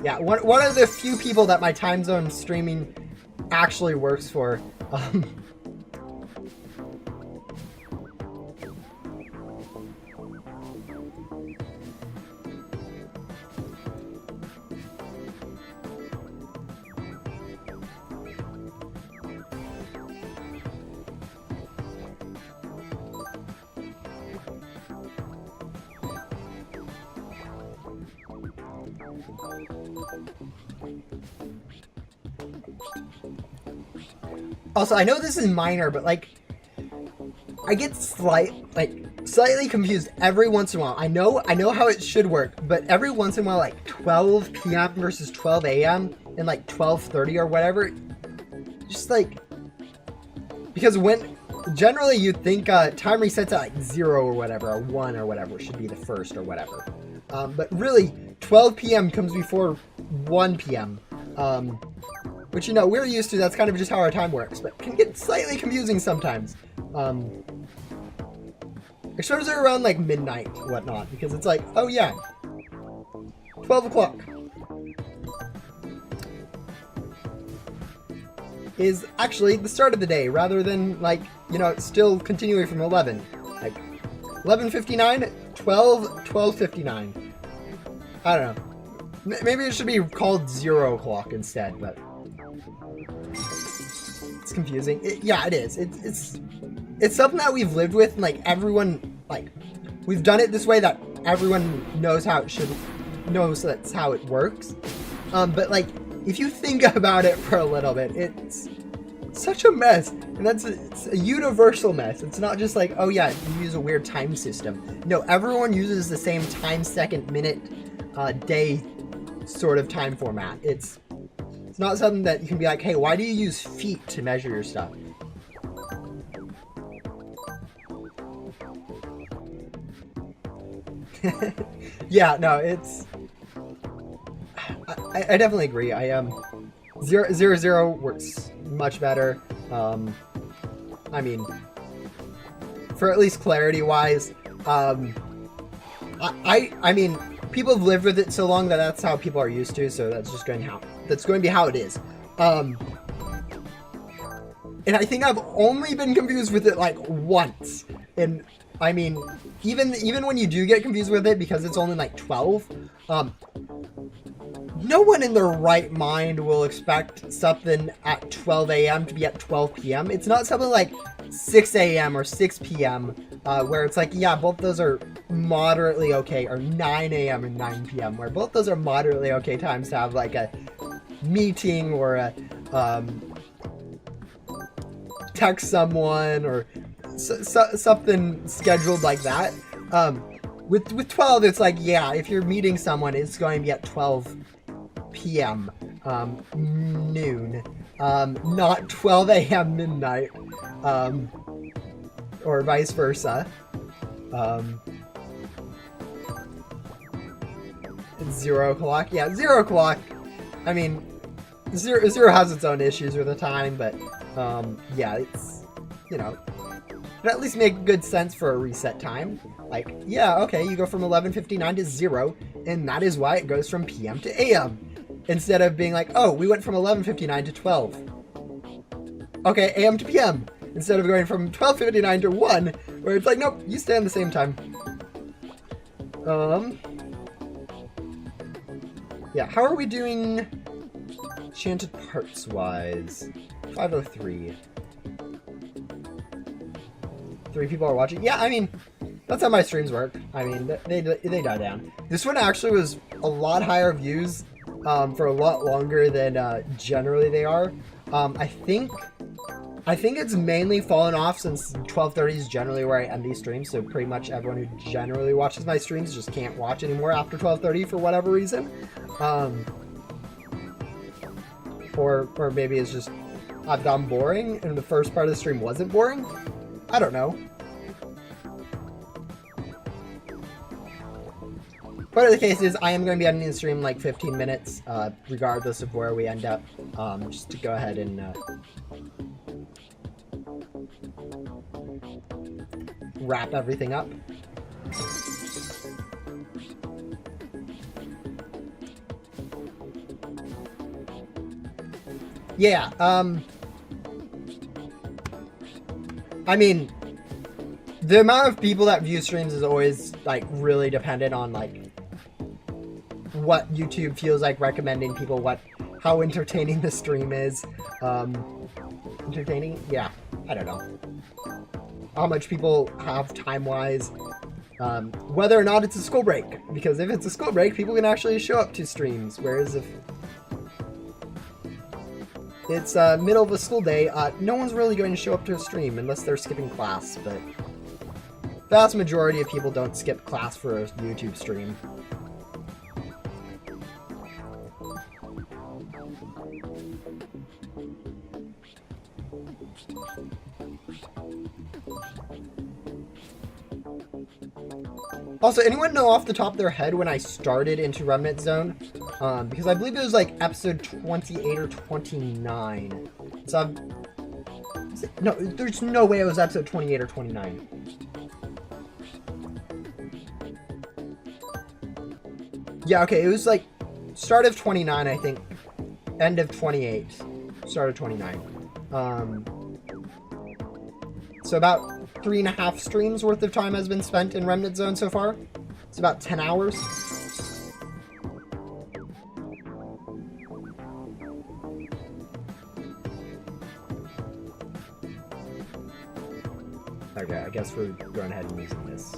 Yeah, one of the few people that my time zone streaming actually works for. Also, I know this is minor, but like, I get slightly confused every once in a while. I know how it should work, but every once in a while, like 12 p.m. versus 12 a.m. and like 12:30 or whatever, just like, because when generally you'd think time resets at like 0 or whatever, or 1 or whatever should be the first or whatever, but really 12 p.m. comes before 1 p.m. Which, you know, we're used to. That's kind of just how our time works, but can get slightly confusing sometimes. Especially around like midnight and whatnot, because it's like, oh yeah, 12 o'clock is actually the start of the day, rather than like, you know, still continuing from 11. Like 11:59, 12:59. I don't know. Maybe it should be called 0 o'clock instead, but it's confusing. Yeah, it is. It's something that we've lived with, and like everyone, like, we've done it this way that everyone knows that's how it works. But like, if you think about it for a little bit, it's such a mess, and it's a universal mess. It's not just like, oh yeah, you use a weird time system. No, everyone uses the same time, second, minute, day sort of time format. It's not something that you can be like, hey, why do you use feet to measure your stuff? Yeah, no, it's... I definitely agree. 000 works much better. I mean, for at least clarity-wise, I mean, people have lived with it so long that that's how people are used to, so that's going to be how it is. And I think I've only been confused with it like once. And I mean, even when you do get confused with it because it's only like 12, no one in their right mind will expect something at 12 a.m. to be at 12 p.m. It's not something like 6 a.m. or 6 p.m. Where it's like, yeah, both those are moderately okay, or 9 a.m. and 9 p.m. where both those are moderately okay times to have like a meeting or a text someone or something scheduled like that. With 12, it's like, yeah, if you're meeting someone, it's going to be at 12 p.m. Noon, not 12 a.m. midnight, or vice versa. It's 0 o'clock. Yeah, 0 o'clock. I mean, zero has its own issues with the time, but yeah, it's, you know, it at least make good sense for a reset time. Like, yeah, okay, you go from 11:59 to 0, and that is why it goes from PM to AM. Instead of being like, oh, we went from 11:59 to 12. Okay, AM to PM. Instead of going from 12:59 to 1, where it's like, nope, you stay on the same time. Yeah, how are we doing enchanted parts wise? 503. 3 people are watching. Yeah, I mean, that's how my streams work. I mean, they die down. This one actually was a lot higher views for a lot longer than generally they are. I think it's mainly fallen off since 12:30 is generally where I end these streams, so pretty much everyone who generally watches my streams just can't watch anymore after 12:30 for whatever reason. Or maybe it's just I've gone boring and the first part of the stream wasn't boring. I don't know. Whatever the case is, I am going to be ending the stream in like 15 minutes, regardless of where we end up, just to go ahead and wrap everything up. Yeah, I mean, the amount of people that view streams is always, like, really dependent on, like, what YouTube feels like recommending people, how entertaining the stream is. Entertaining? Yeah, I don't know. How much people have time-wise. whether or not it's a school break. Because if it's a school break, people can actually show up to streams. Whereas if it's middle of a school day, no one's really going to show up to a stream unless they're skipping class. But vast majority of people don't skip class for a YouTube stream. Also, anyone know off the top of their head when I started into Remnant Zone? Because I believe it was like episode 28 or 29. So no, there's no way it was episode 28 or 29. Yeah, okay, it was like start of 29, I think. End of 28. Start of 29. So about 3.5 streams worth of time has been spent in Remnant Zone so far. It's about 10 hours. Okay, I guess we're going ahead and using this.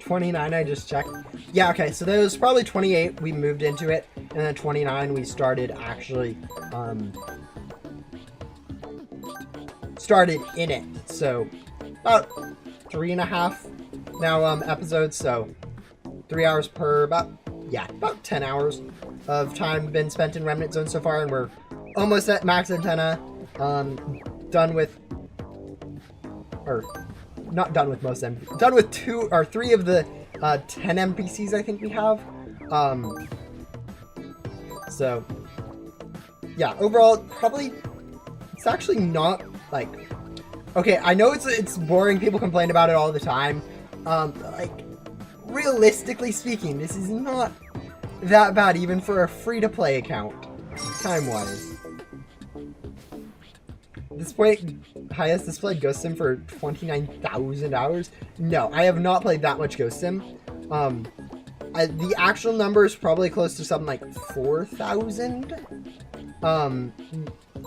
$29, I just checked. Yeah, okay, so there was probably 28, we moved into it, and then 29 we started actually, started in it. So, about 3.5 now, episodes, so 3 hours per, about 10 hours of time been spent in Remnant Zone so far, and we're almost at max antenna, done with, or not done with most of them, done with 2 or 3 of the 10 NPCs I think we have. So yeah, overall probably it's actually not like, okay, I know it's boring, people complain about it all the time. Like realistically speaking, this is not that bad even for a free-to-play account time-wise. Highest displayed Ghost Sim for 29,000 hours? No, I have not played that much Ghost Sim. The actual number is probably close to something like 4,000.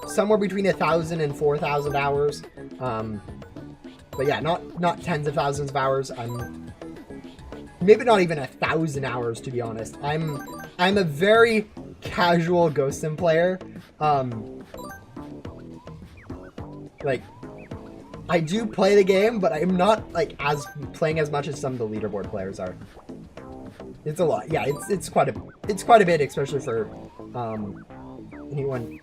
Somewhere between 1,000 and 4,000 hours. But yeah, not tens of thousands of hours. Maybe not even 1,000 hours, to be honest. I'm a very casual Ghost Sim player. Like, I do play the game, but I'm not like playing as much as some of the leaderboard players are. It's a lot. Yeah, it's quite a bit, especially for anyone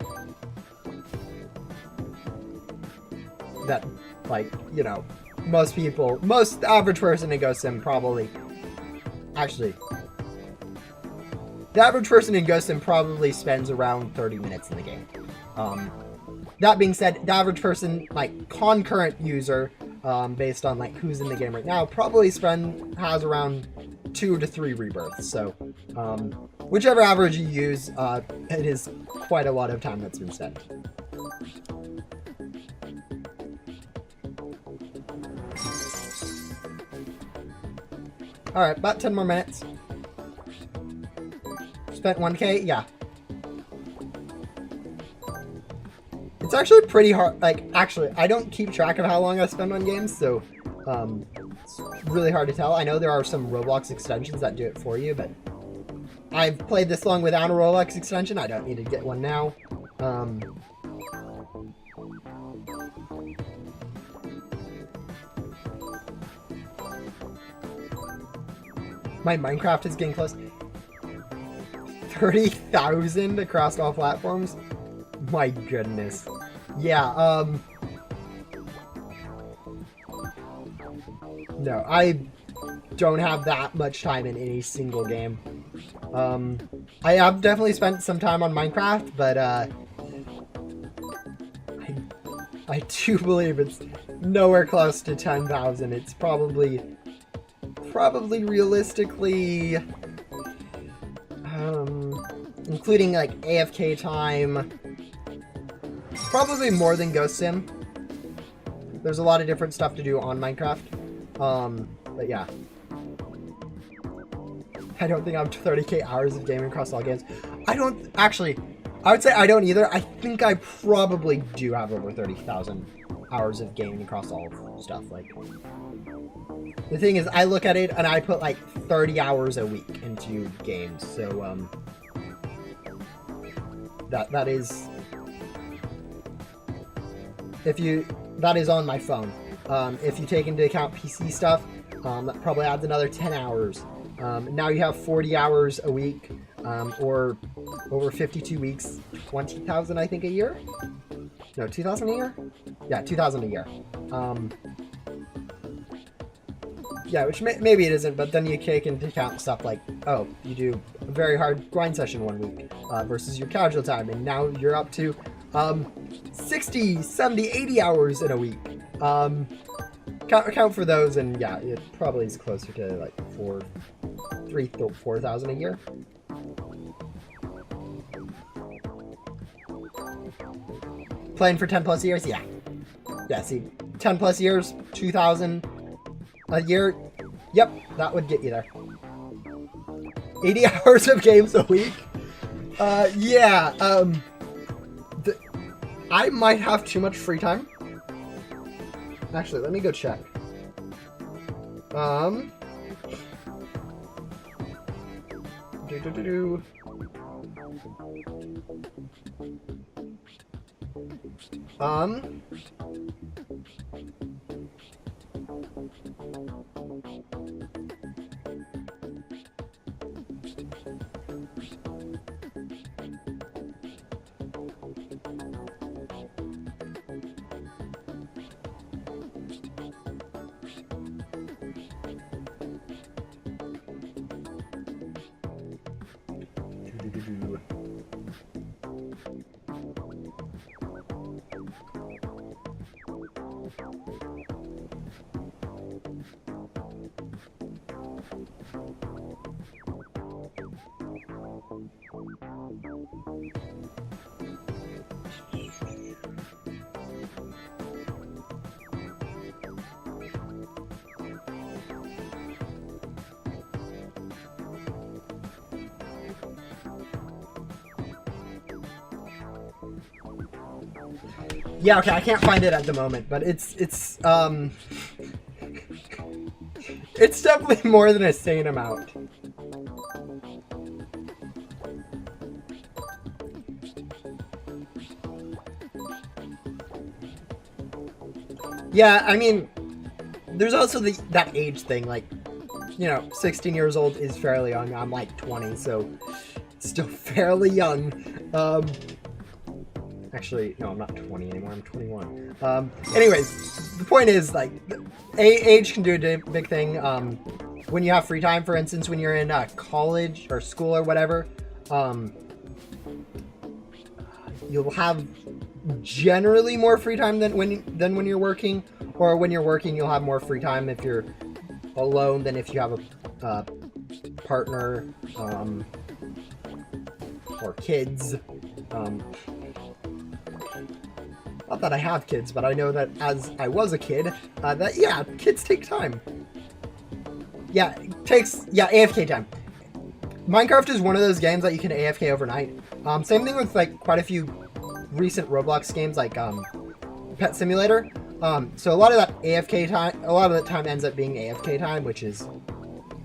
that, like, you know, most average person in Ghost Sim probably, actually, the average person in Ghost Sim probably spends around 30 minutes in the game. That being said, the average person, like, concurrent user, based on, like, who's in the game right now, probably has around 2 to 3 rebirths. So, whichever average you use, it is quite a lot of time that's been spent. Alright, about 10 more minutes. Spent 1K? Yeah. It's actually pretty hard, like, actually, I don't keep track of how long I spend on games, so, it's really hard to tell. I know there are some Roblox extensions that do it for you, but I've played this long without a Roblox extension. I don't need to get one now. My Minecraft is getting close. 30,000 across all platforms? My goodness. Yeah, no, I don't have that much time in any single game. I have definitely spent some time on Minecraft, but, I do believe it's nowhere close to 10,000. It's probably realistically, including, like, AFK time, Probably more than Ghost Sim. There's a lot of different stuff to do on Minecraft. But yeah. I don't think I'm 30k hours of gaming across all games. I don't actually. I would say I don't either. I think I probably do have over 30,000 hours of gaming across all stuff. Like, the thing is, I look at it and I put like 30 hours a week into games. So that is, that is on my phone. If you take into account PC stuff, that probably adds another 10 hours. Now you have 40 hours a week, or over 52 weeks, 20,000 I think a year? No, 2,000 a year? Yeah, 2,000 a year. Yeah, which maybe it isn't, but then you take into account stuff like, oh, you do a very hard grind session one week versus your casual time, and now you're up to 60, 70, 80 hours in a week. Count for those, and yeah, it probably is closer to like 4,000 a year. Playing for 10 plus years, yeah. Yeah, see, 10 plus years, 2,000 a year. Yep, that would get you there. 80 hours of games a week. Yeah. I might have too much free time. Actually, let me go check. Yeah, okay, I can't find it at the moment, but it's definitely more than a sane amount. Yeah, I mean, there's also that age thing, like, you know, 16 years old is fairly young. I'm like 20, so still fairly young. Actually, no, I'm not 20 anymore. I'm 21. Anyways, the point is, like, age can do a big thing. When you have free time, for instance, when you're in college or school or whatever, you'll have generally more free time than when you're working. Or when you're working, you'll have more free time if you're alone than if you have a partner or kids. Not that I have kids, but I know that as I was a kid, that, yeah, kids take time. Yeah, it takes, yeah, AFK time. Minecraft is one of those games that you can AFK overnight. Same thing with, like, quite a few recent Roblox games, like, Pet Simulator. So a lot of that AFK time, a lot of that time ends up being AFK time, which is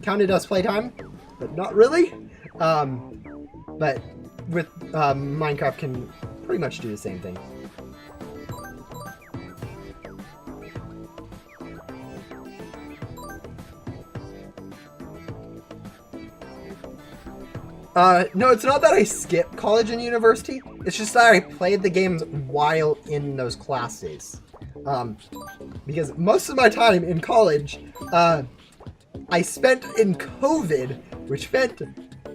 counted as playtime, but not really. But with, Minecraft can pretty much do the same thing. No, it's not that I skip college and university. It's just that I played the games while in those classes. Because most of my time in college, I spent in COVID, which meant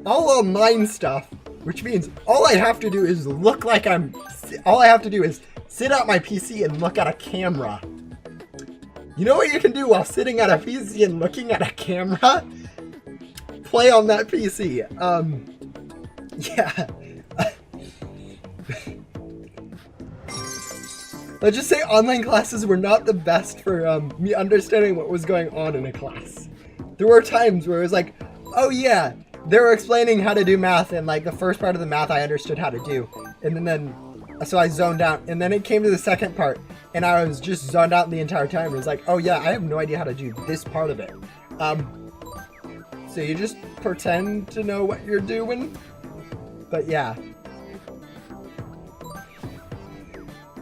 all online stuff, which means all I have to do is all I have to do is sit at my PC and look at a camera. You know what you can do while sitting at a PC and looking at a camera? Play on that PC. Yeah. let's just say online classes were not the best for me understanding what was going on in a class. There were times where it was like, oh yeah, they were explaining how to do math, and like the first part of the math I understood how to do, and then so I zoned out, and then it came to the second part, and I was just zoned out the entire time. It was like, oh yeah, I have no idea how to do this part of it. So you just pretend to know what you're doing. But yeah.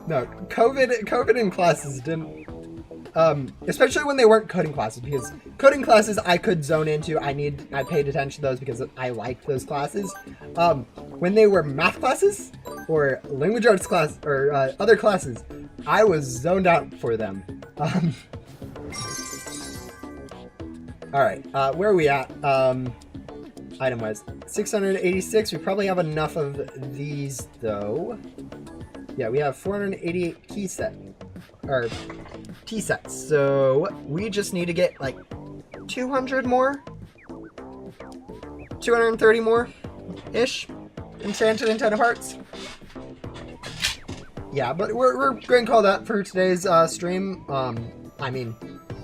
No, COVID in classes didn't, especially when they weren't coding classes, because coding classes I could zone into. I paid attention to those because I liked those classes. When they were math classes or language arts class or other classes, I was zoned out for them. All right, where are we at? Item-wise, 686. We probably have enough of these though. Yeah, we have 488 key set or T sets. So we just need to get like 200 more, 230 more ish enchanted and 10 of hearts. Yeah, but we're going to call that for today's stream. I mean,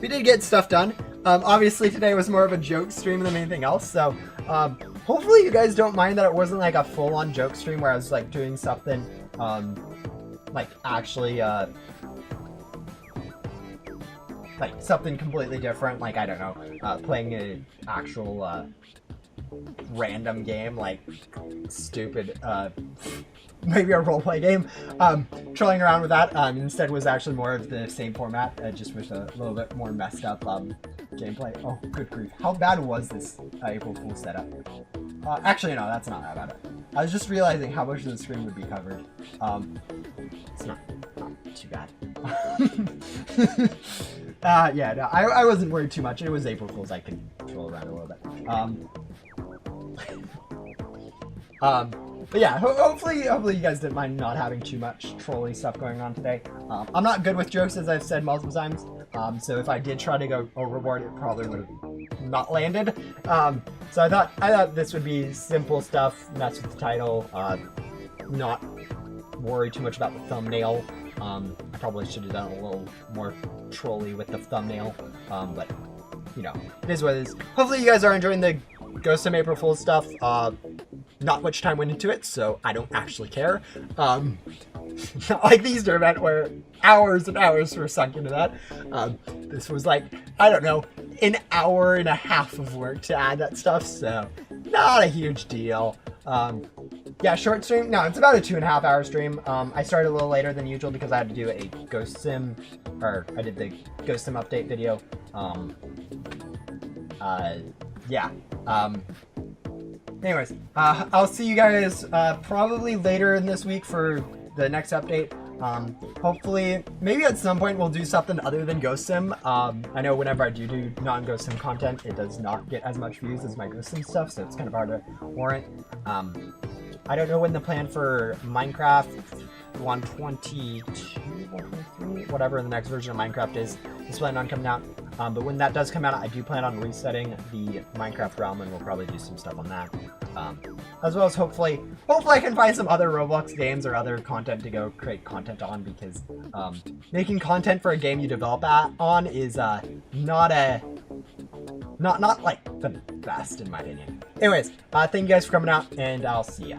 we did get stuff done. Obviously today was more of a joke stream than anything else, so hopefully you guys don't mind that it wasn't like a full-on joke stream where I was like doing something like actually like something completely different, like I don't know, playing an actual random game, like stupid maybe a roleplay game, trolling around with that. Instead was actually more of the same format, just with a little bit more messed up gameplay. Oh, good grief. How bad was this April Fool's setup? Actually, no, that's not that bad. I was just realizing how much of the screen would be covered. It's not too bad. Yeah, no, I wasn't worried too much. It was April Fool's. I could troll around a little bit. But yeah, hopefully you guys didn't mind not having too much trolly stuff going on today. I'm not good with jokes, as I've said multiple times. So if I did try to go overboard, it probably would have not landed. So I thought this would be simple stuff, mess with the title, not worry too much about the thumbnail. I probably should have done a little more trolly with the thumbnail, but you know, it is what it is. Hopefully you guys are enjoying the Ghost of April Fool's stuff. Not much time went into it, so I don't actually care. Not like the Easter event where hours and hours were sunk into that. This was like, I don't know, an hour and a half of work to add that stuff, so not a huge deal. Yeah, short stream. No, it's about a 2.5 hour stream. I started a little later than usual because I had to do a Ghost Sim, or I did the Ghost Sim update video. Yeah. Anyways, I'll see you guys probably later in this week for the next update. Hopefully, maybe at some point we'll do something other than Ghost Sim. I know whenever I do non-Ghost Sim content, it does not get as much views as my Ghost Sim stuff, so it's kind of hard to warrant. I don't know when the plan for Minecraft 122, 123, whatever the next version of Minecraft is planning on coming out. But when that does come out, I do plan on resetting the Minecraft realm, and we'll probably do some stuff on that. As well as hopefully I can find some other Roblox games or other content to go create content on, because making content for a game you develop on is not like the best in my opinion. Anyways, thank you guys for coming out, and I'll see ya.